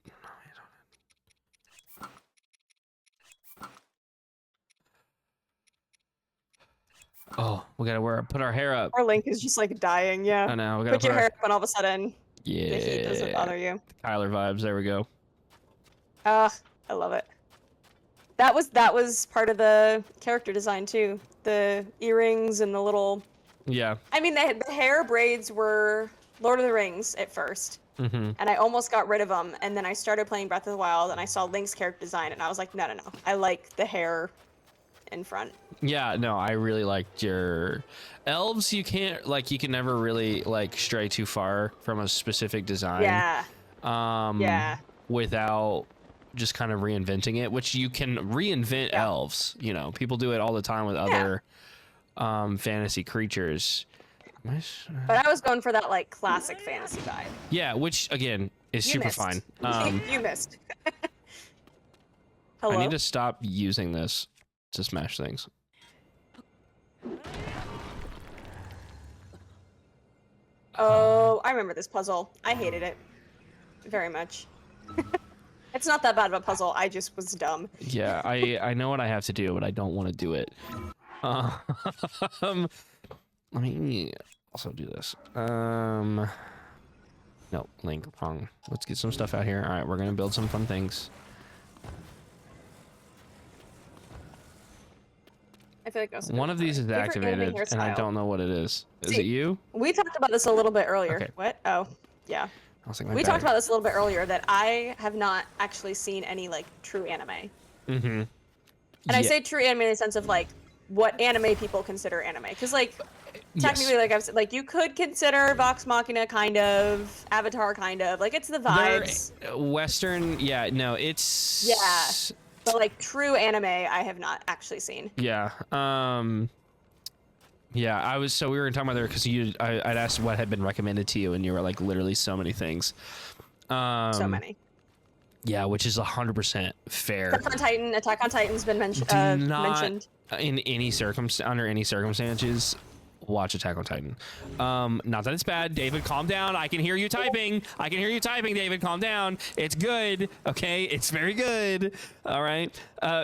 Oh, we gotta put our hair up. Our Link is just like dying. Yeah. I know. We gotta Put your hair up, and all of a sudden, Yeah. the heat doesn't bother you. Kyler vibes. There we go. I love it. That was part of the character design too. The earrings and the little. Yeah. I mean, the hair braids were Lord of the Rings at first, and I almost got rid of them. And then I started playing Breath of the Wild, and I saw Link's character design, and I was like, no, I like the hair in front. Yeah, no, I really liked your elves. You can never really like stray too far from a specific design. Yeah. Yeah. Without just kind of reinventing it, which you can reinvent elves. You know, people do it all the time with other fantasy creatures. But I was going for that like classic fantasy vibe. Yeah, which again is You super missed. fine. You missed. Hello? I need to stop using this to smash things. Oh, I remember this puzzle. I hated it very much. It's not that bad of a puzzle. I just was dumb. Yeah, I know what I have to do, but I don't want to do it. Let me also do this. No, Link, wrong. Let's get some stuff out here. All right, we're gonna build some fun things. I feel like that's One of these is activated, and I don't know what it is. Is it you? We talked about this a little bit earlier. Okay. What? Oh, yeah. I was like, We talked about this a little bit earlier that I have not actually seen any like true anime. Mm-hmm. And I say true anime in the sense of like what anime people consider anime, because like technically, like I've said, like you could consider Vox Machina kind of, Avatar kind of, like it's the vibes. Western, yeah, no, it's But like true anime, I have not actually seen. Yeah. Yeah, we were talking about there because I'd asked what had been recommended to you, and you were like literally so many things. So many. Yeah, which is 100% fair. Attack on Titan's been mentioned. Mentioned in any under any circumstances. Watch Attack on Titan. Not that it's bad. David, calm down. I can hear you typing. David, calm down. It's good. Okay, it's very good. All right.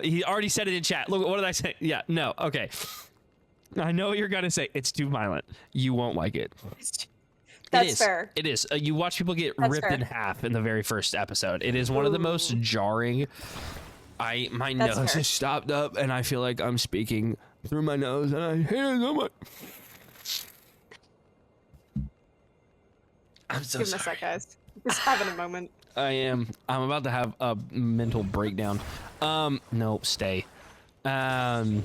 He already said it in chat. Look, what did I say? Yeah, no. Okay. I know what you're gonna say. It's too violent. You won't like it. That's fair. It is. You watch people get ripped in half in the very first episode. It is one of the most jarring. My nose is stopped up, and I feel like I'm speaking through my nose, and I hate it so much. I'm so Give him a sec, guys. Just having a moment. I am. I'm about to have a mental breakdown. No, stay. No,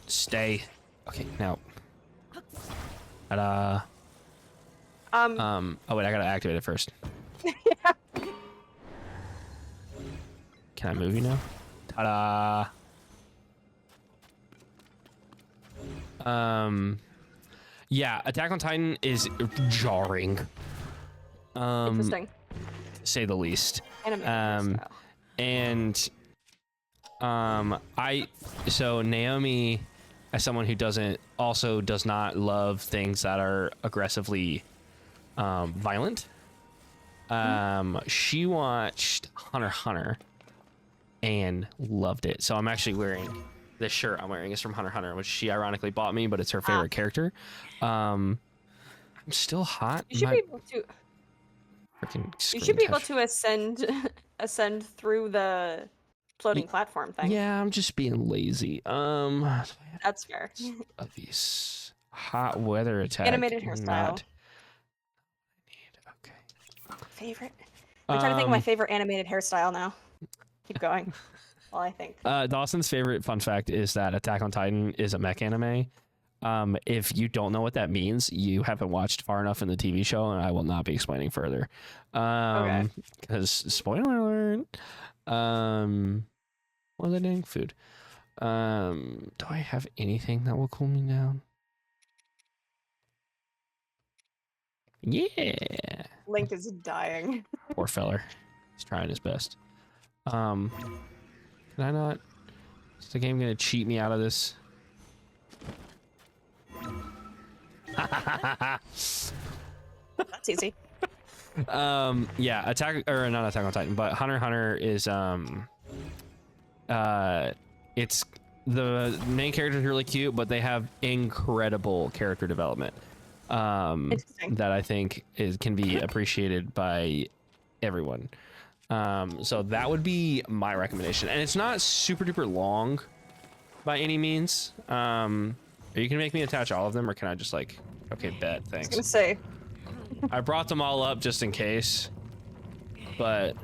stay. Okay, now. Ta-da. Oh wait, I gotta activate it first. Yeah. Can I move you now? Ta-da. Yeah, Attack on Titan is jarring. Interesting. To say the least. Anime So Naomi, as someone who does not love things that are aggressively violent, she watched Hunter x Hunter and loved it. So I'm actually wearing this shirt I'm wearing is from Hunter x Hunter, which she ironically bought me, but it's her favorite character. I'm still hot. You should be able to. You should be able to ascend through the floating platform thing. Yeah, I'm just being lazy. That's fair. Of these hot weather attacks. Animated hairstyle. Okay. Favorite. I'm trying to think of my favorite animated hairstyle now. Keep going. While I think. Dawson's favorite fun fact is that Attack on Titan is a mech anime. If you don't know what that means, you haven't watched far enough in the TV show, and I will not be explaining further. Okay. Because spoiler alert. What was I doing? Food. Do I have anything that will cool me down? Yeah. Link is dying. Poor feller. He's trying his best. Can I not? Is the game gonna cheat me out of this? That's easy. Yeah, Attack or not Attack on Titan, but Hunter x Hunter is it's the main character is really cute, but they have incredible character development. That I think can be appreciated by everyone. So that would be my recommendation, and it's not super duper long by any means. You can make me attach all of them, or can I just like, okay, bet, I thanks. was gonna say. I brought them all up just in case, but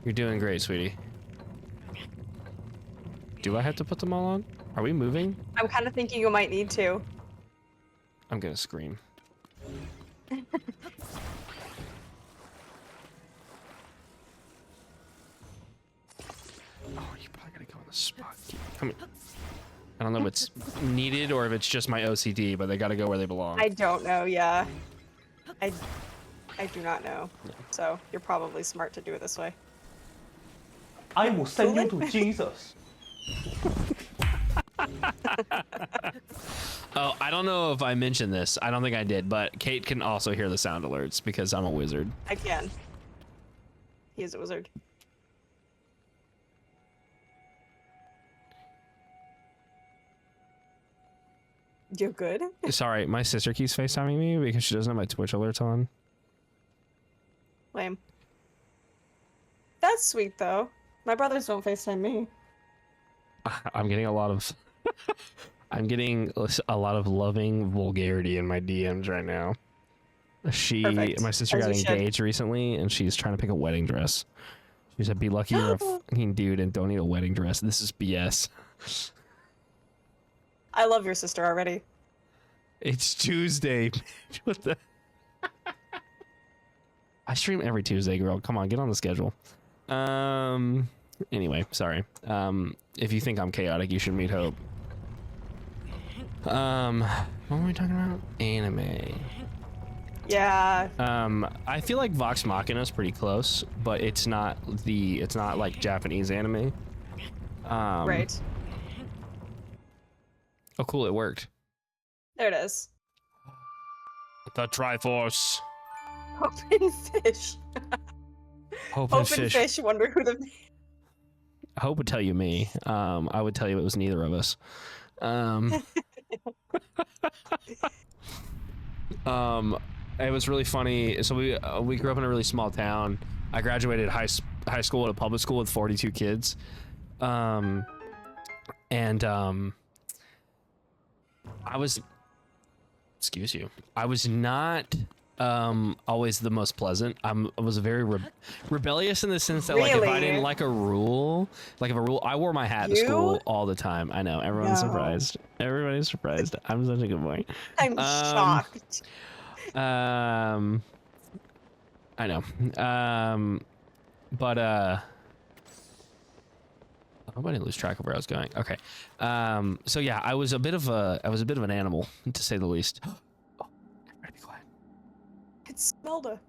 you're doing great, sweetie. Do I have to put them all on? Are we moving? I'm kind of thinking you might need to. I'm gonna scream. Oh, you probably gotta go on the spot. Come here. I don't know if it's needed or if it's just my OCD, but they gotta go where they belong. I don't know. Yeah. I do not know. Yeah. So you're probably smart to do it this way. I will send you to Jesus. Oh, I don't know if I mentioned this. I don't think I did, but Kate can also hear the sound alerts because I'm a wizard. I can. He is a wizard. You're good? Sorry, my sister keeps FaceTiming me because she doesn't have my Twitch alerts on. Lame. That's sweet though. My brothers don't FaceTime me. I'm getting a lot of I'm getting a lot of loving vulgarity in my DMs right now. Perfect. My sister As got you should. engaged recently, and she's trying to pick a wedding dress. She said, "Be lucky you're a fucking dude and don't need a wedding dress. This is BS." I love your sister already. It's Tuesday. What the? I stream every Tuesday, girl. Come on, get on the schedule. Anyway, sorry. If you think I'm chaotic, you should meet Hope. What were we talking about? Anime. Yeah. I feel like Vox Machina is pretty close, but it's not like Japanese anime. Right. Oh, cool! It worked. There it is. The Triforce. Open fish. Hope and Open fish. fish. Wonder who the. Hope would tell you me. I would tell you it was neither of us. It was really funny. So we grew up in a really small town. I graduated high school at a public school with 42 kids. I was, excuse you, I was not always the most pleasant. I was very rebellious in the sense that like if I didn't like a rule, like if a rule, I wore my hat to school all the time. I know, everyone's surprised. Everybody's surprised. I'm such a good boy. I'm shocked. I know. But I didn't lose track of where I was going. Okay. So yeah, I was a bit of an animal, to say the least. Oh, everybody be quiet. It's Zelda.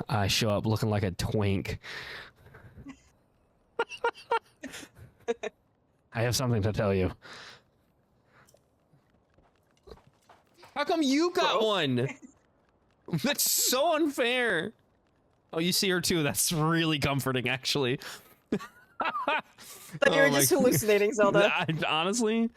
I show up looking like a twink. I have something to tell you. How come you got one? That's so unfair. Oh, you see her too. That's really comforting, actually. But you're just hallucinating, Zelda. Honestly,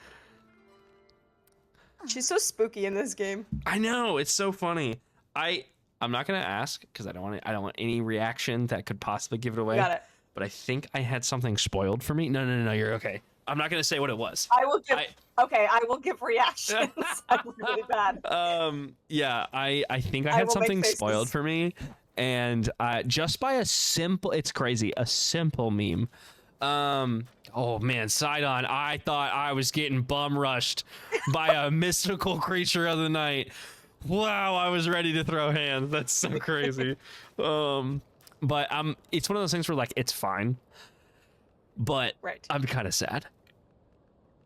she's so spooky in this game. I know, it's so funny. I'm not gonna ask because I don't want any reaction that could possibly give it away. Got it. But I think I had something spoiled for me. No, you're okay. I'm not gonna say what it was. I will give. Okay, I will give reactions. I'm really bad. Yeah, I think I had something spoiled for me, and just by a simple, it's crazy, a simple meme. Oh man, Sidon, I thought I was getting bum rushed by a mystical creature of the night. Wow, I was ready to throw hands. That's so crazy. But it's one of those things where like it's fine, but Right. I'm kind of sad.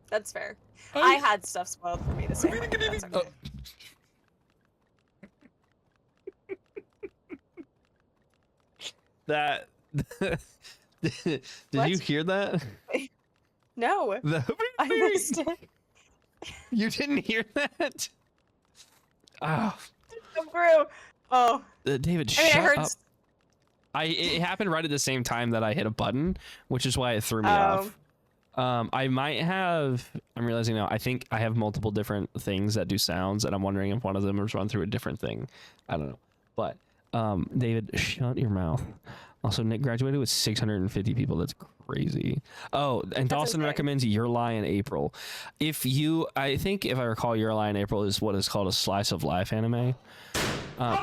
That's fair. I had stuff spoiled for me the same way. That's okay. That did What? you hear that? No, I missed it. You didn't hear that? Oh, Come through. Oh, David, I mean, shut I heard. up. It happened right at the same time that I hit a button, which is why it threw me off. I might have. I'm realizing now. I think I have multiple different things that do sounds, and I'm wondering if one of them is run through a different thing. I don't know. But David, shut your mouth. Also, Nick graduated with 650 people. That's crazy. Oh, and Dawson recommends Your Lie in April. I think if I recall, Your Lie in April is what is called a slice of life anime. I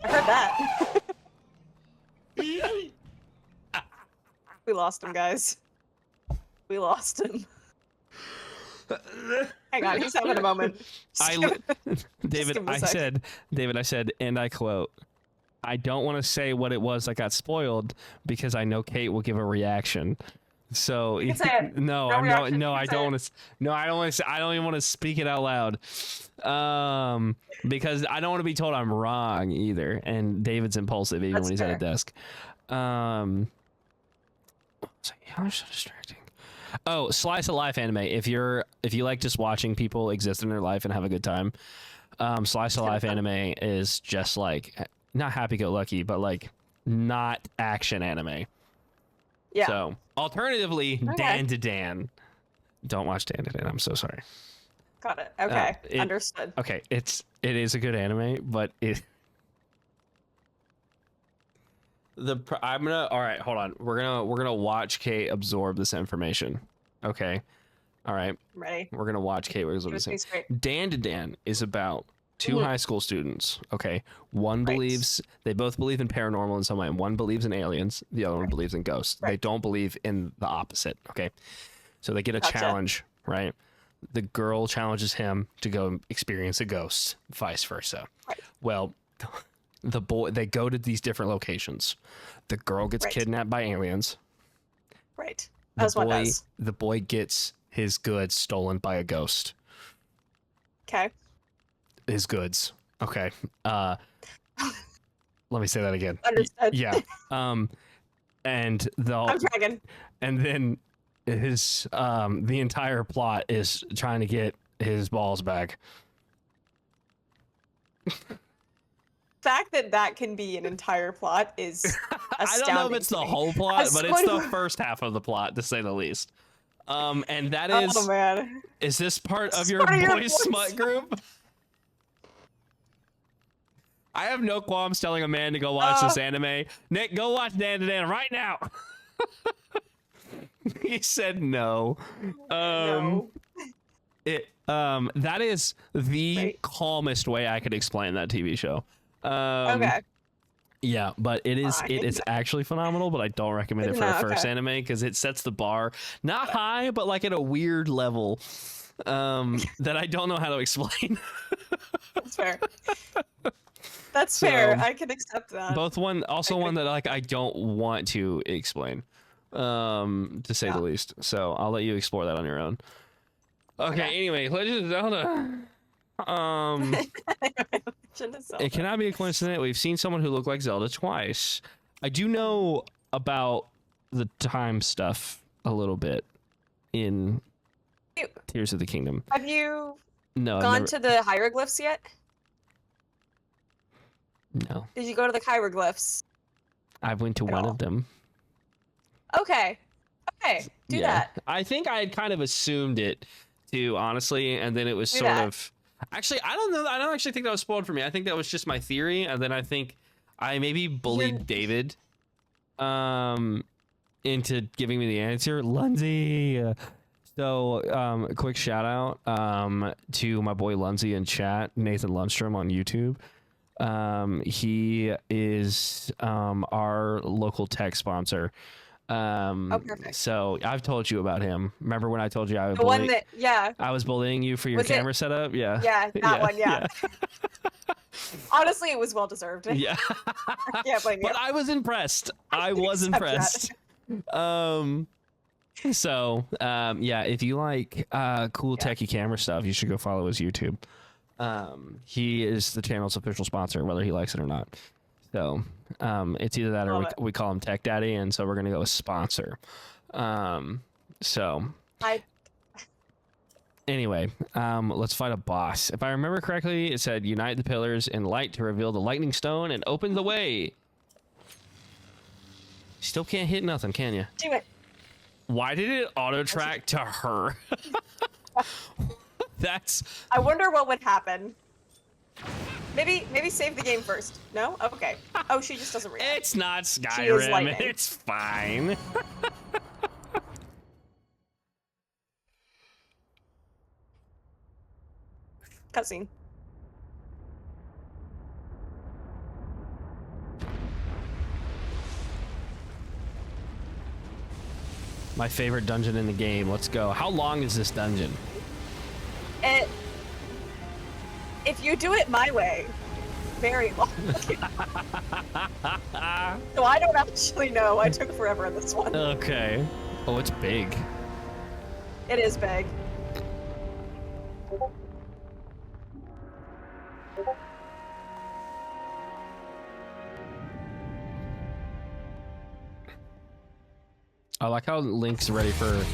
heard that. We lost him, guys. We lost him. Hang on, he's having a moment. David, I said, and I quote, I don't want to say what it was that got spoiled because I know Kate will give a reaction. So You can say it. no, No reaction. no, You I can say don't it. want to. No, I don't want to. I don't even want to speak it out loud, because I don't want to be told I'm wrong either. And David's impulsive even when he's at a desk. How so distracting. Oh, slice of life anime. If you like just watching people exist in their life and have a good time, slice of life anime is just like not happy-go-lucky, but like not action anime. Yeah. So alternatively, Okay. Dan to Dan. Don't watch Dan to Dan. I'm so sorry. Got it. Okay. Understood. Okay, it is a good anime, but all right, hold on. We're gonna watch Kate absorb this information. Okay. All right. I'm ready. We're gonna watch Kate absorb Give this. it to me straight. Dan to Dan is about two high school students. Okay. One believes they both believe in paranormal in some way. One believes in aliens. The other one believes in ghosts. They don't believe in the opposite. Okay. So they get a challenge, right? The girl challenges him to go experience a ghost, vice versa. Right. Well, they go to these different locations. The girl gets kidnapped by aliens. Right. As one does. The boy gets his goods stolen by a ghost. Okay. His goods. Okay. Let me say that again. Understood. Yeah. And I'm dragging. and then his the entire plot is trying to get his balls back. Fact that can be an entire plot is astounding. I don't know if it's the whole plot, but it's the first half of the plot, to say the least. And that is. Oh man. Is this part of your part of your boys smut group? I have no qualms telling a man to go watch this anime. Nick, go watch Dan to Dan right now. He said no. No. That is the calmest way I could explain that TV show. Okay. Yeah, but it is actually phenomenal, but I don't recommend it for a first anime because it sets the bar not high, but like at a weird level that I don't know how to explain. That's fair. That's fair. I can accept that. One that like I don't want to explain, to say the least. So I'll let you explore that on your own. Okay. Anyway, Legend of Zelda. It cannot be a coincidence. We've seen someone who looked like Zelda twice. I do know about the time stuff a little bit in Tears of the Kingdom. Have you gone to the hieroglyphs yet? No. Did you go to the hieroglyphs? I went to one of them. Okay. Do that. I think I had kind of assumed it too, honestly, and then it was of. Actually, I don't know. I don't actually think that was spoiled for me. I think that was just my theory, and then I think I maybe bullied David into giving me the answer. Lundsey. So, quick shout out to my boy Lundsey in chat, Nathan Lundstrom on YouTube. He is our local tech sponsor. Oh, perfect. So I've told you about him. Remember when I told you I The one that, yeah. I was bullying you for your Was it- camera setup? Yeah. Yeah, that one, yeah. Honestly, it was well deserved. Yeah. I can't blame you. But I was impressed. I can was accept impressed. Yeah, if you like cool techie camera stuff, you should go follow his YouTube. He is the channel's official sponsor, whether he likes it or not. So it's either that or we call him Tech Daddy, and so we're gonna go with sponsor. Anyway, let's fight a boss. If I remember correctly, it said unite the pillars in light to reveal the lightning stone and open the way. Still can't hit nothing, can you? Do it. Why did it auto track to her? That's. I wonder what would happen. Maybe save the game first. No? Okay. Oh, she just doesn't react. It's not She is Skyrim. lightning. It's fine. Cutscene. My favorite dungeon in the game. Let's go. How long is this dungeon? If you do it my way, very long. So I don't actually know. I took forever in this one. Okay. Oh, it's big. It is big. I like how Link's ready for.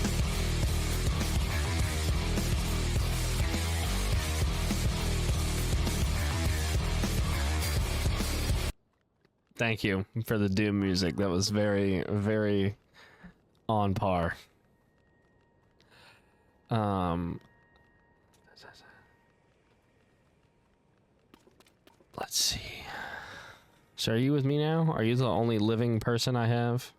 Thank you for the Doom music. That was very, very on par. Let's see. So are you with me now? Are you the only living person I have?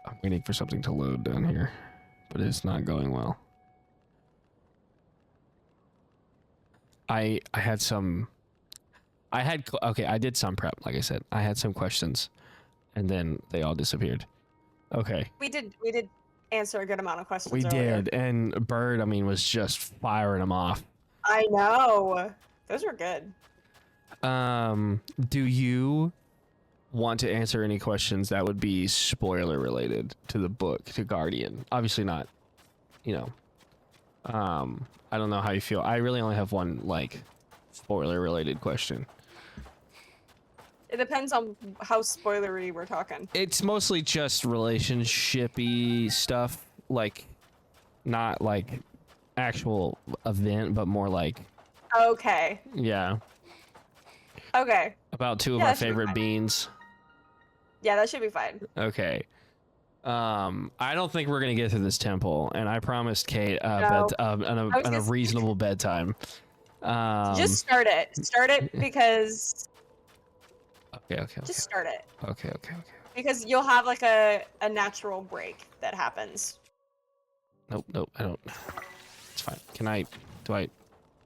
I'm waiting for something to load down here, but it's not going well. I did some prep, like I said. I had some questions and then they all disappeared. Okay. We did answer a good amount of questions. We earlier. did, and Bird, I mean, was just firing them off. I know. Those were good. Do you want to answer any questions that would be spoiler related to the book, to Guardian? Obviously not, you know. I don't know how you feel. I really only have one, like, spoiler related question. It depends on how spoilery we're talking. It's mostly just relationship-y stuff, like, not like actual event, but more like, Okay. yeah, Okay. about two of Yeah, our that should be favorite fine. beans. Yeah, that should be fine. Okay. I don't think we're gonna get to this temple, and I promised Kate No. a reasonable bedtime. Just start it. Start it because Okay. just start it. Okay. Because you'll have like a natural break that happens. Nope. I don't. It's fine. Do I?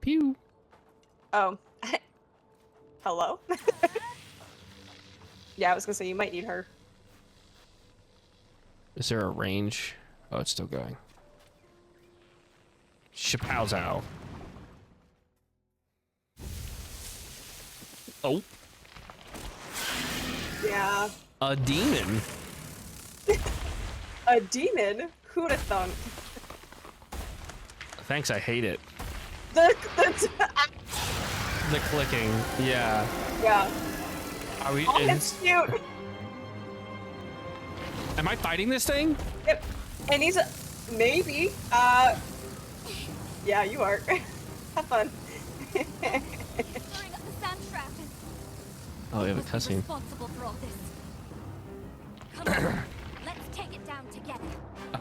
Pew. Oh. Hello? Yeah, I was gonna say you might need her. Is there a range? Oh, it's still going. Shapowzow. Oh, Yeah. a demon. A demon? Who'd have thunk? Thanks, I hate it. The The clicking. Yeah. yeah. Are we? Oh, it's cute. Am I fighting this thing? Yep. And he's maybe. Yeah, you are. Have fun. Throwing up the sand trap. Oh, we have a Who's cutscene. responsible for all this? Come on, let's take it down together.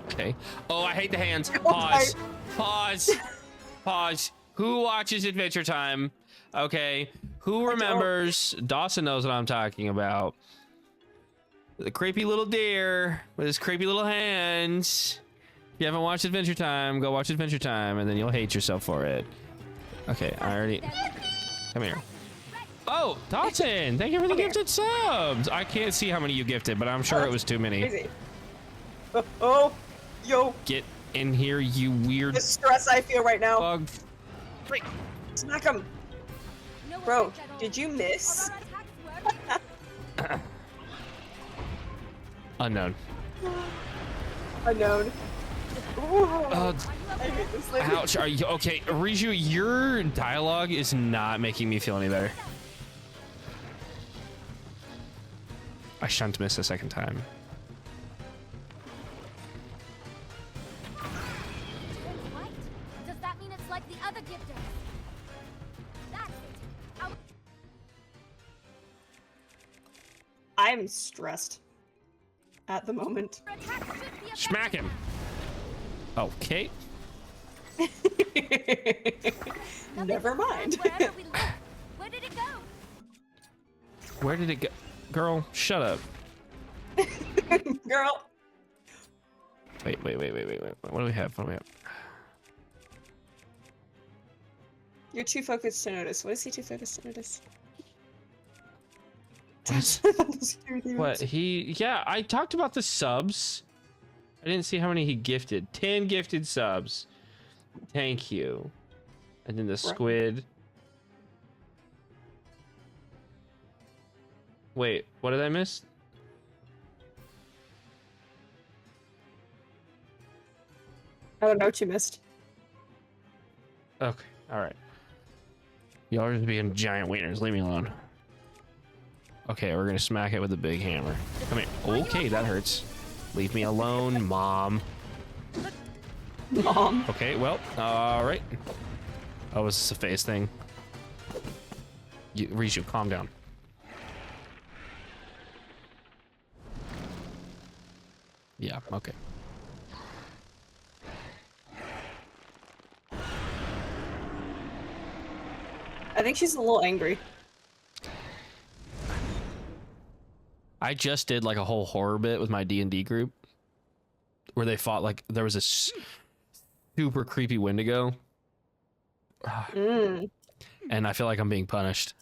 Okay. Oh, I hate the hands. Okay. Pause. Who watches Adventure Time? Okay. Who remembers? Dawson knows what I'm talking about. The creepy little deer with his creepy little hands. If you haven't watched Adventure Time, go watch Adventure Time, and then you'll hate yourself for it. Okay, I already... Come here. Oh, Dawson, thank you for the gifted subs. I can't see how many you gifted, but I'm sure it was too many. Crazy. Oh, yo. Get in here, you weird The stress I feel right now. bug. Wait, smack him. Bro, did you miss? Unknown. Unknown. Uh, I hate this lady. ouch, are you okay? Riju, your dialogue is not making me feel any better. I shan't miss a second time. Right. Does that mean it's like the other gifters? That's it. Out. I'm stressed at the moment. Attack should be Smack him. Oh, Kate. Never mind. Wherever we look. Where did it go? Where did it go? Girl, shut up. Girl. Wait. What do we have? What do we have? You're too focused to notice. What is he too focused to notice? What? Yeah, I talked about the subs. I didn't see how many he gifted. 10 gifted subs. Thank you. And then the squid. Wait, what did I miss? I don't know what you missed. Okay, alright. Y'all are just being giant wieners. Leave me alone. Okay, we're gonna smack it with a big hammer. Come here. Okay, that hurts. Leave me alone, Mom. Mom. Okay, well, alright. Oh, is this a face thing? Riju, calm down. Yeah, okay. I think she's a little angry. I just did like a whole horror bit with my D&D group where they fought like there was a super creepy Wendigo. And I feel like I'm being punished.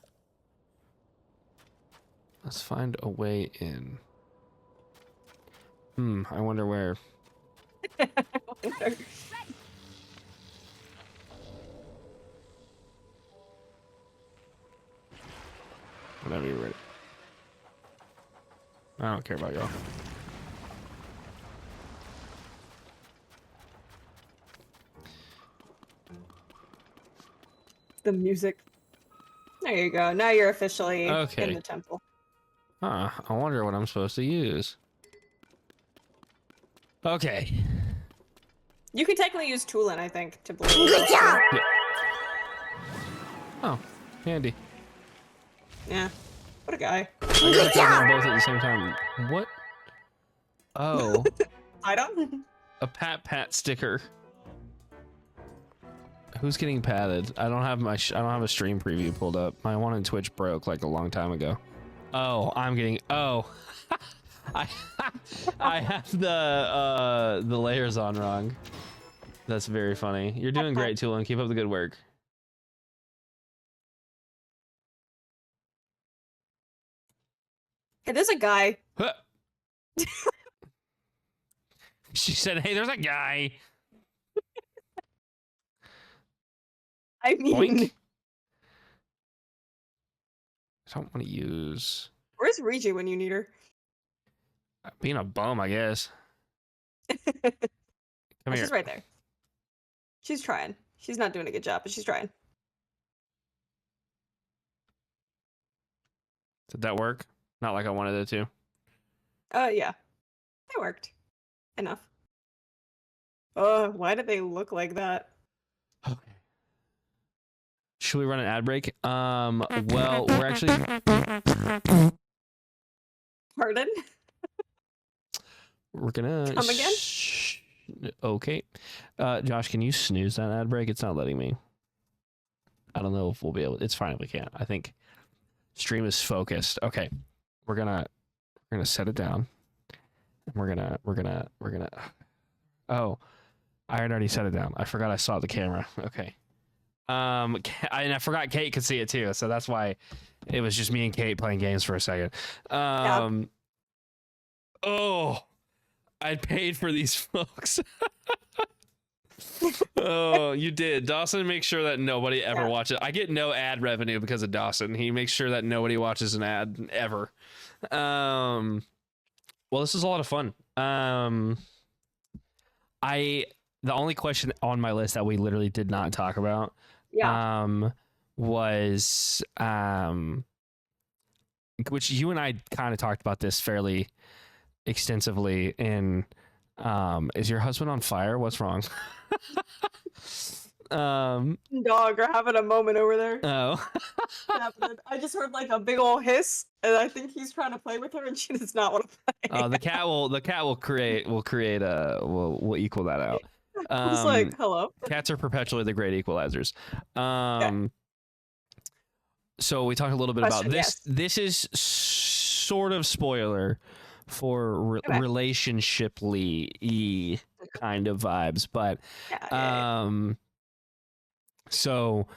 Let's find a way in. I wonder where. Whenever you're ready. I don't care about y'all. The music. There you go. Now you're officially in Okay. the temple. I wonder what I'm supposed to use. Okay. You can technically use Tulin, I think, to blow. Yeah. Oh, handy. Yeah. What a guy. I gotta tell them both at the same time. What? Oh, I don't. a pat sticker. Who's getting patted? I don't have my I don't have a stream preview pulled up. My one on Twitch broke like a long time ago. Oh, I'm getting I have the layers on wrong. That's very funny. You're doing great, Tulin. Keep up the good work. Hey, there's a guy. Huh. She said, "Hey, there's a guy." I mean, Boink. I don't want to use where's Riju when you need her? being a bum, I guess. Come Oh, here. she's right there. She's trying. She's not doing a good job, but she's trying. Did that work? Not like I wanted it to. Yeah. That worked. Enough. Oh, why did they look like that? Okay. Should we run an ad break? Well, we're actually Pardon? we're gonna Come again? Okay. Josh, can you snooze that ad break? It's not letting me. I don't know if we'll be able. It's fine if we can't. I think stream is focused. Okay. We're gonna We're gonna set it down. And we're gonna. Oh, I had already set it down. I forgot I saw the camera. Okay. And I forgot Kate could see it too, so that's why it was just me and Kate playing games for a second. Oh, I paid for these folks. Oh, you did. Dawson makes sure that nobody ever watches. I get no ad revenue because of Dawson. He makes sure that nobody watches an ad ever. Well, this is a lot of fun. The only question on my list that we literally did not talk about was which you and I kind of talked about this fairly extensively in is your husband on fire? What's wrong? Dog are having a moment over there. Oh. I just heard like a big old hiss, and I think he's trying to play with her, and she does not want to play. The cat will equal that out. I was like, hello. Cats are perpetually the great equalizers. So we talked a little bit about this. Yes. This is sort of spoiler for relationship-y kind of vibes, but so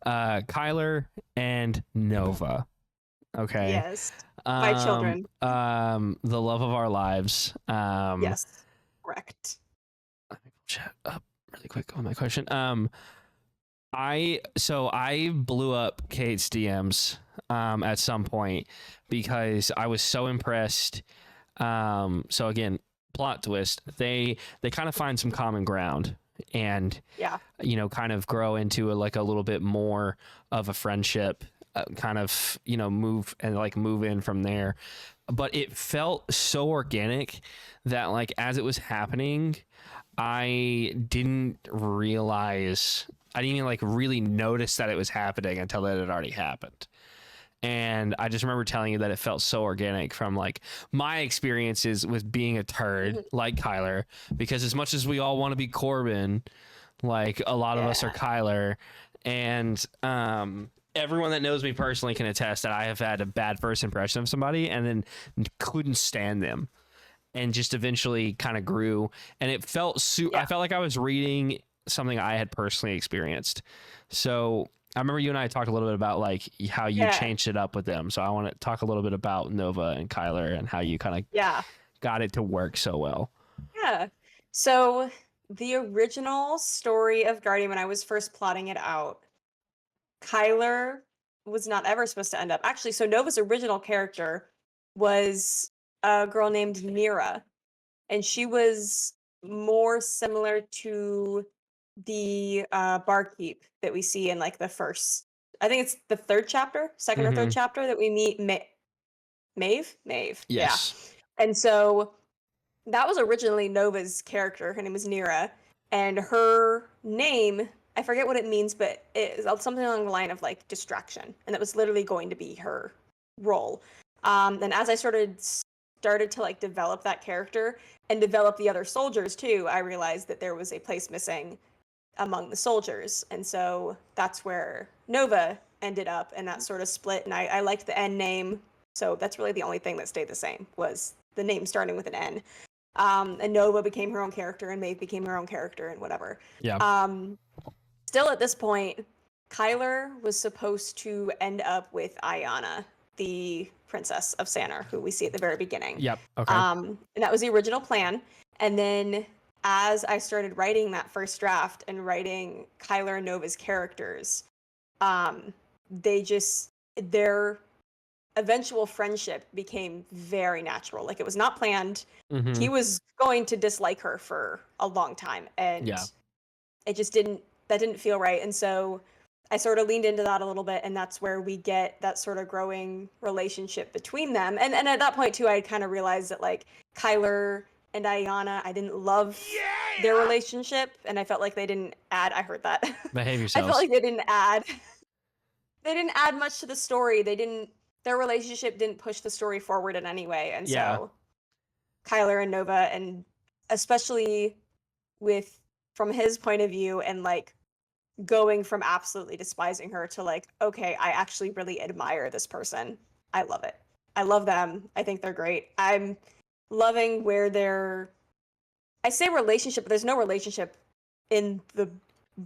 Kyler and Nova. Okay. Yes. My children. The love of our lives. Yes. Correct. Let me chat up really quick on my question. I blew up Kate's DMs at some point because I was so impressed. So again, plot twist. They kind of find some common ground and kind of grow into a little bit more of a friendship, kind of move in from there. But it felt so organic that as it was happening, I didn't even really notice that it was happening until it had already happened. And I just remember telling you that it felt so organic from my experiences with being a turd like Kyler, because as much as we all want to be Corbin, a lot of us are Kyler, and everyone that knows me personally can attest that I have had a bad first impression of somebody and then couldn't stand them, and just eventually kind of grew. And it felt I felt like I was reading something I had personally experienced. So I remember you and I talked a little bit about how you changed it up with them. So I want to talk a little bit about Nova and Kyler and how you kind of got it to work so well. Yeah. So the original story of Guardian, when I was first plotting it out, Kyler was not ever supposed to end up. Actually, so Nova's original character was a girl named Mira, and she was more similar to the barkeep that we see in the first, I think it's the third chapter, second or third chapter, that we meet Maeve. Yes. Yeah. And so that was originally Nova's character. Her name is Nira, and her name, I forget what it means, but it is something along the line of distraction, and that was literally going to be her role. And as I started to develop that character and develop the other soldiers too, I realized that there was a place missing among the soldiers, and so that's where Nova ended up, and that sort of split. And I liked the N name, so that's really the only thing that stayed the same, was the name starting with an N. And Nova became her own character, and Maeve became her own character, and whatever. Still at this point, Kyler was supposed to end up with Ayana, the princess of Sanar, who we see at the very beginning. Yep. Okay. And that was the original plan. And then as I started writing that first draft and writing Kyler and Nova's characters, their eventual friendship became very natural. It was not planned. He was going to dislike her for a long time, and it just didn't feel right. And so I sort of leaned into that a little bit, and that's where we get that sort of growing relationship between them. And at that point too, I kind of realized that Kyler and Ayana, I didn't love their relationship, and I felt like they didn't add. I heard that. Behave yourselves. I felt like they didn't add much to the story. Their relationship didn't push the story forward in any way. And so Kyler and Nova, and especially from his point of view, and going from absolutely despising her to okay, I actually really admire this person. I love it. I love them. I think they're great. I'm loving where I say relationship, but there's no relationship in the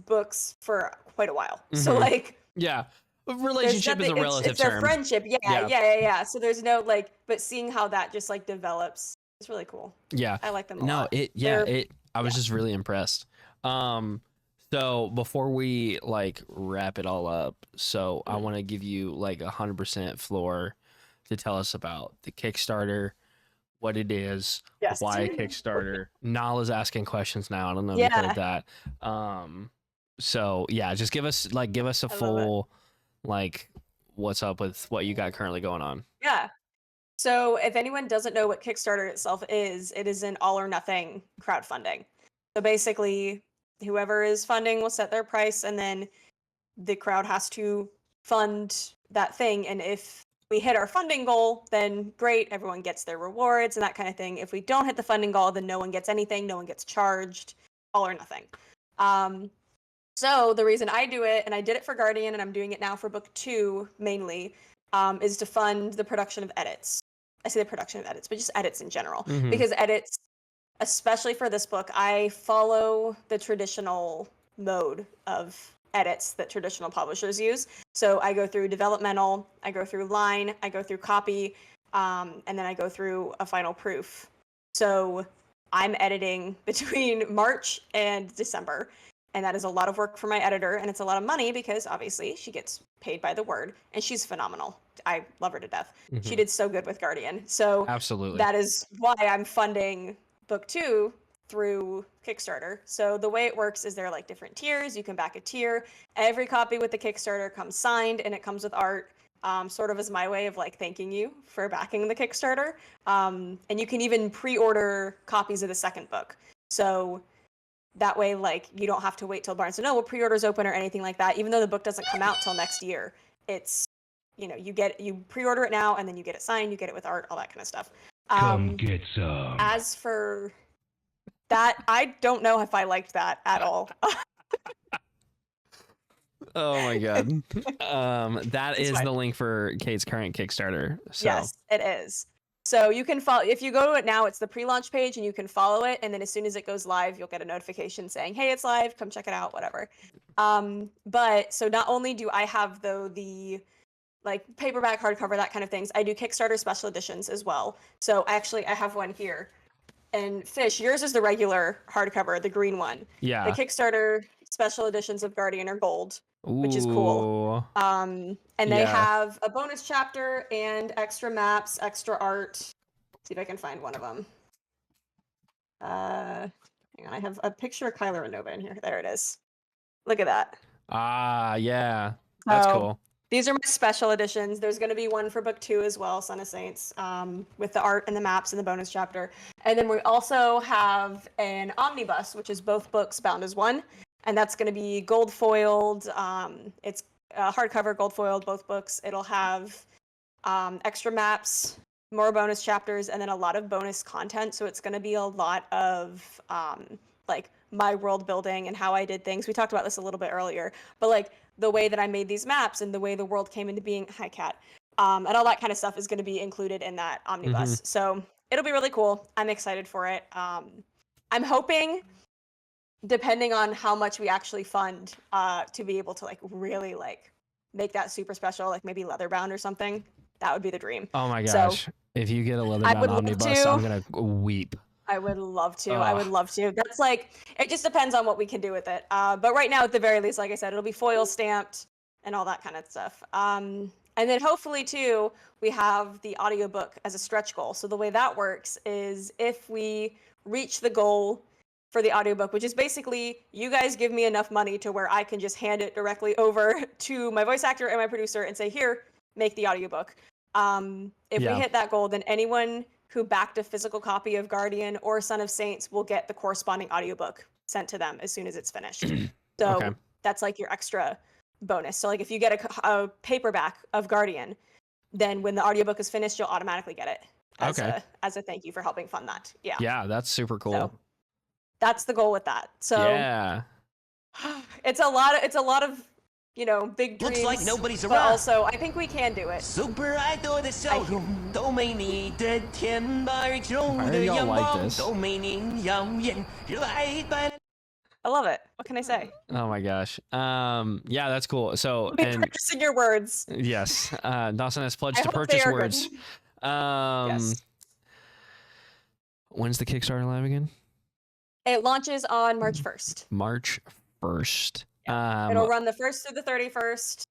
books for quite a while. So like, yeah, relationship is a relative it's their term. friendship. Yeah. So there's no like, but seeing how that just like develops, it's really cool. Yeah, I like them a lot. I was just really impressed. So before we like wrap it all up, so I want to give you like 100% floor to tell us about the Kickstarter, what it is, Yes. why Kickstarter. Nala's asking questions now. I don't know if you heard that. So yeah, just give us a full like what's up with what you got currently going on. Yeah. So if anyone doesn't know what Kickstarter itself is, it is an all or nothing crowdfunding. So basically, whoever is funding will set their price, and then the crowd has to fund that thing. And if we hit our funding goal, then great, everyone gets their rewards and that kind of thing. If we don't hit the funding goal, then no one gets anything, no one gets charged, all or nothing. So the reason I do it, and I did it for Guardian, and I'm doing it now for book 2 mainly, is to fund the production of edits. I say the production of edits, but just edits in general. Because edits, especially for this book, I follow the traditional mode of edits that traditional publishers use. So I go through developmental, I go through line, I go through copy, and then I go through a final proof. So I'm editing between March and December. And that is a lot of work for my editor, and it's a lot of money because obviously she gets paid by the word, and she's phenomenal. I love her to death. She did so good with Guardian. So absolutely, that is why I'm funding book 2 through Kickstarter. So the way it works is there are like different tiers. You can back a tier. Every copy with the Kickstarter comes signed, and it comes with art. Sort of as my way of like thanking you for backing the Kickstarter. And you can even pre-order copies of the second book. So that way, like, you don't have to wait till Barnes & Noble pre-orders open or anything like that. Even though the book doesn't come out till next year, it's, you know, you pre-order it now, and then you get it signed, you get it with art, all that kind of stuff. Come get some. As for that, I don't know if I liked that at all. Oh my god. That is the link for Kate's current Kickstarter. So. Yes, it is. So you can follow, if you go to it now, it's the pre-launch page, and you can follow it, and then as soon as it goes live, you'll get a notification saying, hey, it's live, come check it out, whatever. But so not only do I have the like paperback, hardcover, that kind of things, I do Kickstarter special editions as well. So actually I have one here. And Fish, yours is the regular hardcover, the green one. Yeah. The Kickstarter special editions of Guardian are gold, which is cool. And they have a bonus chapter and extra maps, extra art. Let's see if I can find one of them. Hang on, I have a picture of Kyler and Nova in here. There it is. Look at that. Yeah. That's cool. These are my special editions. There's going to be one for book 2 as well, Son of Saints, with the art and the maps and the bonus chapter. And then we also have an omnibus, which is both books bound as one. And that's going to be gold foiled. It's hardcover, gold foiled, both books. It'll have extra maps, more bonus chapters, and then a lot of bonus content. So it's going to be a lot of like my world building and how I did things. We talked about this a little bit earlier, but like the way that I made these maps and the way the world came into being, hi cat, and all that kind of stuff is going to be included in that omnibus. So it'll be really cool. I'm excited for it. I'm hoping, depending on how much we actually fund, to be able to like really like make that super special, like maybe leather bound or something. That would be the dream. Oh my gosh. So, if you get a leather bound omnibus, I'm going to weep. I would love to. I would love to. That's like, it just depends on what we can do with it. But right now, at the very least, like I said, it'll be foil stamped and all that kind of stuff. And then hopefully too, we have the audiobook as a stretch goal. So the way that works is if we reach the goal for the audiobook, which is basically you guys give me enough money to where I can just hand it directly over to my voice actor and my producer and say, here, make the audiobook. If we hit that goal, then anyone who backed a physical copy of Guardian or Son of Saints will get the corresponding audiobook sent to them as soon as it's finished. So that's like your extra bonus. So like if you get a paperback of Guardian, then when the audiobook is finished, you'll automatically get it as a thank you for helping fund that. Yeah. Yeah, that's super cool. So that's the goal with that. So yeah, it's a lot of you know, big dreams. Looks like nobody's but around. also, I think we can do it. Super idol 的笑容都没你的甜，白昼 Why 的 do y'all 阳 like 光 this? 都没您耀眼，热爱般。 I love it. What can I say? Oh my gosh. Yeah, that's cool. So I'll be and purchasing your words. yes, Dawson has pledged I to hope purchase they are words. good. Yes. When's the Kickstarter live again? It launches on March 1st. March 1st. It'll run the 1st through the 31st.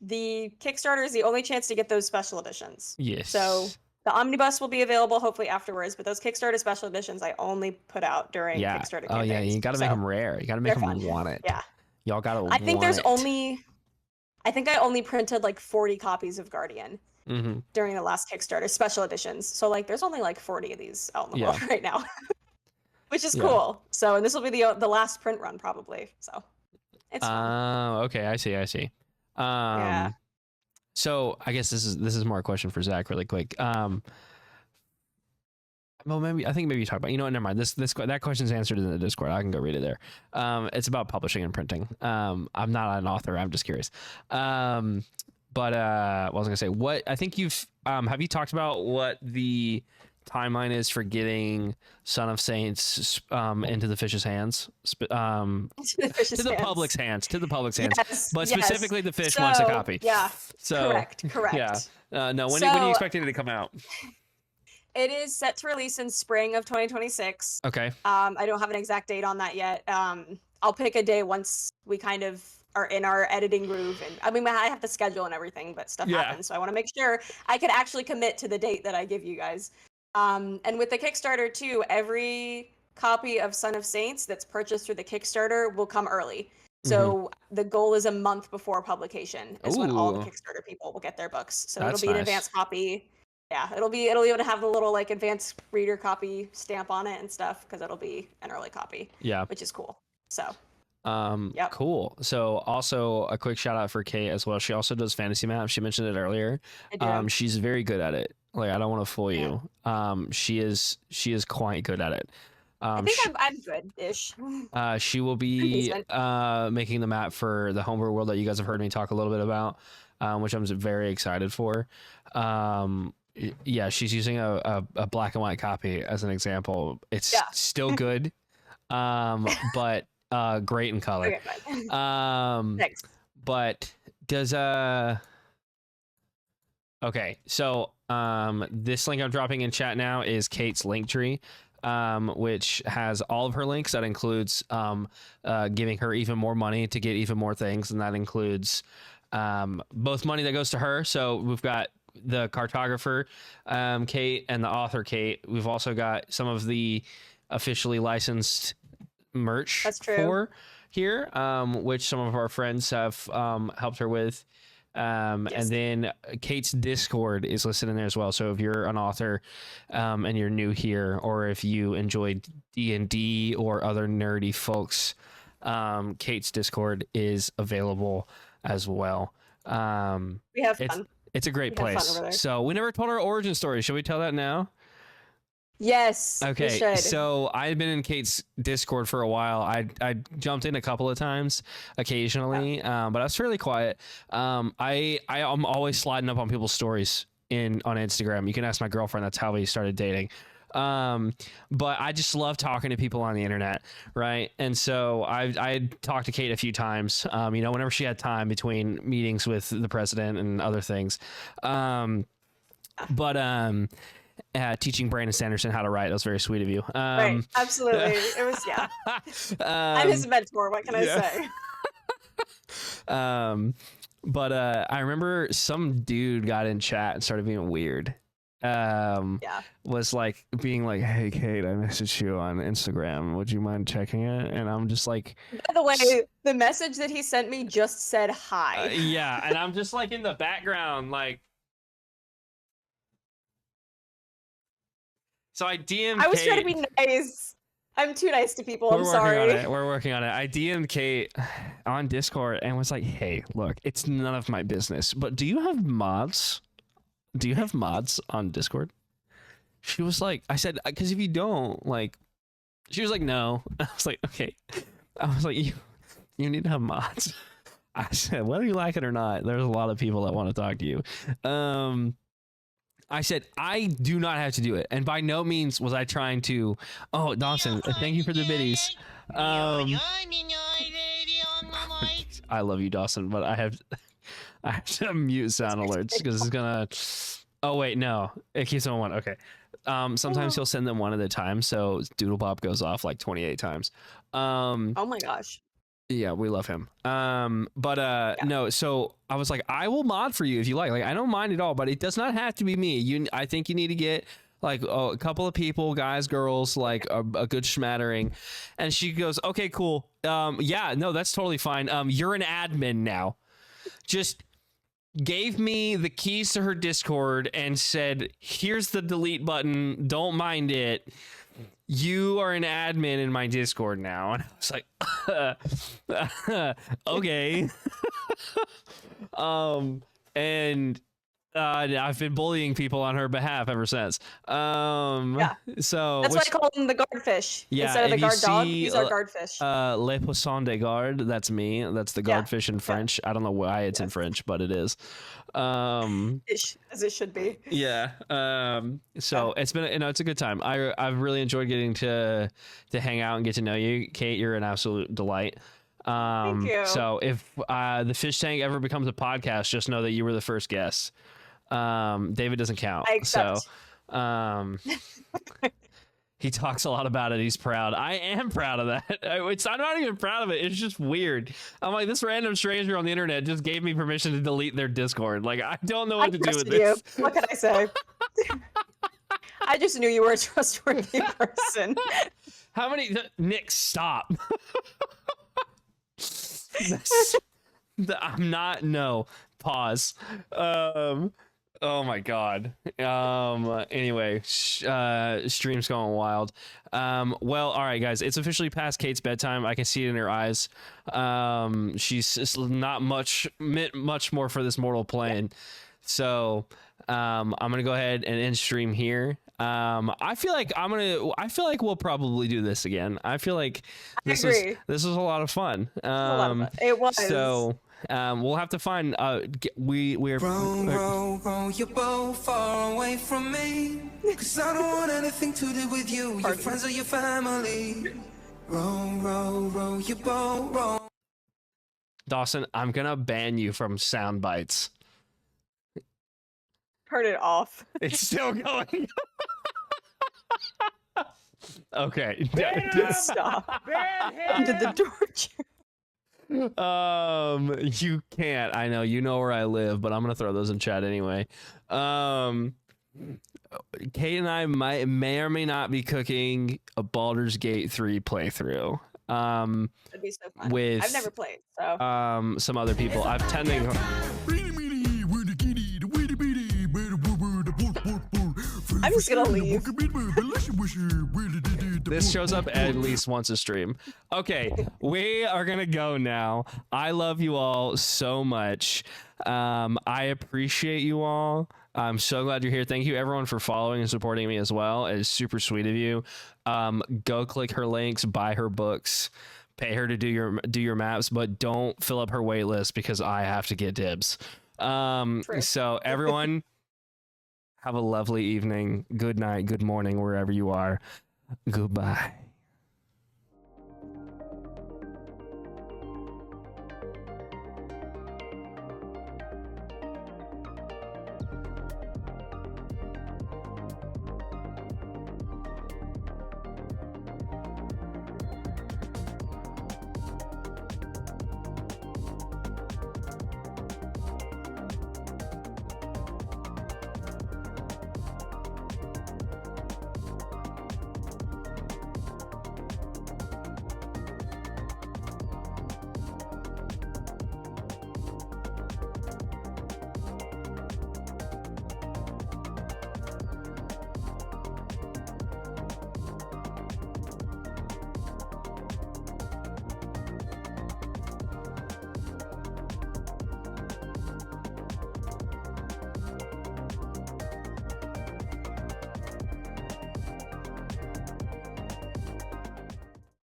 The Kickstarter is the only chance to get those special editions. Yes. So the omnibus will be available hopefully afterwards, but those Kickstarter special editions I only put out during Kickstarter campaigns. Oh yeah, you got to make them rare. You got to make them want it. Yeah. Y'all got to. I think there's only. I think I only printed like 40 copies of Guardian during the last Kickstarter special editions. So like, there's only like 40 of these out in the world right now, which is cool. So, and this will be the last print run probably. So, it's fun. Okay, I see. Yeah. So I guess this is more a question for Zach, really quick. Well, maybe you talk about. You know what? Never mind. That question's answered in the Discord. I can go read it there. It's about publishing and printing. I'm not an author. I'm just curious. But what was I gonna say? What I think you've have you talked about what the timeline is for getting Son of Saints into the fish's hands? To the public's hands. Yes, But specifically, the fish wants a copy. Yeah. So correct. Yeah. No. When are you expecting it to come out? It is set to release in spring of 2026. Okay. I don't have an exact date on that yet. I'll pick a day once we kind of are in our editing groove. And I mean, I have to schedule and everything, but stuff happens. So I want to make sure I can actually commit to the date that I give you guys. And with the Kickstarter too, every copy of Son of Saints that's purchased through the Kickstarter will come early. So the goal is a month before publication is when all the Kickstarter people will get their books. So it'll be an advanced copy. Yeah, it'll even have the little like advanced reader copy stamp on it and stuff because it'll be an early copy. Yeah, which is cool. So, cool. So also a quick shout out for Kate as well. She also does fantasy maps. She mentioned it earlier. I do. She's very good at it. Like I don't want to fool you. She is quite good at it. I think I'm good-ish. She will be making the map for the homebrew world that you guys have heard me talk a little bit about, which I'm very excited for. Yeah, she's using a black and white copy as an example. It's still good, but great in color. Thanks. But does okay, so this link I'm dropping in chat now is Kate's Linktree, which has all of her links. That includes giving her even more money to get even more things, and that includes both money that goes to her. So we've got the cartographer Kate and the author Kate. We've also got some of the officially licensed merch for here, which some of our friends have helped her with. And then Kate's Discord is listed in there as well. So if you're an author and you're new here, or if you enjoy D&D or other nerdy folks, Kate's Discord is available as well. We have fun. It's a great place. So we never told our origin story. Should we tell that now? Yes. Okay. We should. So I've been in Kate's Discord for a while. I jumped in a couple of times occasionally, but I was fairly quiet. I'm always sliding up on people's stories on Instagram. You can ask my girlfriend. That's how we started dating. But I just love talking to people on the internet, right? And so I talked to Kate a few times, whenever she had time between meetings with the president and other things. Teaching Brandon Sanderson how to write, that was very sweet of you. Right, absolutely. It was, I'm his mentor. What can I say? But I remember some dude got in chat and started being weird. Was like being like, "Hey Kate, I messaged you on Instagram. Would you mind checking it?" And I'm just like, by the way, the message that he sent me just said hi. Yeah, and I'm just like in the background, like. So I DM'd I was Kate. trying to be nice. I'm too nice to people. I'm sorry. We're working on it. I DM'd Kate on Discord and was like, "Hey, look, it's none of my business, but do you have mods? Do you have mods on Discord?" She was like, I said, because if you don't, like, she was like, no. I was like, okay. I was like, You need to have mods. I said, whether you like it or not, there's a lot of people that want to talk to you. I said, I do not have to do it. And by no means was I trying to. Oh, Dawson, thank you for the biddies. I love you, Dawson, but I have to mute sound alerts because it's gonna. Oh wait, no, it keeps on one. Okay. Sometimes he'll send them one at a time, so Doodlebop goes off like 28 times. Oh my gosh. Yeah, we love him. No, so I was like, I will mod for you if you like. Like, I don't mind at all, but it does not have to be me. I think you need to get like a couple of people, guys, girls, like a good smattering. And she goes, okay, cool. Yeah, no, that's totally fine. You're an admin now. Just gave me the keys to her Discord and said, here's the delete button. Don't mind it. You are an admin in my Discord now. And I was like, okay. And I've been bullying people on her behalf ever since. Yeah. So that's why I call him the guardfish. Yeah. Instead of the guard dog, he's our guardfish. Le poisson de garde. That's me. That's the guardfish in French. I don't know why it's in French, but it is. As it should be. Yeah. So it's been, it's a good time. I've really enjoyed getting to hang out and get to know you, Kate. You're an absolute delight. Thank you. So if the Fishtank ever becomes a podcast, just know that you were the first guest. David doesn't count. I accept. So he talks a lot about it. He's proud. I am proud of that. I'm not even proud of it. It's just weird. I'm like, this random stranger on the internet just gave me permission to delete their Discord. Like, I don't know what to do with this. What can I say? I just knew you were a trustworthy person. How many? Nick, stop. I'm not. No. Pause. Oh my god. Anyway, stream's going wild. Well, all right, guys, it's officially past Kate's bedtime. I can see it in her eyes. She's not much more for this mortal plane. So I'm gonna go ahead and end stream here. I feel like we'll probably do this again. I feel like this was a lot of fun. It was. So we'll have to find we're row your boat far away from me, 'cause I don't want anything to do with you, your friends or your family. Row your boat, row. Dawson, I'm gonna ban you from sound bites. Turn it off. It's still going. Okay. Stop. Into the torture. You can't. I know. You know where I live, but I'm gonna throw those in chat anyway. Kate and I may or may not be cooking a Baldur's Gate 3 playthrough. That'd be so fun. With I've never played, so some other people. I've tending. I'm just gonna leave. This shows up at least once a stream. Okay, we are gonna go now. I love you all so much. I appreciate you all. I'm so glad you're here. Thank you everyone for following and supporting me as well. It is super sweet of you. Go click her links, buy her books, pay her to do your maps, but don't fill up her wait list because I have to get dibs. So everyone have a lovely evening, good night, good morning, wherever you are. Goodbye.